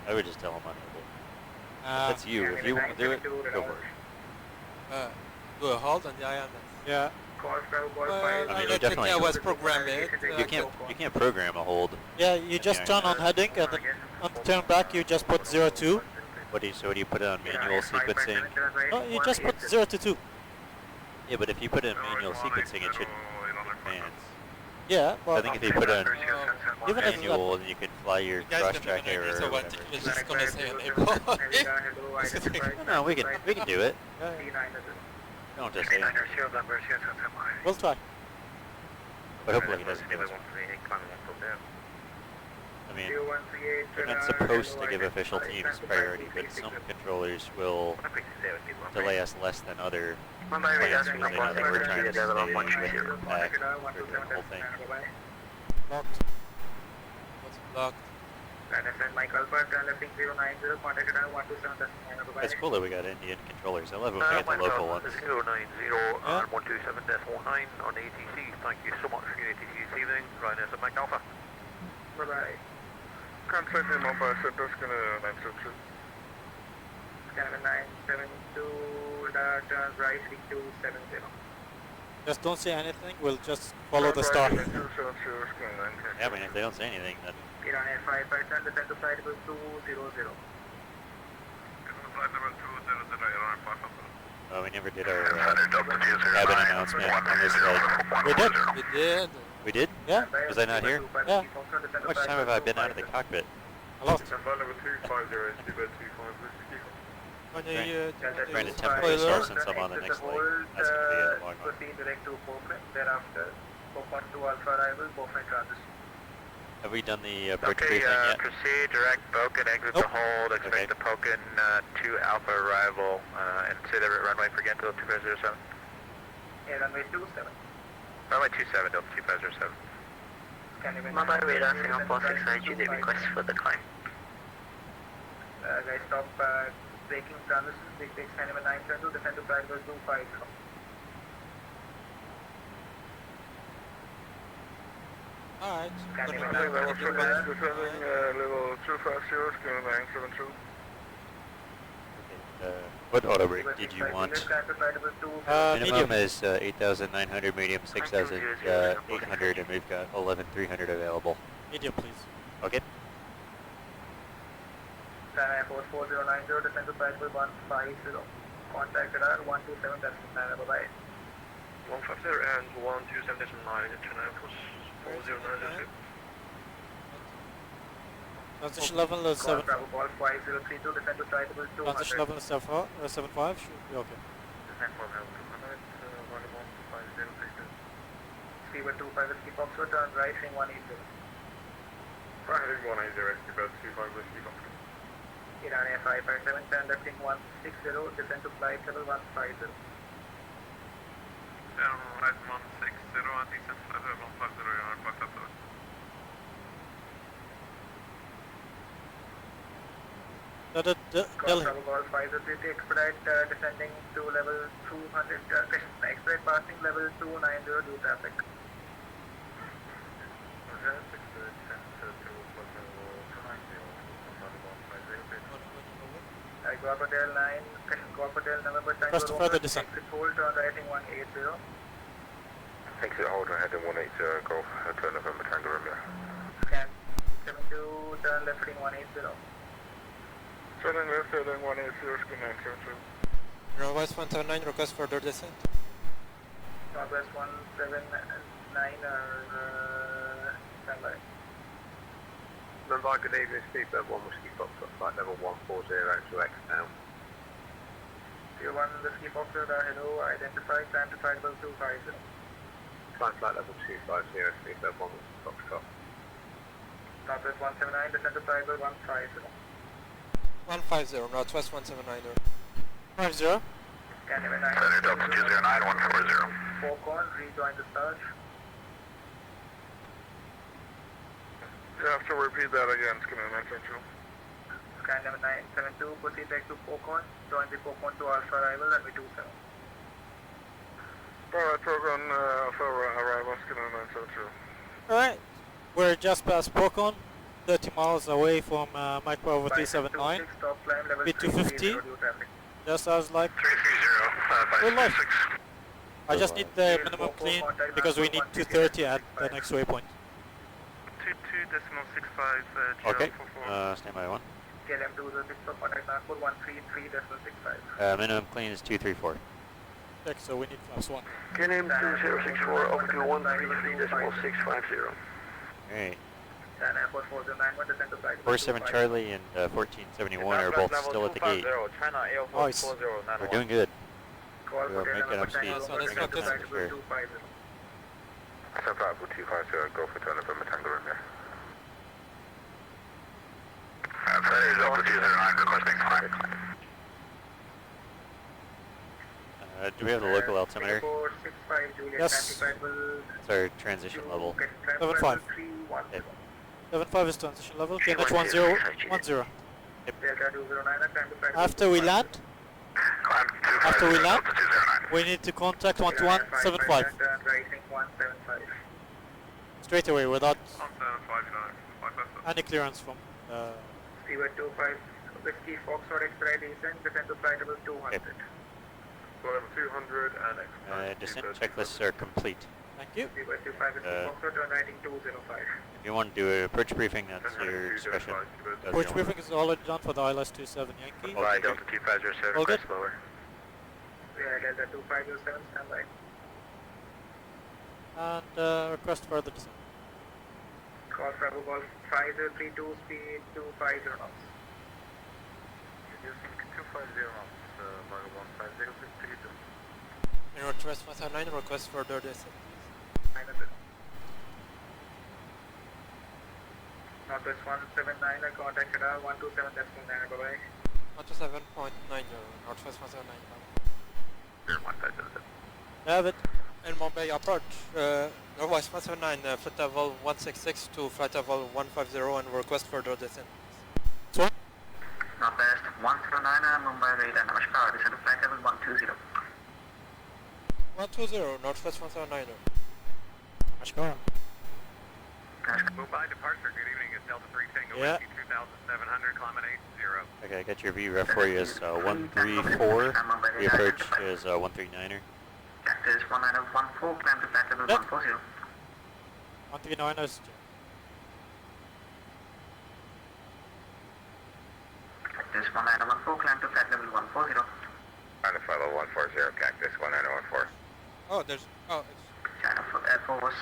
I would just tell him unable. That's you. If you want to do it, go for it.
Do a hold on the INS.
Yeah.
Golf Bravo Golf
Well,
5.
I mean,
don't
definitely-
think I was programmed it.
You can't program a hold.
Yeah, you just turn on heading and then on the turn back you just put 02.
What do you put it on manual sequencing?
No, you just put 0 to 2.
Yeah, but if you put it in manual sequencing, it shouldn't advance.
Yeah,
I
well,
think if you put it on
even if
manual, then you can fly your
You guys
cross
can
track
do an
error
idea,
or
so what
whatever.
was just gonna say enable.
No, we can do it. Don't just say it.
we'll try.
But hopefully he doesn't do it. I mean,
0138,
they're not supposed to give official teams priority, but some controllers will delay us less than other plants because they know that we're trying to stay with the pack for the whole thing.
Blocked. What's blocked?
Mike Alpha, turn left 090, contact radar 127.9.
It's cool that we got Indian controllers. I love it when we get the local ones.
090 on 127.9 on ATC. Thank you so much for your ATC this evening. Ryan is at Mike Alpha.
Bye-bye.
Contact in Mumbai Center, scanner 972.
Scanner 972, turn right 3270.
Just don't say anything, we'll just follow the star.
Yeah, I mean, if they don't say anything, then...
Iran Air 5 descend to flight level 200.
Oh, we never did our cabin announcement on this flight.
We did.
We did.
We did?
Yeah.
Was I not here?
Yeah.
How much time have I been out of the cockpit?
I lost.
Trying to temper myself since I'm on the next leg. That's going to be a long one.
Proceed direct to Portland. Thereafter, Open to Alpha arrival, Bowfront transition.
Have we done the approach briefing yet?
Proceed direct Boken, exit
Nope.
the hold, expect the Poken 2 Alpha arrival, and say the runway for Gento 2507.
Yeah, runway 27.
Runway 27, Delta 2507.
Mumbai radar, Singapore 690, the request for the climb. Guys, stop braking transition, big take sign number 972, descend to flight level 250.
Alright.
Level 250, scanner 972.
What auto brake did you want? Minimum
Medium.
is 8,900, medium 6,800, and we've got 11,300 available.
Medium, please.
Okay.
San Airport 4090, descend to flight level 150. Contact radar 127, that's 9, bye-bye.
150 and 127.9, China Airport 4090.
Transition level is 7.
Bravo Golf 5032, descend to flight level 200.
Transition level is 75, should be okay.
Descend for level 200, 11503. Speedbird 25 Whiskey Foxtrot, turn right, wing 180.
Right heading 180, Speedbird 25 Whiskey Foxtrot.
Iran Air 557, turn left wing 160, descend to flight level 150.
Right 160, and descent flight level 150, Iran 557.
Delhi.
Bravo Golf 503, expedite descending to level 200, expedite passing level 290 due traffic. Guap Hotel 9, Guap Hotel November Tango
Press to further descent.
exit hold, turn right in 180.
Exit hold, heading 180, Golf Hotel November Tango Romeo.
Scan 72, turn left in 180.
Turning left, heading 180, scan 972.
Northwest 179, request further descent.
Northwest 179 standby.
Mumbai, good evening, Speedbird 1 Whiskey Foxtrot, flight level 140 to X now.
Tier 1 Whiskey Foxtrot, hello, identify, climb to flight level 250.
Climb flight level 250, Speedbird 1 Whiskey Foxtrot.
Northwest 179, descend to flight level 150.
150, Northwest 179.
50.
Scan number 9.
Center Delta 209 140.
Focon, rejoin the search.
You have to repeat that again, scanner 972.
Scan number 972, proceed back to Focon, join the Focon to Alpha arrival, runway 27.
Alright, program Alpha arrival, scanner 972.
Alright, we're just past Pocon, 30 miles away from Mike Bravo 379.
Stop climb level
B250.
330 due traffic.
Just as like
330,
good life.
556.
I just need the minimum clean because we need 230 at the next waypoint.
22.65
Okay. Stand by 1.
KLM 206 for contact Nagpur 133.65.
Minimum clean is 234.
Check, so we need flaps 1.
KLM 2064, over to 133.650.
Alright.
San Airport 4091, descend to flight level
47
250.
Charlie and 1471 are both still at the gate.
Nice.
We're doing good.
Call
We're
Hotel
making up
November
speed.
Tango,
So let's
descend to
not
flight
this-
level 250.
San Francisco 250, go for turn November Tango Romeo.
Do we have the local altimeter?
465 Juliet,
Yes.
It's our transition level.
7.5.
310.
7.5 is transition level. KNH 1010.
Delta 209, climb to flight
After we land, we need to contact 12175
turn rising 175.
straight away without any clearance from.
Steward 25 Whiskey Foxtrot X-ray descent to flight level 200.
Level 200 and
Descent checklists are complete.
Thank you.
Steward 25 Whiskey Foxtrot, turn rising 205.
If you want to do a approach briefing, that's your discretion.
Approach briefing is already done for the ILS 27 Yankee.
Right, Delta 2507,
All good.
request lower.
Yeah, Delta 2507, stand by.
And request further descent.
Call Bravo Golf 5032, speed 250 knots.
Using 250 knots, Bravo 150,
In Northwest 109, request further descent.
900. Northwest 179, contact radar 127, that's 9, bye-bye.
127.90, Northwest 109.
Here, 1577.
Have it.
In Mumbai approach, Northwest 179, flight level 166 to flight level 150 and request further descent.
Northwest 109, Mumbai radar, Namaskar, descend to flight level 120.
120, Northwest 179.
Ashkar.
Mumbai departure, good evening, it's Delta 3 Tango
Yeah.
Whiskey 2700, climbing 80.
Okay, I got your VREF for you is 134. The approach is 139er.
Cactus 1914, climb to flight level
Yep.
140.
139ers.
Cactus 1914, climb to flight level 140.
China Fellow 140, Cactus 1914.
Oh, there's. Oh, it's.
China Air Force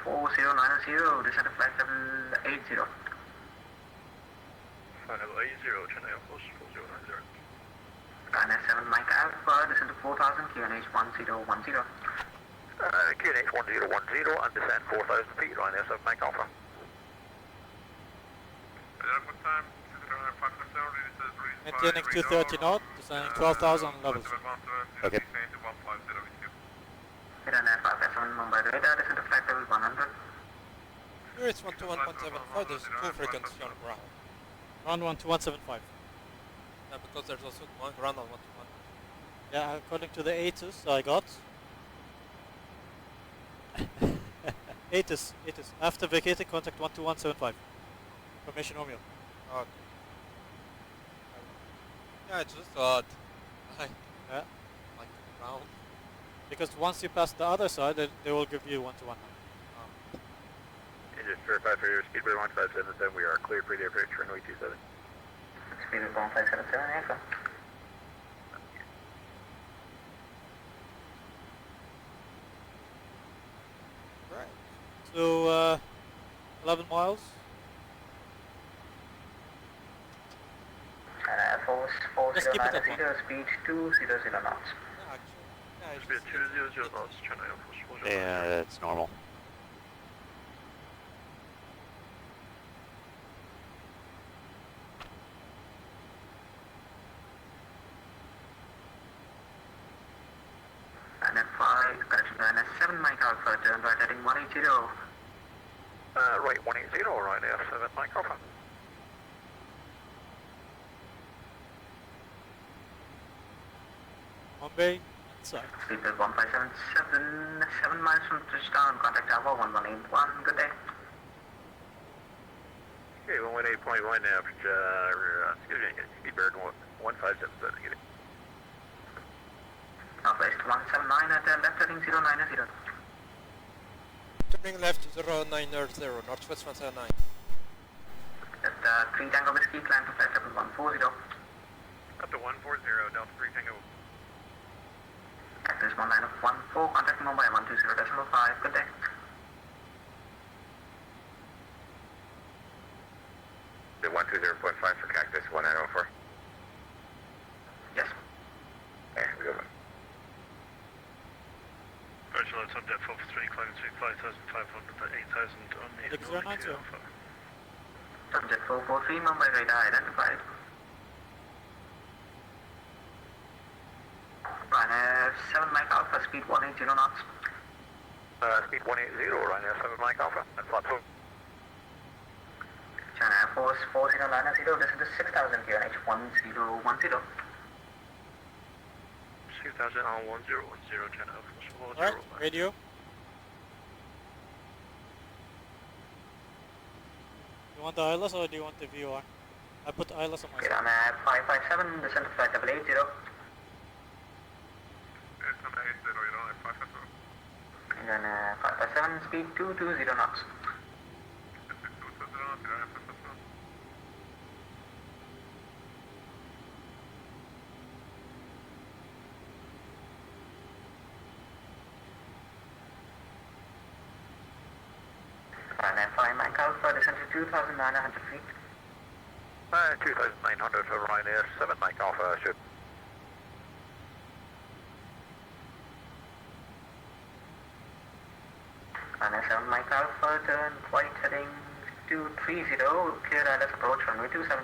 4090, descend to flight level 80.
China 80, China Air Force 4090.
China 7 Mike Alpha, descend to 4000, QNH 1010.
QNH 1010, and descend 4,000 feet, Ryanair 7 Mike Alpha. What time?
Maintaining 230 knot, descending 12,000 levels.
Okay.
Ryanair 5S7 Mumbai radar, descend to flight level 100.
Here it's 121.75, there's two frequencies on ground.
Round 12175.
Because there's also one ground on 121.
Yeah, according to the ATIS I got. ATIS. After vacating, contact 12175. Information Romeo.
Okay. Yeah, it's just odd.
Yeah.
Like ground.
Because once you pass the other side, they will give you 121.
Just verify for your speedway 1577, we are clear for the approach runway 27.
Speed 1577, aircraft.
Right. So, 11 miles.
Air Force
Just keep it at
4090, speed 200 knots.
Yeah, actually. Yeah, it's
Speed
just,
200 knots, China Air Force 4090.
Yeah, that's normal.
Ryanair 5, correction, Ryanair 7 Mike Alpha, turn right heading 180.
Right 180, Ryanair 7 Mike Alpha.
Mumbai, inside.
Speed 1577, 7 miles from touchdown, contact Alpha 1181, good day.
Okay, 118.1 now, excuse me, Speedbird 1577, get it.
Northwest 179 at left heading 090.
turning left 090, Northwest 179.
At 3 Tango Whiskey, climb to flight level 140.
Up to 140, Delta 3 Tango.
Cactus 1914, contact Mumbai 120.5, good day.
The 120.5 for Cactus 1904.
Yes.
Okay, we go.
Original on depth of 3, climbing between 5,500 to 8,000 on the
6090.
Subject 443, Mumbai radar identified. Ryanair 7 Mike Alpha, speed 180 knots.
Speed 180, Ryanair 7 Mike Alpha, and flat 4.
China Air Force 4090, descend to 6000 QNH 1010.
6000 on 1010, China Air Force 40.
Alright, radio. You want the ILS or do you want the VOR? I put ILS on my side.
Ryanair 557, descend to flight level 80.
80, you're on 557.
Ryanair 557, speed 220 knots. Ryanair 5 Mike Alpha, descend to 2,900 feet.
2,900 for Ryanair 7 Mike Alpha, should.
Ryanair 7 Mike Alpha, turn right heading 230, clear ILS approach runway 27.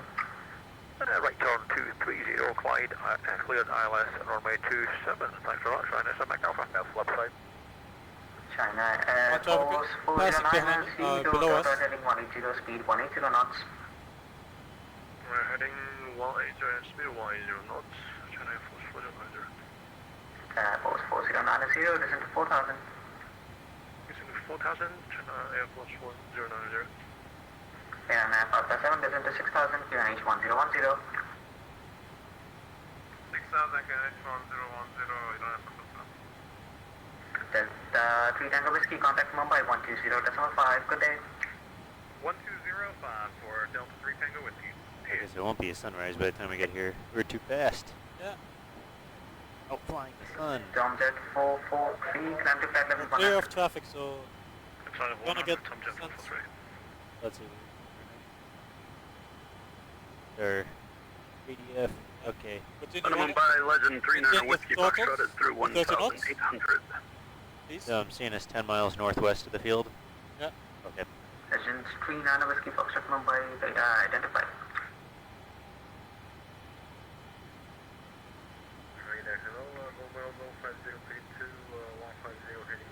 Right turn 230, Clyde, cleared ILS runway 27. Thanks very much, Ryanair 7 Mike Alpha, left side.
China Air Force 409, speed
below us.
heading 180, speed 180 knots.
We're heading 180, speed 180 knots, China Air Force 409.
Air Force 4090, descend to 4000.
Using 4000, China Air Force 4090.
Ryanair 557, descend to 6000, QNH 1010.
6000, QNH 1010,
Delta 3 Tango Whiskey, contact Mumbai 120.5, good day.
1205 for Delta 3 Tango Whiskey.
I guess it won't be a sunrise by the time we get here. We're too fast.
Yeah.
Outflying the sun.
Tomjet 443, climb to flight level
We're clear
100.
of traffic, so we're gonna get sun. Let's see. Or ADF. Okay.
Minimum by Legend 300 Whiskey
Continue
Foxtrot is through
30 knots.
1,800.
Please.
So I'm seeing us 10 miles northwest of the field.
Yeah.
Okay.
Legend 39 Whiskey Foxtrot Mumbai, radar identified.
Radar, hello, Mobile 5032, 150 heading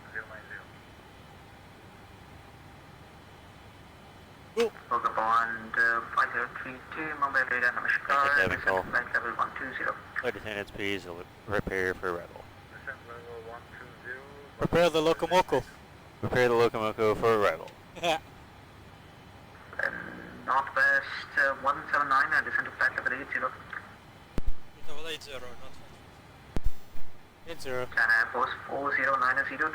090.
Go.
Boga Bond 5032, Mumbai radar, namaskar,
Have a
descend
call.
to flight level 120.
Flight attendants, please prepare for arrival.
Descent level 120.
Prepare the locomoco.
Prepare the locomoco for arrival.
Yeah.
Northwest 179, descend to flight level 80.
Level 80, not
80.
China Air Force 4090, turn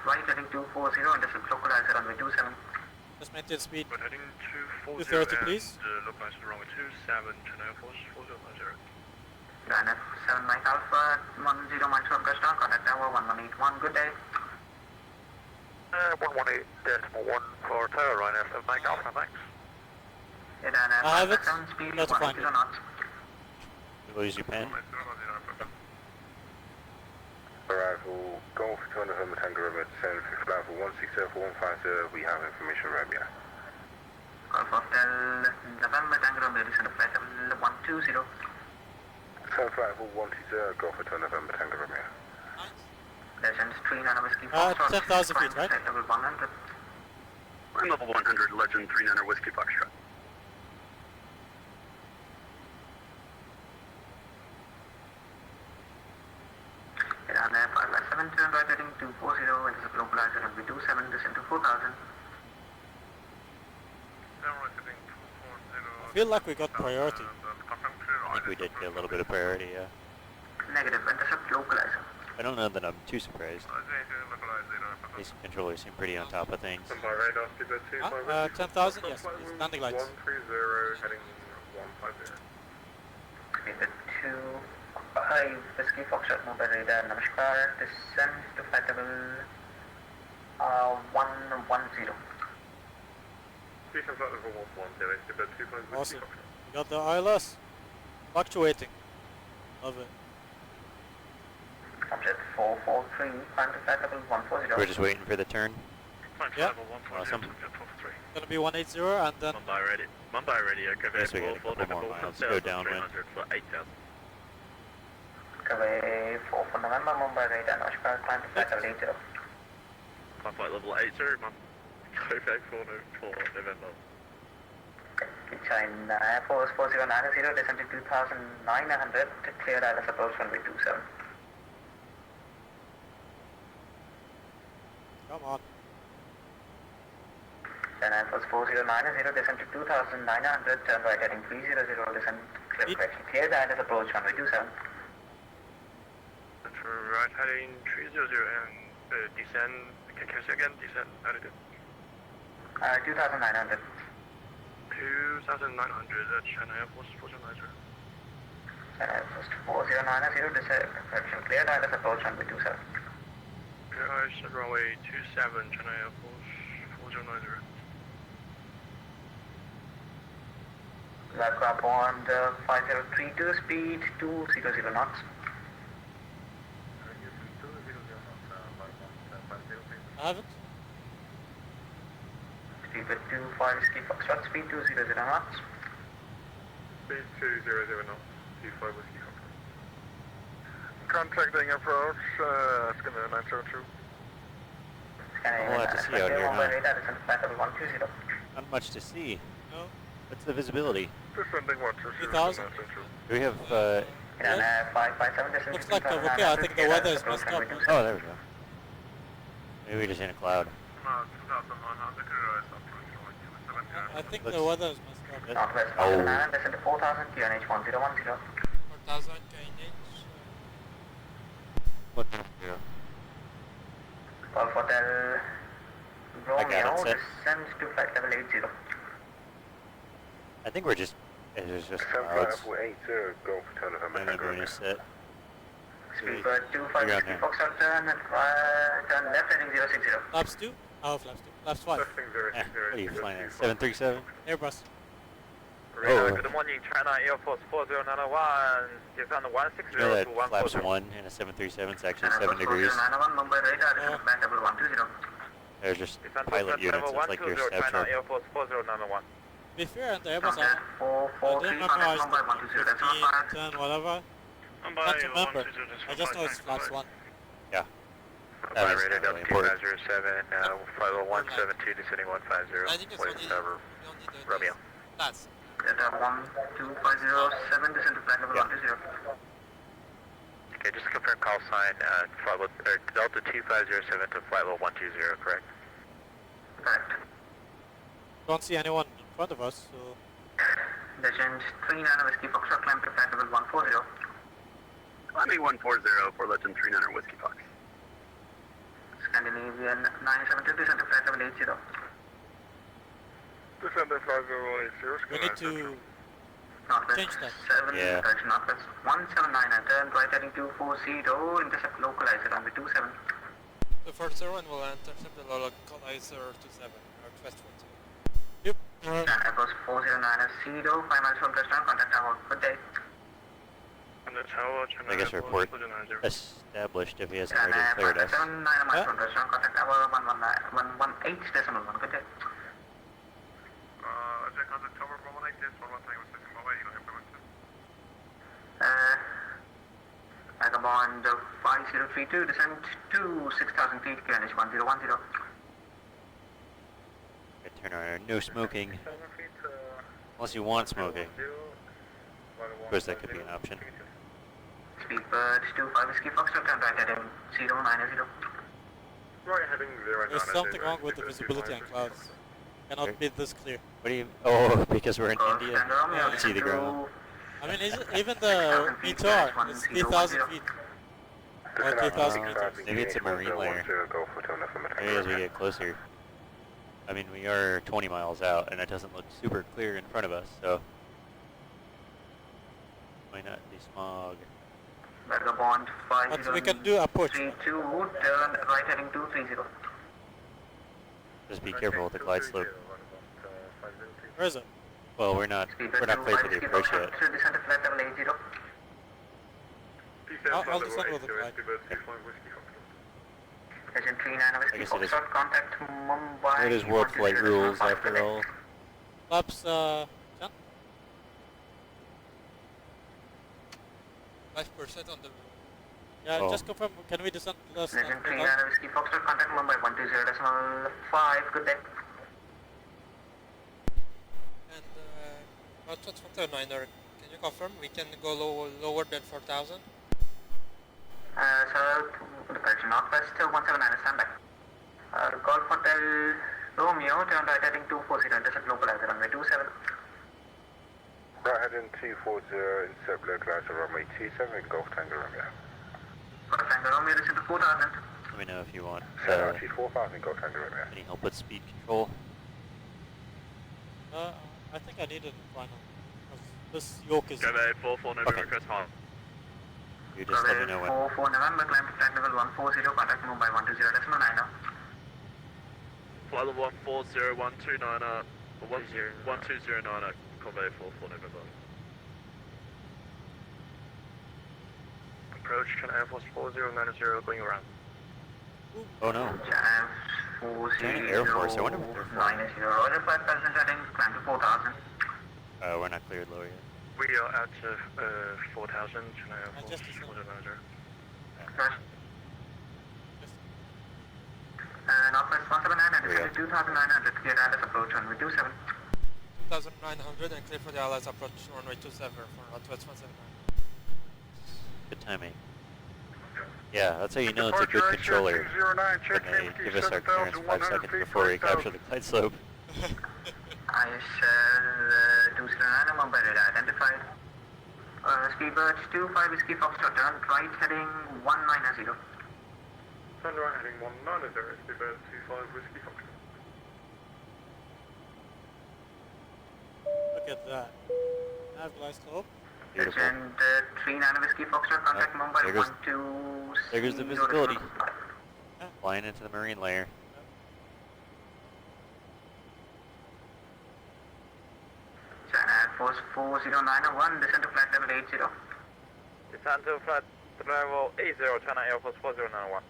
right heading 240 and descend localizer runway 27.
Just maintain speed.
We're heading 240
230, please.
and localizer runway 27, China Air Force 4090.
Ryanair 7 Mike Alpha, 10 miles from touchdown, contact tower 1181, good day.
118.1 for Tower, Ryanair 7 Mike Alpha, thanks.
Ryanair
I have it.
57, speed
That's
180
fine.
knots.
We'll use your pen.
Arrival, Golf 2 November Tango River, descend for flight for 160-150, we have information Arabia.
Golf Hotel November Tango Romeo, descend to flight level 120.
Descend flight for 120, Golf 2 November Tango Romeo.
Legend 39 Whiskey Foxtrot.
10,000 feet, right?
Flight level 100.
I'm level 100, Legend 39 Whiskey Foxtrot.
Ryanair 557, turn right heading 240, and is localizer runway 27, descend to 4000.
I feel like we got priority.
I think we did get a little bit of priority, yeah.
Negative, intercept localizer.
I don't know that I'm too surprised. These controllers seem pretty on top of things.
10,000? Yes, please. Landing lights.
130, heading 150.
Speed 25 Whiskey Foxtrot Mobile radar, namaskar, descend to flight level 110.
Station flight level 110, Speed 25 Whiskey
Awesome.
Foxtrot.
We got the ILS. Fluctuating. Love it.
Object 443, climb to flight level 140.
We're just waiting for the turn.
Yeah.
Awesome.
Gonna be 180 and then
Mumbai radio, Quebec
Guess we got a couple more miles to go downwind.
for 8,000.
Quebec 4 for November, Mumbai radar, Nashville, climb to flight level 80.
Flight level 80, Quebec 4 November.
China Air Force 4090, descend to 2,900, clear ILS approach runway 27.
come on.
China Air Force 4090, descend to 2,900, turn right heading 300, descend clear correction, clear ILS approach runway 27.
Right heading 300 and descend, can you say again, descend altitude?
2,900.
2,900 China Air Force 4090.
China Air Force 4090, descend correction, clear ILS approach runway 27.
Clear runway 27, China Air Force 4090.
Aircraft on 5032, speed 200 knots.
I haven't.
Speed with 25 ski Foxtrot, speed 200 knots.
Speed 200 knots, 25 whiskey Foxtrot. Contacting approach, Skinner 972.
A lot to see out here, huh?
Radar, descend flight level 120.
Not much to see.
No.
What's the visibility?
Descending 120.
3,000.
Do we have,
And 557, descend
Looks
to
like the, okay, I think the weather is messed up.
oh, there we go. Maybe we're just in a cloud.
I think
Looks
the weather is messed up.
Northwest
Oh.
109, descend to 4,000, QNH 1010.
4,000 knh.
What? Yeah.
Golf Hotel
I got it
Romeo,
set.
descend to flight level 80.
I think we're just, it's just clouds.
80, go for Hotel November.
And everyone is set.
Speed bird 25
You're on
ski
there.
Foxtrot, turn left heading 060.
Flaps 2? Oh, flaps 2. Flaps 5.
Eh, what are you flying at? 737?
Airbus.
Oh.
Good morning, China Air Force 4091, descend 160
You know that
to
flaps
140.
1 in a 737 is actually
China
7
Air Force
degrees.
4091, Mumbai radar, descend
Oh.
to flight level 120.
They're just
Descend to
pilot
flight
units,
level
it's like your
120, China
snapshot.
Air Force 4091.
To be fair, and the Airbus
Contact
I
443,
didn't
contact
memorize
Mumbai
the
120, that's
15,
not
10, whatever. Can't remember. I just know it's flaps 1.
Yeah.
Mumbai
That is
radar,
not really important.
2007, flight level 172, descending 150,
I think it's
waiting
only,
cover,
we only the
Romeo.
That's
Delta 12507, descend to flight level
Yeah.
120. Okay, just to confirm call sign, Delta 2507 to flight level 120, correct? Correct.
Don't see anyone in front of us, so
Legend 39 Whiskey Foxtrot, climb to flight level 140.
Climbing 140 for Legend 39 Whiskey Fox.
Scandinavian 972, descend to flight level 80.
Descend to 5080.
we need to
Northwest
change that.
7,
Yeah.
correction, Northwest 179 and turn right heading 240, intercept localizer on the 27.
the first zero and we'll intercept the localizer 27, Northwest 40.
Yep.
And Air Force 409 Cedo, 5 miles from touchdown, contact tower, good day.
And the tower,
I guess report established if he hasn't
And
already cleared us.
579 miles
Huh?
from touchdown, contact tower 118.1, good day.
Check on the tower 118, this 118, we're sitting away, you know,
Vagabond 5032, descend to 6,000 feet, QNH 1010.
Turn around. No smoking. Unless you want smoking. Of course, that could be an option.
Speedbird 25 Whiskey Foxtrot, turn right heading 090.
Right heading 090.
There's something wrong with the visibility on clouds. Cannot be this clear.
What do you... Oh, because we're in India?
Romeo,
You can see the ground.
I mean, even the VTR is 3,000 feet. Or 3,000 meters.
Maybe it's a marine layer. Maybe as we get closer. I mean, we are 20 miles out, and it doesn't look super clear in front of us, so... Why not be smog?
Vagabond
But we can do a push.
5032, turn right heading 230.
Just be careful with the glide slope.
Where is it?
Well, we're not clear for the approach yet.
Descend to flight level 80.
I'll descend with the flight.
Agent 39
I guess it is.
contact Mumbai.
It is world flight rules after all.
Flaps, 10?
5% on the...
Yeah,
Oh.
just confirm, can we descend less than
Agent
4,000?
39 Whiskey Foxtrot, contact Mumbai 120.5, good day.
And Northwest 179er, can you confirm we can go lower than 4,000?
Sir, departure Northwest 179, stand by. Golf Hotel Romeo, turn right heading 240, intercept local as runway 27.
Right heading 240, intercept local as runway 27, Golf Tango Romeo.
Golf Tango Romeo, descend to 4,000.
Let me know if you want
Actually 4,000, Golf Tango Romeo.
any help with speed control.
I think I need it in final. 'Cause this yoke is...
Go there, 4-4 November,
Okay.
request hard.
You just let me know when.
44 November, climb to flight level 140, contact Mumbai 120.9.
Flight level 140, 129, 1209, convey 4-4 November.
Approach to Air Force 4090 going around.
Oh no. China Air Force, I wonder what they're flying.
90, Roger, flight passenger heading, climb to 4,000.
We're not cleared lower yet.
We are at 4,000, China Air
I
Force
just descended.
4090.
Just-
Northwest 179 and
Here we go.
descend to 2,900, clear Dallas approach runway 27.
2,900 and clear for the Allies approach runway 27 for Northwest 179.
Good timing. Yeah, that's how you know it's a good controller. When they give us our clearance 5 seconds before we capture the glide slope.
ISL 209, Mumbai radar identified. Speedbird 25 Whiskey Foxtrot, turn right heading 190.
Turn right heading 190, Speedbird 25 Whiskey Foxtrot.
Look at that. Nav glide slope.
Beautiful.
Agent 39 Whiskey Foxtrot, contact
Oh,
Mumbai
there goes-
120.
there goes the visibility. Flying into the marine layer.
China Air Force 40901, descend to flight level 80. Descend to flight level 80, China Air Force 4091.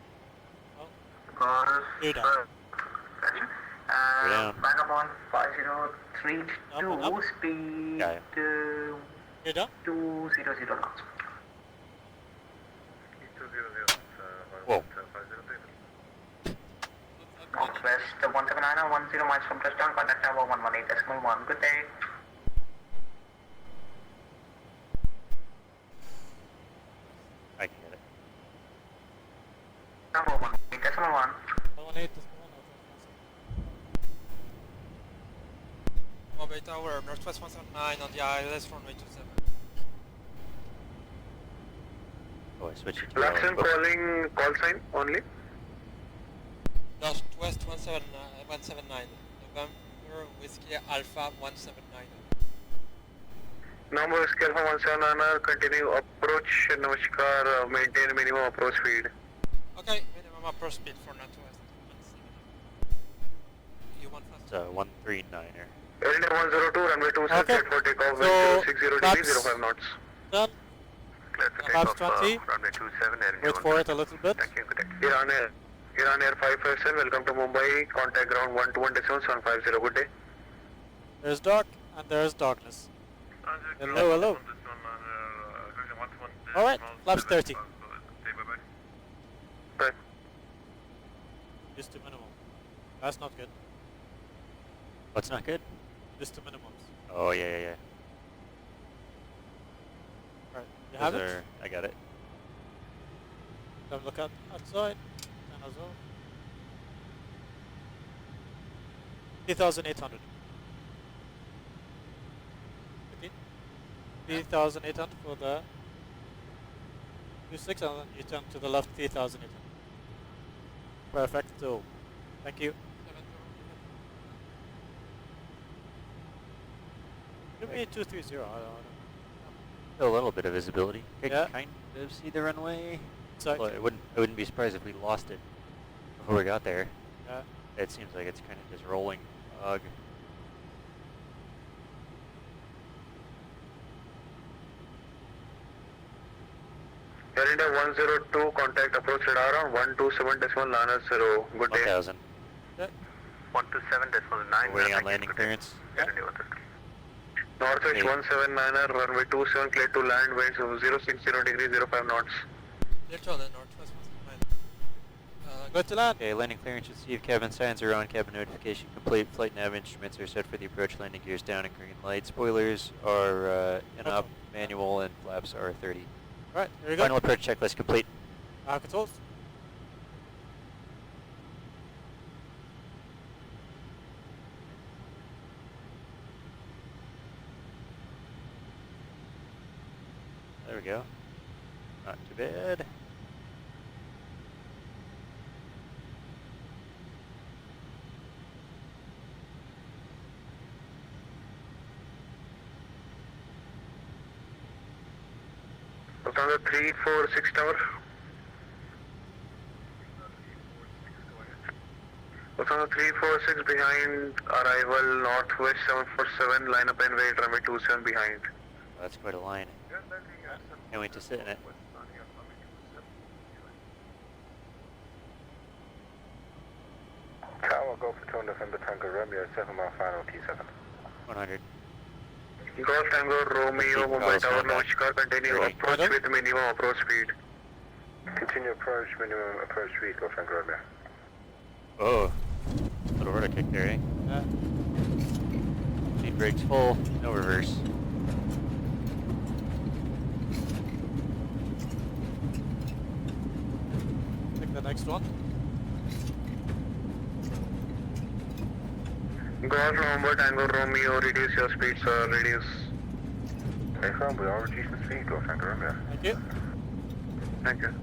Oh,
Golf.
You're down.
You're down.
Vagabond 5032,
Up.
speed
Yeah,
you're done?
200 knots.
Whoa.
Northwest 179, 10 miles from touchdown, contact tower 118.1. Good day.
I can get it.
Tower 118.1.
118 is
Mumbai Tower, Northwest 179 on the ILS runway 27.
Oh, I switched it to
Blackson
Woof.
calling call sign only.
Northwest 179, November Whiskey Alpha 179.
Number scale for 179, continue approach, Namaskar, maintain minimum approach speed.
Okay, minimum approach speed for Northwest 179. You want fast?
It's a 139er.
Airline 102, runway 27,
Okay.
set for takeoff,
So,
wind 060 degrees,
that's-
05 knots.
done.
Clear for
Flaps
takeoff,
20.
runway 27, Airline
Wait for it a little bit.
Thank you, good day. Iran Air 557, welcome to Mumbai, contact ground 121 decimal 150, good day.
There's dark and there's darkness. Hello, hello. Alright, flaps 30.
Bye.
Just to minimum. That's not good.
What's not good?
Just to minimums.
Oh, yeah.
Alright, you have
Those
it?
are- I got it.
Come look outside. And as well. 3,800. 3,800 for the 26 and then you turn to the left 3,800. Perfecto. Thank you. Give me 230. I don't know.
Still a little bit of visibility. I
Yeah.
can kind of see the runway.
So,
Well, I wouldn't be surprised if we lost it before we got there.
yeah.
It seems like it's kind of just rolling fog.
Air India 102, contact approach radar on 127.900. Good day.
1000.
127.9.
We're waiting on landing clearance.
Northwest
Okay.
179er, runway 27, clear to land, winds of 060 degrees, 05 knots.
Clear to land, Northwest 179.
Go to land.
Okay, landing clearance received. Cabin signs are on. Cabin notification complete. Flight nav instruments are set for the approach. Landing gears down and green light. Spoilers are in up, manual, and flaps are 30.
Alright, here we go.
Final approach checklist complete.
Controls.
There we go. Not too bad.
Lufthansa 346 tower. Lufthansa 346 behind arrival, Northwest 747, line up and wait, runway 27 behind.
Oh, that's quite a line. Can't wait to sit in it.
Tower, go for 2 November Tango Romeo, 7 mile final T7.
100.
Golf Tango Romeo, Mumbai Tower, Namaskar, continue
Ready.
approach with minimum approach speed.
Continue approach, minimum approach speed, go Tango Romeo.
Oh, little rudder kick there, eh?
Yeah.
Speed brakes full, no reverse.
Take the next one.
Golf November Tango Romeo, reduce your speed, sir, reduce.
Confirm, we are reducing speed, go Tango Romeo.
Thank you.
Thank you.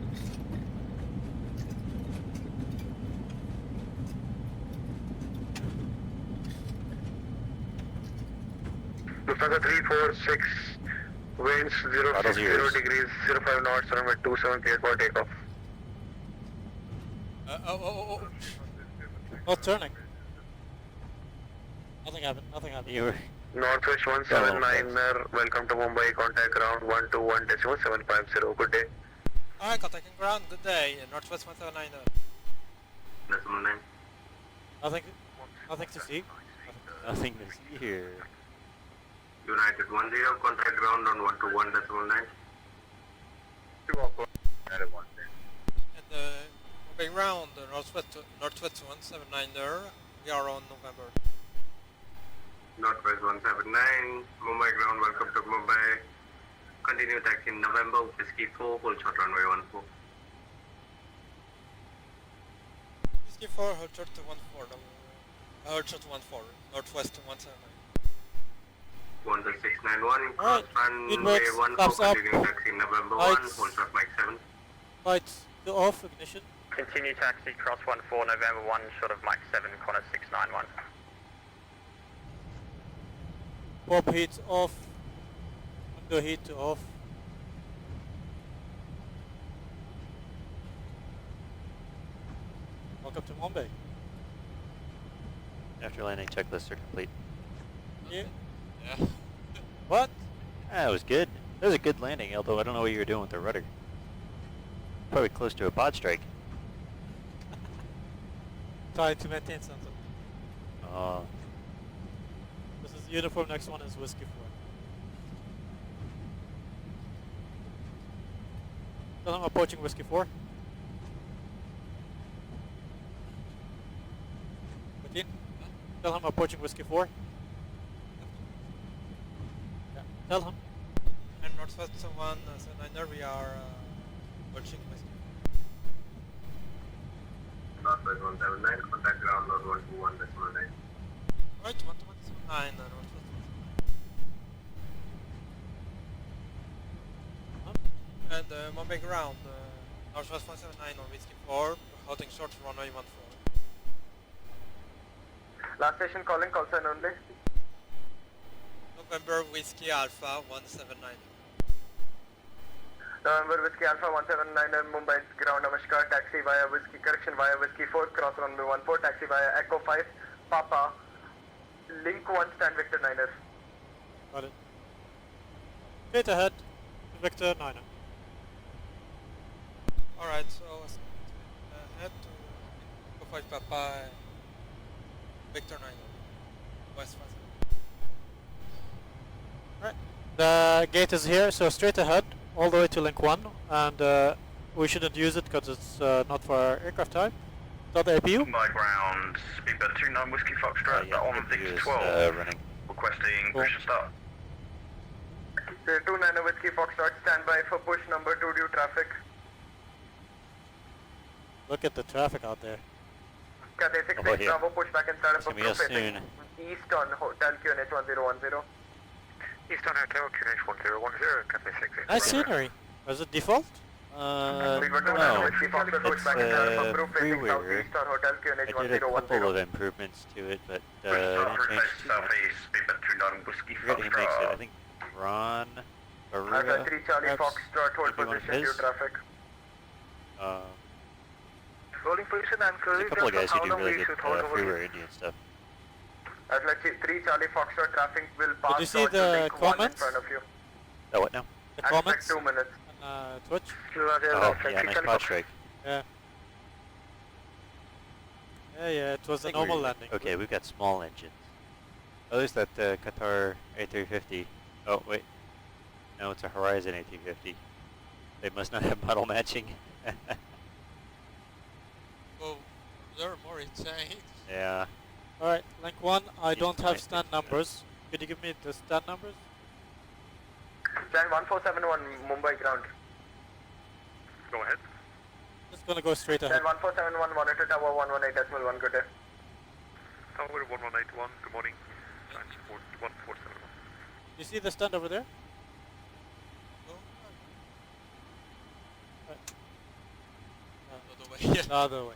Lufthansa 346, winds 060 degrees, 05 knots, runway 27, cleared for takeoff.
Oh.
Not turning. Nothing happened. Nothing happened.
You were
Northwest 179er, welcome to Mumbai, contact ground 121.750, good day.
Alright, contacting ground, good day. Northwest 179.
Decimal 9.
Nothing. Nothing to see.
nothing to see here.
United 10, contact ground on 121.9. 2 United 1.
And moving round, Northwest 179er, we are on November.
Northwest 179, Mumbai ground, welcome to Mumbai. Continue taxi in November, Whiskey 4, hold short runway 14.
Whiskey 4, hold short to 14, hold short to 14, Northwest 179.
12691, cross
Alright,
runway
inwards,
14,
flaps up.
continue taxi in November 1,
Lights.
hold short Mike 7.
Lights go off. Ignition.
Continue taxi, cross 14, November 1, short of Mike 7, corner 691.
Pop heat off. Window heat to off. Welcome to Mumbai.
After landing, checklists are complete.
Yeah.
Yeah.
What?
Ah, it was good. That was a good landing, although I don't know what you were doing with the rudder. Probably close to a pod strike.
Trying to maintain something.
Oh,
This is uniform. Next one is Whiskey 4. Tell him approaching Whiskey 4. 14. Tell him approaching Whiskey 4. Yeah. Tell him.
And Northwest 179er, we are approaching Whiskey.
Northwest 179, contact ground on 121.9.
Right, 121.9, Northwest 179. And Mumbai ground, Northwest 179 on Whiskey 4, holding short runway 14.
Last station calling, call sign only.
November Whiskey Alpha 179.
November Whiskey Alpha 179 Mumbai ground, Namaskar, taxi via Whiskey, correction via Whiskey 4, cross runway 14, taxi via Echo 5, Papa, link 1, stand Victor 9er.
Got it. Straight ahead. Victor 9er.
Alright, so head to Echo 5 Papa Victor 9 West 5.
Right. The gate is here, so straight ahead, all the way to link 1, and we shouldn't use it because it's not for our aircraft type. Start the APU.
By ground, speedbird 29 Whiskey Foxtrot,
yeah,
on Victor
APU is,
12,
running.
requesting
Cool.
push and start.
29 Whiskey Foxtrot, stand by for push number 2 due traffic.
Look at the traffic out there.
Cathay 66
yeah.
Bravo, push back and start
It's
up
gonna be us
facing
soon.
east on Hotel QNH 1010.
East on Hotel QNH 1010, Cathay 66.
Nice scenery. Was it default?
No,
Whiskey Foxtrot, push
it's
back and start up facing
freeware.
southeast on Hotel QNH
I did a couple
1010.
of improvements to it, but
Push
I
start,
didn't change
rotate
too much.
southeast, speedbird 29 Whiskey
I forget who makes it. I
Foxtrot.
think Ron
Alpha
Barua.
3 Charlie
perhaps,
Foxtrot, hold
might be one of
position due
his.
traffic.
Rolling position and
There's a couple of guys who do really good
hold over
freeware Indian stuff.
Alpha 3 Charlie Foxtrot, traffic will pass
you see
out to
the
link 1 in
comments?
front of you.
Oh, what now?
The
Expect
comments
2 minutes.
on Twitch?
Oh, yeah, nice pod strike.
Yeah. Yeah, it was a
I think
normal
we're-
landing.
Okay, we've got small engines. Oh, there's that Qatar A350. Oh, wait. No, it's a Horizon A350. They must not have model matching.
Well, they're more insane.
Yeah.
Alright, link 1, I
He's
don't have
quite
stand
different.
numbers. Could you give me the stand numbers?
Stand 1471 Mumbai ground.
Go ahead.
Just gonna go straight ahead.
Stand 1471 monitor tower 118.1, good day.
Tower 1181, good morning. 1471.
You see the stand over there?
No?
Uh,
The other way. Yeah.
the other way.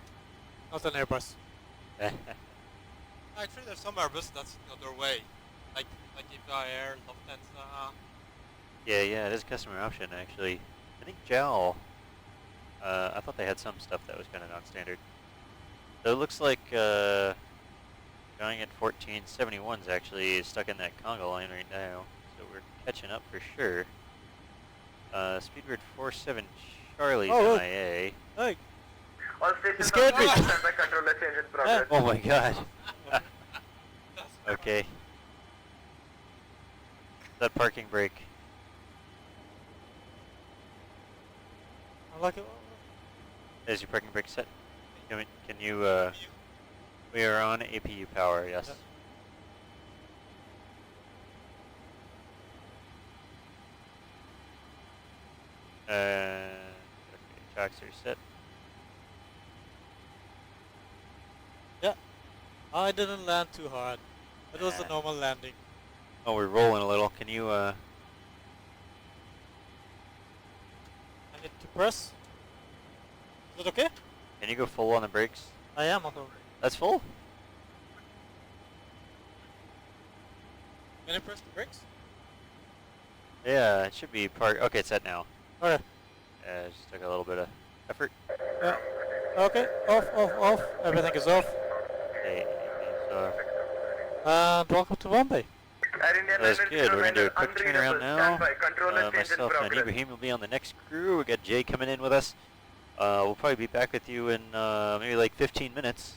Not an Airbus.
Actually, there's some Airbus that's the other way. Like Eva Air, Lufthansa.
Yeah, it is a customer option, actually. I think JAL, I thought they had some stuff that was kind of non-standard. So it looks like going at 1471's actually stuck in that conga line right now. So we're catching up for sure. Speedbird 47 Charlie's
Oh, look.
MIA.
Hey,
All stations
scared
are
me.
stand by controller change in progress.
Oh my god. Okay. That parking brake.
I like it.
Is your parking brake set? Can you, we are on APU power, yes.
Yep.
Okay, tracks are set.
Yeah. I didn't land too hard. It was a
Nah.
normal landing.
Oh, we're rolling a little. Can you,
I need to press. Is it okay?
can you go full on the brakes?
I am on the...
That's full?
Can I press the brakes?
Yeah, it should be park. Okay, it's set now.
Okay.
Yeah, it just took a little bit of effort.
Yeah. Okay, off. Everything is off.
Okay, so
And welcome to Bombay.
Air India
that's
9
good. We're gonna do a quick turnaround
unreadable.
now.
Stand by, controller change in
Myself and
progress.
Ibrahim will be on the next crew. We got Jay coming in with us. We'll probably be back with you in maybe like 15 minutes.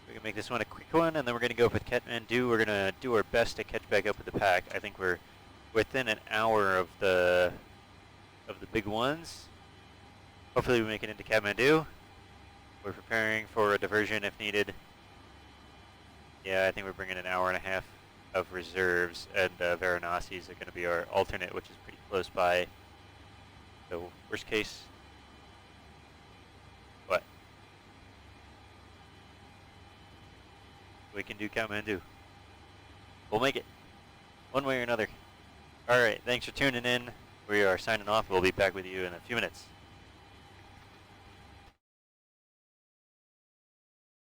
We can make this one a quick one, and then we're gonna go up with Kathmandu. We're gonna do our best to catch back up with the pack. I think we're within an hour of the big ones. Hopefully we make it into Kathmandu. We're preparing for a diversion if needed. Yeah, I think we're bringing an hour and a half of reserves, and Varanasis are going to be our alternate, which is pretty close by. So worst case, what? We can do Kathmandu. We'll make it, one way or another. All right, thanks for tuning in. We are signing off. We'll be back with you in a few minutes.